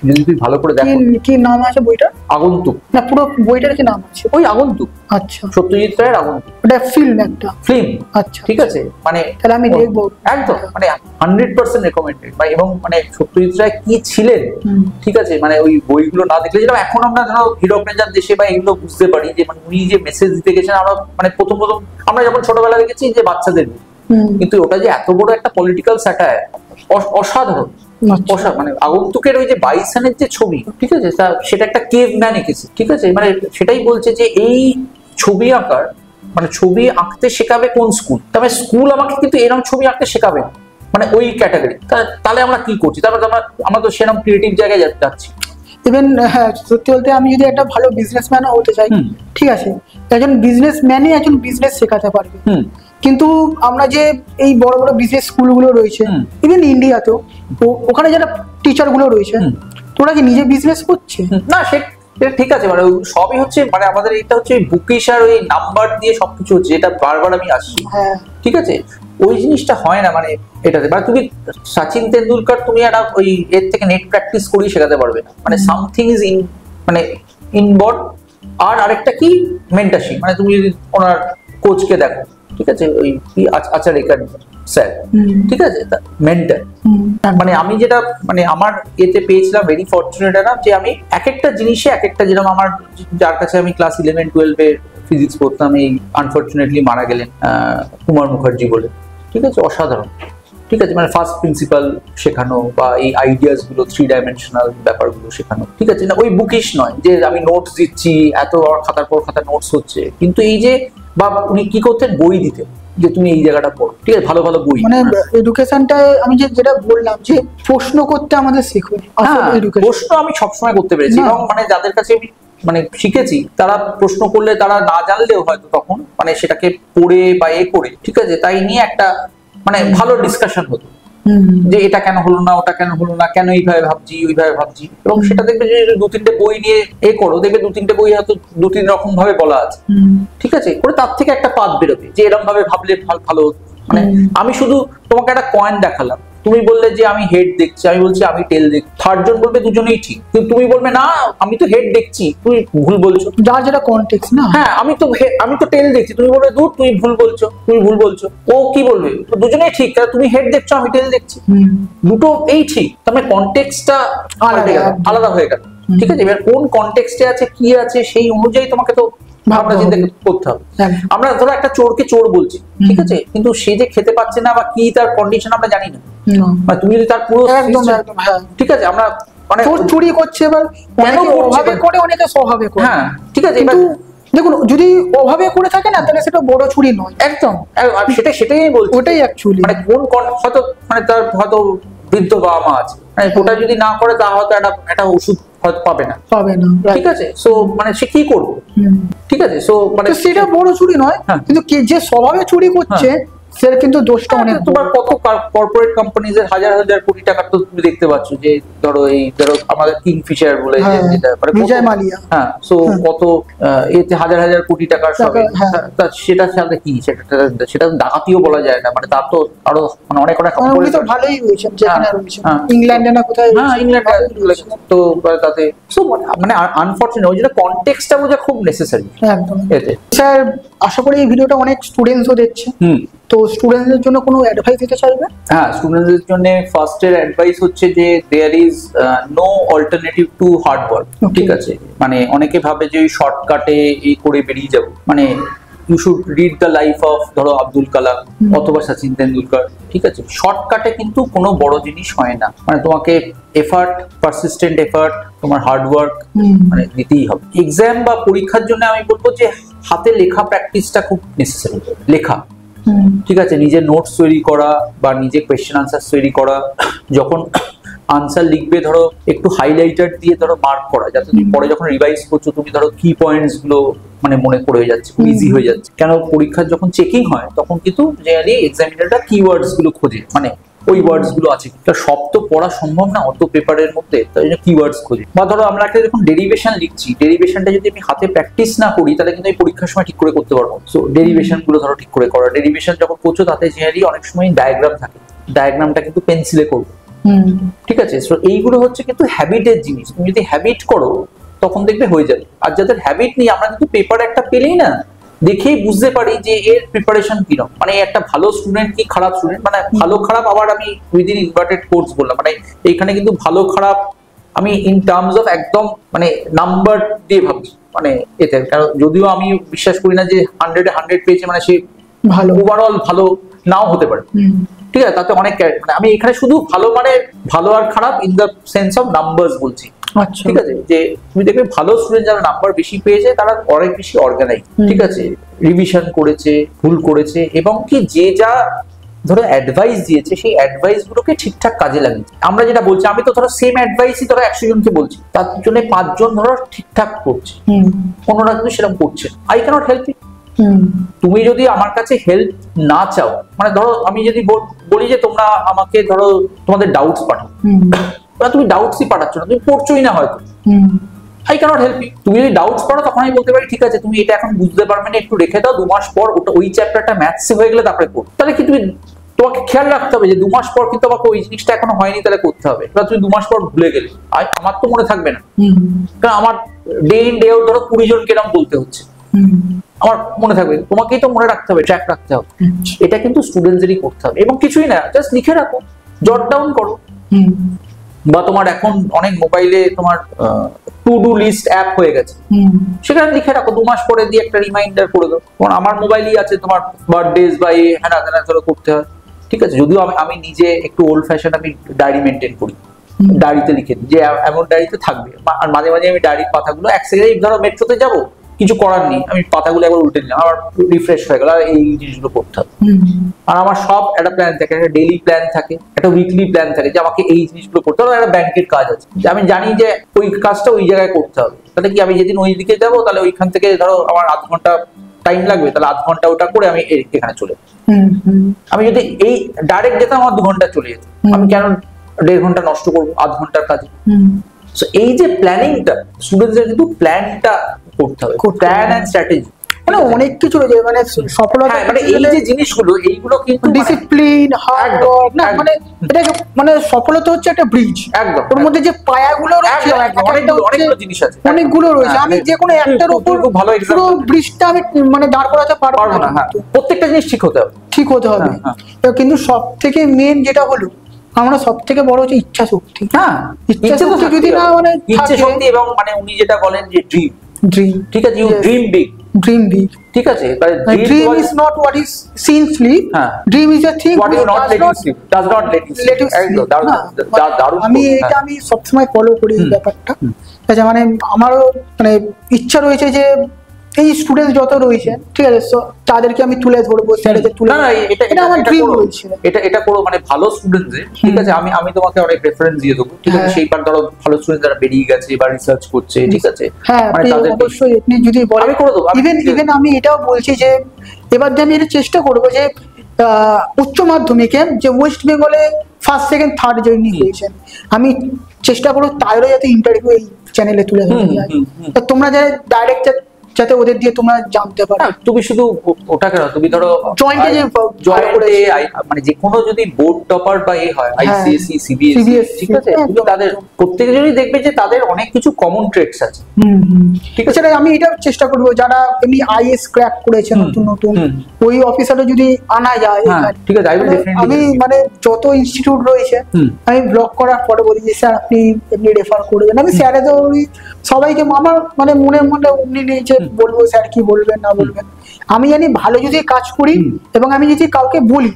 যদি তুই ভালো করে দেখো কি নাম আছে বইটা? আগন্তুক না, পুরো বইটার কি নাম আছে? ওই আগন্তুক। আচ্ছা, সত্যজিৎ রায়ের আগন্তুক। ওটা ফিল্ম, একটা ফিল্ম। আচ্ছা, ঠিক আছে, মানে তাহলে আমি দেখবো একদম, মানে 100% রেকমেন্ডেড। এবং মানে সত্যজিৎ রায় কি ছিলেন, ঠিক আছে, মানে ওই বইগুলো না দেখলে যেটা এখন আমরা ধরো হিরোপ্রেজার দেশে বা এগুলো বুঝতে পারি যে মানে উনি যে মেসেজ দিতে গেছেন, আমরা মানে প্রথম আমরা যখন ছোটবেলা দেখেছি যে বাচ্চাদের, কিন্তু ওটা যে এত বড় একটা পলিটিক্যাল স্যাটায়ার, অসাধারণ। মানে আগন্তুকের ওই যে বাইসনের যে ছবি, ঠিক আছে, সেটা একটা কেভ ম্যান এঁকেছে, ঠিক আছে, মানে সেটাই বলছে যে এই ছবি আঁকার মানে ছবি আঁকতে শেখাবে কোন স্কুল, তবে স্কুল আমাকে কিন্তু এরকম ছবি আঁকতে শেখাবে না, মানে ওই ক্যাটাগরি। তাহলে আমরা কি করছি? তারপর আমরা তো সেরকম ক্রিয়েটিভ জায়গায় যাচ্ছি। ইভেন হ্যাঁ, সত্যি বলতে আমি যদি একটা ভালো বিজনেসম্যানও হতে চাই, ঠিক আছে, একজন বিজনেসম্যানই একজন বিজনেস শেখাতে পারবে। কিন্তু আমরা যে এই বড় বড় বিজনেস স্কুলগুলো রয়েছে, ইভেন ইন্ডিয়াতেও, ওখানে যারা টিচার গুলো রয়েছে, তোরা কি নিজে বিজনেস করছে না? সেটা ঠিক আছে, মানে সবই হচ্ছে মানে আমাদের এটা হচ্ছে বুকিশ আর ওই নাম্বার দিয়ে সবকিছু হচ্ছে, এটা বারবার আমি আসছি। ঠিক আছে, ওই জিনিসটা হয় না, মানে এটাতে মানে তুমি সচিন তেন্ডুলকার তুমি একটা ওই এর থেকে নেট প্র্যাকটিস করেই শেখাতে পারবে না, মানে সামথিং ইজ ইন মানে ইনবর্ড। আর আরেকটা কি মেন্টারশিপ, মানে তুমি যদি ওনার কোচকে দেখো, ঠিক আছে, ওই কি আচারেকার স্যার, ঠিক আছে, মেন্টার। মানে আমি যেটা মানে আমার এতে পেয়েছিলাম ভেরি ফরচুনেট না, যে আমি এক একটা জিনিসে এক একটা, যেরকম আমার যার কাছে আমি ক্লাস 11-12 ফিজিক্স পড়তাম, এই আনফরচুনেটলি মারা গেলেন কুমার মুখার্জি বলে, ঠিক আছে, অসাধারণ। ঠিক আছে, মানে ফার্স্ট প্রিন্সিপাল শেখানো বা এই আইডিয়াস গুলো 3 ডাইমেনশনাল ব্যাপারগুলো শেখানো, ঠিক আছে, না ওই বুকিশ নয় যে আমি নোটস দিচ্ছি এত খাতার পর খাতা নোটস হচ্ছে, কিন্তু এই যে বা উনি কি করতেন, বই দিতেন যে তুমি এই জায়গাটা পড়ো, ঠিক আছে, ভালো ভালো বই। মানে এডুকেশনটা আমি যেটা বললাম যে প্রশ্ন করতে আমাদের শিখবে, প্রশ্ন আমি সবসময় করতে পেরেছি, এবং মানে যাদের কাছে আমি মানে শিখেছি তারা প্রশ্ন করলে তারা না জানলেও হয়তো তখন মানে সেটাকে পড়ে বা করে, ঠিক আছে, তাই নিয়ে একটা মানে ভালো ডিসকাশন হতো যে এটা কেন হলো না, ওটা কেন হলো না, কেন এইভাবে ভাবছি ওইভাবে ভাবছি। এবং সেটা দেখবে যে 2-3টে বই নিয়ে করো, দেখবে 2-3টে বই হয়তো 2-3 রকম ভাবে বলা আছে, ঠিক আছে, করে তার থেকে একটা পাথ বেরোবে যে এরকম ভাবে ভাবলে ভালো। মানে আমি শুধু তোমাকে একটা কয়েন দেখালাম, তুমি বললে যে আমি হেড দেখছি, আমি বলছি আমি টেল দেখছি, থার্ড জন বলবে দুজনেই ঠিক, কিন্তু তুমি বলবে না আমি তো হেড দেখছি, তুই ভুল বলছো, যার যেটা কনটেক্সট না। হ্যাঁ, আমি তো টেল দেখছি, তুমি বলবে দূর তুই ভুল বলছো, ও কি বলবে, দুজনেই ঠিক, তুমি হেড দেখছো আমি টেল দেখছি, দুটো এই ঠিক, তার কনটেক্সটটা আলাদা হয়ে গেল, ঠিক আছে। এবার কোন কনটেক্সটে আছে কি আছে সেই অনুযায়ী তোমাকে তো ভাবনা চিন্তা করতে হবে। আমরা ধরো একটা চোরকে চোর বলছি, ঠিক আছে, কিন্তু সে যে খেতে পাচ্ছে না বা কি তার কন্ডিশন আমরা জানি না, মানে তুমি যদি তার পুরো ঠিক আছে, আমরা মানে চুরি করছে এবার অভাবে করে, অনেকে স্বভাবে করে, হ্যাঁ, ঠিক আছে। এবার দেখুন, যদি অভাবে করে থাকে না তাহলে সেটা বড় চুরি নয়, একদম সেটাই বলছি, ওটাই অ্যাকচুয়ালি মানে কোন হয়তো মানে তার হয়তো বৃদ্ধ বাবা মা আছে, মানে ওটা যদি না করে তা হয়তো একটা ওষুধ হয়তো পাবে না, ঠিক আছে, সো মানে সে কি করবে, ঠিক আছে, সো মানে সেটা বড় চুরি নয়, কিন্তু যে স্বভাবে চুরি করছে সেটা কিন্তু দোষটা অনেক। তোমার কত কর্পোরেট কোম্পানিজের হাজার হাজার কোটি টাকা তো তুমি দেখতে পাচ্ছ, যে ধরো আমাদের কিংফিশার বলে যেটা বিজয় মালিয়া, হ্যাঁ, সো কত এতে হাজার হাজার কোটি টাকার সবে, সেটার সাথে কি সেটা ডাকাতিও বলা যায় না, মানে তার তো আরো মানে অনেক উনি তো ভালোই রয়েছেন, যেখানে রয়েছেন ইংল্যান্ডে না কোথায়, হ্যাঁ ইংল্যান্ডে তো তাতে, সো মানে আনফরচুনেট ওই জন্য কনটেক্সটটা বোঝা খুব নেসেসারি একদম এতে। স্যার, আশা করি এই ভিডিওটা অনেক স্টুডেন্টসও দেখছে, তো স্টুডেন্টদের জন্য কোনো অ্যাডভাইস দিতে চাইবে? হ্যাঁ, স্টুডেন্টদের জন্য ফার্স্ট এর অ্যাডভাইস হচ্ছে যে there is no alternative to hard work, ঠিক আছে, মানে অনেকে ভাবে যে ওই শর্টকাটে এই করে বেরিয়ে যাবো, মানে you should read the life of ধরো আব্দুল কালাম অথবা সচিন তেন্ডুলকার, ঠিক আছে, শর্টকাটে কিন্তু কোনো বড় জিনিস হয় না, মানে তোমাকে এফার্ট, পারসিস্টেন্ট এফার্ট, তোমার হার্ড ওয়ার্ক মানে দিতেই হবে। এক্সাম বা পরীক্ষার জন্য আমি বলবো যে হাতে লেখা প্র্যাকটিসটা খুব নেসেসারি, লেখা, ঠিক আছে, নিজের নোটস তৈরি করা বা নিজে কোয়েশ্চেন আনসার তৈরি করা, যখন আনসার লিখবে ধরো একটু হাইলাইটার দিয়ে ধরো মার্ক করা, যাতে তুমি পরে যখন রিভাইজ করছো তুমি ধরো কি পয়েন্টস গুলো মানে মনে পড়ে যাচ্ছে, খুব ইজি হয়ে যাচ্ছে। কেন পরীক্ষার যখন চেকিং হয় তখন কিন্তু জেনারেলি এক্সামিনাররা কিওয়ার্ডস গুলো খোঁজে, মানে ওই ওয়ার্ডস গুলো আছে, সব তো পড়া সম্ভব না অত পেপারের মধ্যে, তাই জন্য কিওয়ার্ডস খোঁজে। বা ধরো আমরা একটা যখন ডেরিভেশন লিখছি, ডেরিভেশনটা যদি আমি হাতে প্র্যাকটিস না করি তাহলে কিন্তু আমি পরীক্ষার সময় ঠিক করে করতে পারবো। সো ডেরিভেশন গুলো ধরো ঠিক করে করা, ডেরিভেশন যখন করছো তাতে জেনারেলি অনেক সময় ডায়াগ্রাম থাকে, ডায়াগ্রামটা কিন্তু পেন্সিলে করবো, ঠিক আছে। সো এইগুলো হচ্ছে কিন্তু হ্যাবিটের জিনিস, তুমি যদি হ্যাবিট করো তখন দেখবে হয়ে যাবে। আর যাদের হ্যাবিট নেই, আমরা কিন্তু পেপার একটা পেলেই না দেখেই বুঝতে পারি যে এর প্রিপারেশন কিরকম, মানে একটা ভালো স্টুডেন্ট কি খারাপ স্টুডেন্ট, মানে ভালো খারাপ আবার আমি উইদিন ইনভার্টেড কোর্স বললাম, মানে এইখানে কিন্তু ভালো খারাপ আমি ইন টার্মস অফ একদম মানে নাম্বার দিয়ে ভাবছি, মানে এতে। কারণ যদিও আমি বিশ্বাস করি না যে 100-এ 100 পেয়েছে মানে সে ভালো, ওভারঅল ভালো নাও হতে পারে, ঠিক আছে। তাতে অনেক মানে আমি এখানে শুধু ভালো মানে ভালো আর খারাপ in the sense of numbers বলছি, ঠিক আছে। যে তুমি দেখবে ভালো স্টুডেন্ট যারা নাম্বার বেশি পেয়েছে তারা অনেক বেশি অর্গানাইজ, ঠিক আছে, রিভিশন করেছে, ভুল করেছে, এবং কি যে যা ধরো অ্যাডভাইস দিয়েছে সেই অ্যাডভাইস গুলোকে ঠিকঠাক কাজে লাগিয়েছে। আমরা যেটা বলছি, আমি তো ধরো সেম অ্যাডভাইসই ধরো 100 জনকে বলছি, তার জন্য 5 জন ধরো ঠিকঠাক করছে, অন্যরা কিন্তু সেরকম করছে। I cannot help it. তুমি যদি আমার কাছে হেল্প না চাও, মানে ধরো আমি যদি বলি যে তোমরা আমাকে ধরো তোমাদের ডাউটস পাঠাও, তুমি ডাউটসই পাঠাচ্ছ না, তুমি পড়ছোই না হয়তো, আই ক্যানট হেল্প ইউ। তুমি যদি ডাউটস পারো তখন আমি বলতে পারি ঠিক আছে তুমি এটা এখন বুঝতে পারবে না, একটু রেখে দাও, 2 মাস পর ওটা ওই চ্যাপ্টারটা ম্যাথসে হয়ে গেলে তারপরে পড়ো। তাহলে কি তোমাকে খেয়াল রাখতে হবে যে 2 মাস পর কিন্তু আমাকে ওই জিনিসটা এখনো হয়নি, তাহলে করতে হবে। এবার তুমি 2 মাস পর ভুলে গেলে আমার তো মনে থাকবে না, কারণ আমার ডে ইন ডে আউট ধরো 20 জনকে এরকম বলতে হচ্ছে, আমার মনে থাকবে, তোমাকেই তো মনে রাখতে হবে, ট্র্যাক রাখতে হবে। এটা কিন্তু স্টুডেন্টদেরই করতে হবে, এবং কিছুই না, জাস্ট লিখে রাখো, জট ডাউন করো। বা তোমার এখন অনেক মোবাইলে তোমার টু ডু লিস্ট অ্যাপ হয়ে গেছে, সেখানে লিখে রাখো, 2 মাস পরে দিয়ে একটা রিমাইন্ডার করে দাও। কারণ আমার মোবাইলই আছে তোমার বার্থডেজ বা এই হ্যাঁ ধরো করতে হয়, ঠিক আছে। যদিও আমি নিজে একটু ওল্ড ফ্যাশন, আমি ডায়েরি মেনটেন করি, ডায়েরিতে লিখে দিই যে এমন ডায়েরিতে থাকবে। আর মাঝে মাঝে আমি ডায়েরির পাতাগুলো এক সেকেন্ডে, ধরো মেট্রোতে যাবো কিছু করার নেই, আমি পাতাগুলো একবার উল্টে দিলাম, আমার রিফ্রেশ হয়ে গেল, আর এই জিনিসগুলো করতে হবে। আর আমার সব একটা প্ল্যান থাকে, একটা ডেইলি প্ল্যান থাকে, একটা উইকলি প্ল্যান থাকে, যে আমাকে এই জিনিসগুলো করতে হবে। একটা ব্যাংকের কাজ আছে, যে আমি জানি যে ওই কাজটা ওই জায়গায় করতে হবে, তাহলে কি আমি যেদিন ওই দিকে যাবো তাহলে ওইখান থেকে ধরো আমার 1/2 ঘন্টা টাইম লাগবে, তাহলে 1/2 ঘন্টা ওটা করে আমি এখানে চলে যাবো। আমি যদি এই ডাইরেক্ট যেতাম আমার 2 ঘন্টা চলে যেত, আমি কেন 1.5 ঘন্টা নষ্ট করবো 1/2 ঘন্টার কাজে? এই যে প্ল্যানিংটা, স্টুডেন্টদের কিন্তু প্ল্যানটা করতে হবে, প্ল্যান এন্ড স্ট্র্যাটেজি, মানে অনেক কিছু রয়েছে, মানে সফলতা, মানে এই যে জিনিসগুলো, এইগুলো কিন্তু ডিসিপ্লিন, হার্ড ওয়ার্ক, না মানে এটা মানে সফলতা হচ্ছে একটা ব্রিজ, একদম ওর মধ্যে যে পায়াগুলো রয়েছে অনেকগুলো জিনিস আছে, অনেকগুলো রয়েছে। আমি যে কোনো একটার উপর পুরো ব্রিজটা আমি মানে দাঁড় করাতে পারবো না, প্রত্যেকটা জিনিস ঠিক হতে হবে, কিন্তু সব থেকে মেন যেটা হলো আমরা সব থেকে বড় হচ্ছে ইচ্ছা শক্তি। হ্যাঁ, ইচ্ছা শক্তি যদি না মানে ইচ্ছা শক্তি, এবং মানে উনি যেটা বলেন যে ড্রিম, ঠিক আছে, ইউ ড্রিম বিগ, ঠিক আছে। Dream is not what is seen sleep, dream is a thing what is not let you sleep, does not let you sleep. দারুণ, আমি আমি সবসময় ফলো করি এই ব্যাপারটা। আচ্ছা, মানে আমারও মানে ইচ্ছা রয়েছে যে এই স্টুডেন্ট যত রয়েছে, ঠিক আছে, তাদেরকে আমি তুলে ধরবো, স্যারেদের তুলে, না এটা আমার ড্রিম রয়েছে। এটা করো, মানে ভালো স্টুডেন্টদের, ঠিক আছে, আমি তোমাকে অনেক রেফারেন্স দিয়ে দেবো, ঠিক আছে। সেইবার ধরো ভালো স্টুডেন্ট যারা বেরিয়ে গেছে বা রিসার্চ করছে, ঠিক আছে, হ্যাঁ, অবশ্যই আপনি যদি বলেন আমি করে দেবো। ইভেন আমি এটাও বলছি যে এবার যে আমি এটা চেষ্টা করবো যে উচ্চ মাধ্যমিকে যে ওয়েস্ট বেঙ্গলে 1st, 2nd, 3rd জয়নি হয়েছেন, আমি চেষ্টা করবো তাদেরও যাতে ইন্টারভিউ এই চ্যানেলে তুলে ধরা যায়, তোমরা যারা ডাইরেক্ট যাতে ওদের দিয়ে তোমরা জানতে পারো। তুমি শুধু ওটা কেন, তুমি ধরো জয়েন্টে মানে যে কোনো যদি বোর্ড টপার বা এই হয়, আইসিএসসি, সিবিএসসি, ঠিক আছে, তুমি তাদের প্রত্যেকজনই দেখবে যে তাদের অনেক কিছু কমন ট্রেটস আছে, ঠিক আছে। আমি এটা চেষ্টা করবো যারা এমনি আইএস ক্র্যাক করেছে নতুন নতুন, ওই অফিসারও যদি আনা যায়, ঠিক আছে, আমি মানে যত ইনস্টিটিউট রয়েছে আমি ব্লক করার পরে বলি যে স্যার আপনি এমনি রেফার করবেন। আমি স্যারে তো সবাইকে আমার মানে মনের মধ্যে অমনি নেই যে বলবো স্যার কি বলবেন না বলবেন, আমি জানি ভালো যদি কাজ করি এবং আমি যদি কাউকে বলি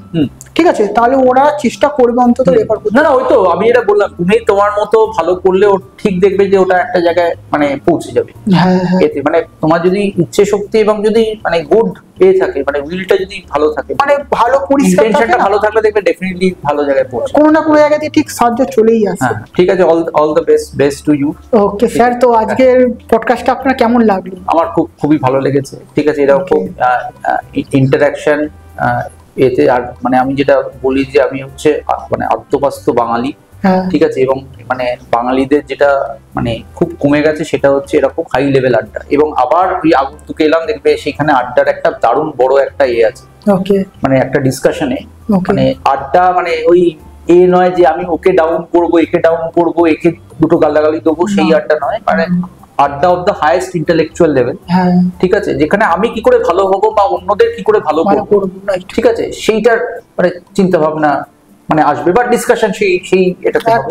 ঠিক আছে, তাহলে ওরা চেষ্টা করবে অন্তত রেফার করতে। না ওই তো আমি এটা বললাম, তুমি তোমার মতো ভালো করলে ও ঠিক দেখবে যে ওটা একটা জায়গায় মানে পৌঁছে যাবে। এতে মানে তোমার যদি ইচ্ছে শক্তি এবং যদি মানে গুড থাকে, মানে উইলটা যদি ভালো থাকে, মানে ভালো পরিষ্কার ইন্টেনশনটা ভালো থাকলে দেখবে ডেফিনেটলি ভালো জায়গায় পৌঁছবে, কোনো না কোনো জায়গাতে ঠিক সাহায্য চলেই আসে। ঠিক আছে, all the best to you. Okay sir, তো আজকের পডকাস্টটা আপনার কেমন লাগলো? আমার খুবই ভালো লেগেছে। ঠিক আছে, এরকম ইন্টারাকশন এতে। আর মানে আমি যেটা বলি যে আমি হচ্ছে মানে আদ্যপাস্ত বাঙালি, ঠিক আছে, এবং মানে বাঙালিদের যেটা মানে খুব কমে গেছে সেটা হচ্ছে এরকম হাই লেভেল আড্ডা। এবং আবার ওই আগন্তুকে এলাম, দেখবে সেখানে আড্ডার একটা দারুণ বড় একটা আছে, মানে একটা ডিসকাশনে, মানে আড্ডা মানে ওই নয় যে আমি ওকে ডাউন করবো, একে ডাউন করবো, একে দুটো গালাগালি দেবো, সেই আড্ডা নয়, মানে আড্ডা of the highest intellectual level. ঠিক আছে, যেখানে আমি কি করে ভালো হবো বা অন্যদের কি করে ভালো করবো, ঠিক আছে, সেইটার মানে চিন্তা ভাবনা মানে আসবে, বা ডিসকাশন সেই এটাতে হবে।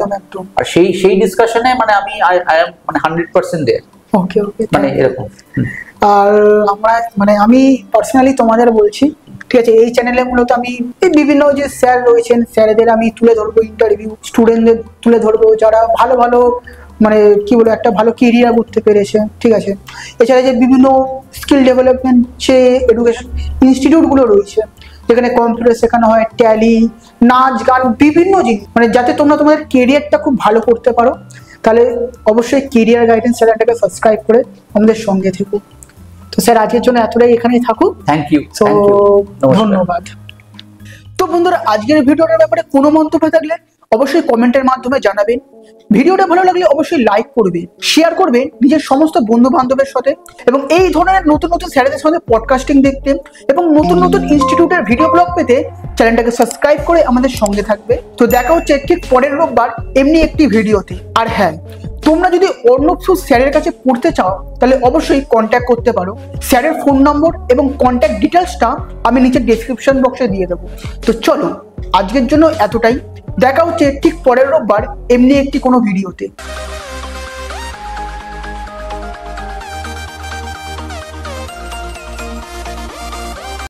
আর সেই ডিসকাশনে মানে আমি আই এম মানে 100% দেয়ার। ওকে মানে এরকম। আর আমরা মানে আমি পার্সোনালি তোমাদের বলছি, ঠিক আছে, এই চ্যানেলে মূলত আমি এই বিভিন্ন যে স্যার রয়েছেন স্যারদের আমি তুলে ধরবো, ইন্টারভিউ স্টুডেন্টদের তুলে ধরবো যারা ভালো ভালো মানে কি বলে একটা ভালো কেরিয়ার করতে পেরেছে। ঠিক আছে, এছাড়া যে বিভিন্ন স্কিল ডেভেলপমেন্ট যে এডুকেশন ইনস্টিটিউটগুলো রয়েছে যেখানে কম্পিউটার শেখানো হয়, ট্যালি, নাচ গান, বিভিন্ন জিনিস, মানে যাতে তোমরা তোমাদের কেরিয়ারটা খুব ভালো করতে পারো, তাহলে অবশ্যই কেরিয়ার গাইডেন্স চ্যানেলটাকে সাবস্ক্রাইব করে আমাদের সঙ্গে থেকো। তো স্যার আজকের জন্য এতটাই, এখানেই থাকুক। থ্যাংক ইউ, ধন্যবাদ। তো বন্ধুরা, আজকের ভিডিওটার ব্যাপারে কোনো মন্তব্য থাকলে অবশ্যই কমেন্টের মাধ্যমে জানাবেন। ভিডিওটা ভালো লাগলে অবশ্যই লাইক করবেন, শেয়ার করবেন নিজের সমস্ত বন্ধু বান্ধবের সাথে, এবং এই ধরনের নতুন নতুন স্যারেদের সাথে পডকাস্টিং দেখতে এবং নতুন নতুন ইনস্টিটিউটের ভিডিও ব্লগ পেতে চ্যানেলটাকে সাবস্ক্রাইব করে আমাদের সঙ্গে থাকবে। তো দেখা হচ্ছে ঠিক পরের রোববার এমনি একটি ভিডিওতে। আর হ্যাঁ, তোমরা যদি অর্ণব সুর স্যারের কাছে পড়তে চাও তাহলে অবশ্যই কন্ট্যাক্ট করতে পারো। স্যারের ফোন নম্বর এবং কন্ট্যাক্ট ডিটেলসটা আমি নিচে ডেসক্রিপশন বক্সে দিয়ে দেবো। তো চলো আজকের জন্য এতটাই, দেখা হচ্ছে ঠিক পরের রোববার এমনি একটি কোনো ভিডিওতে।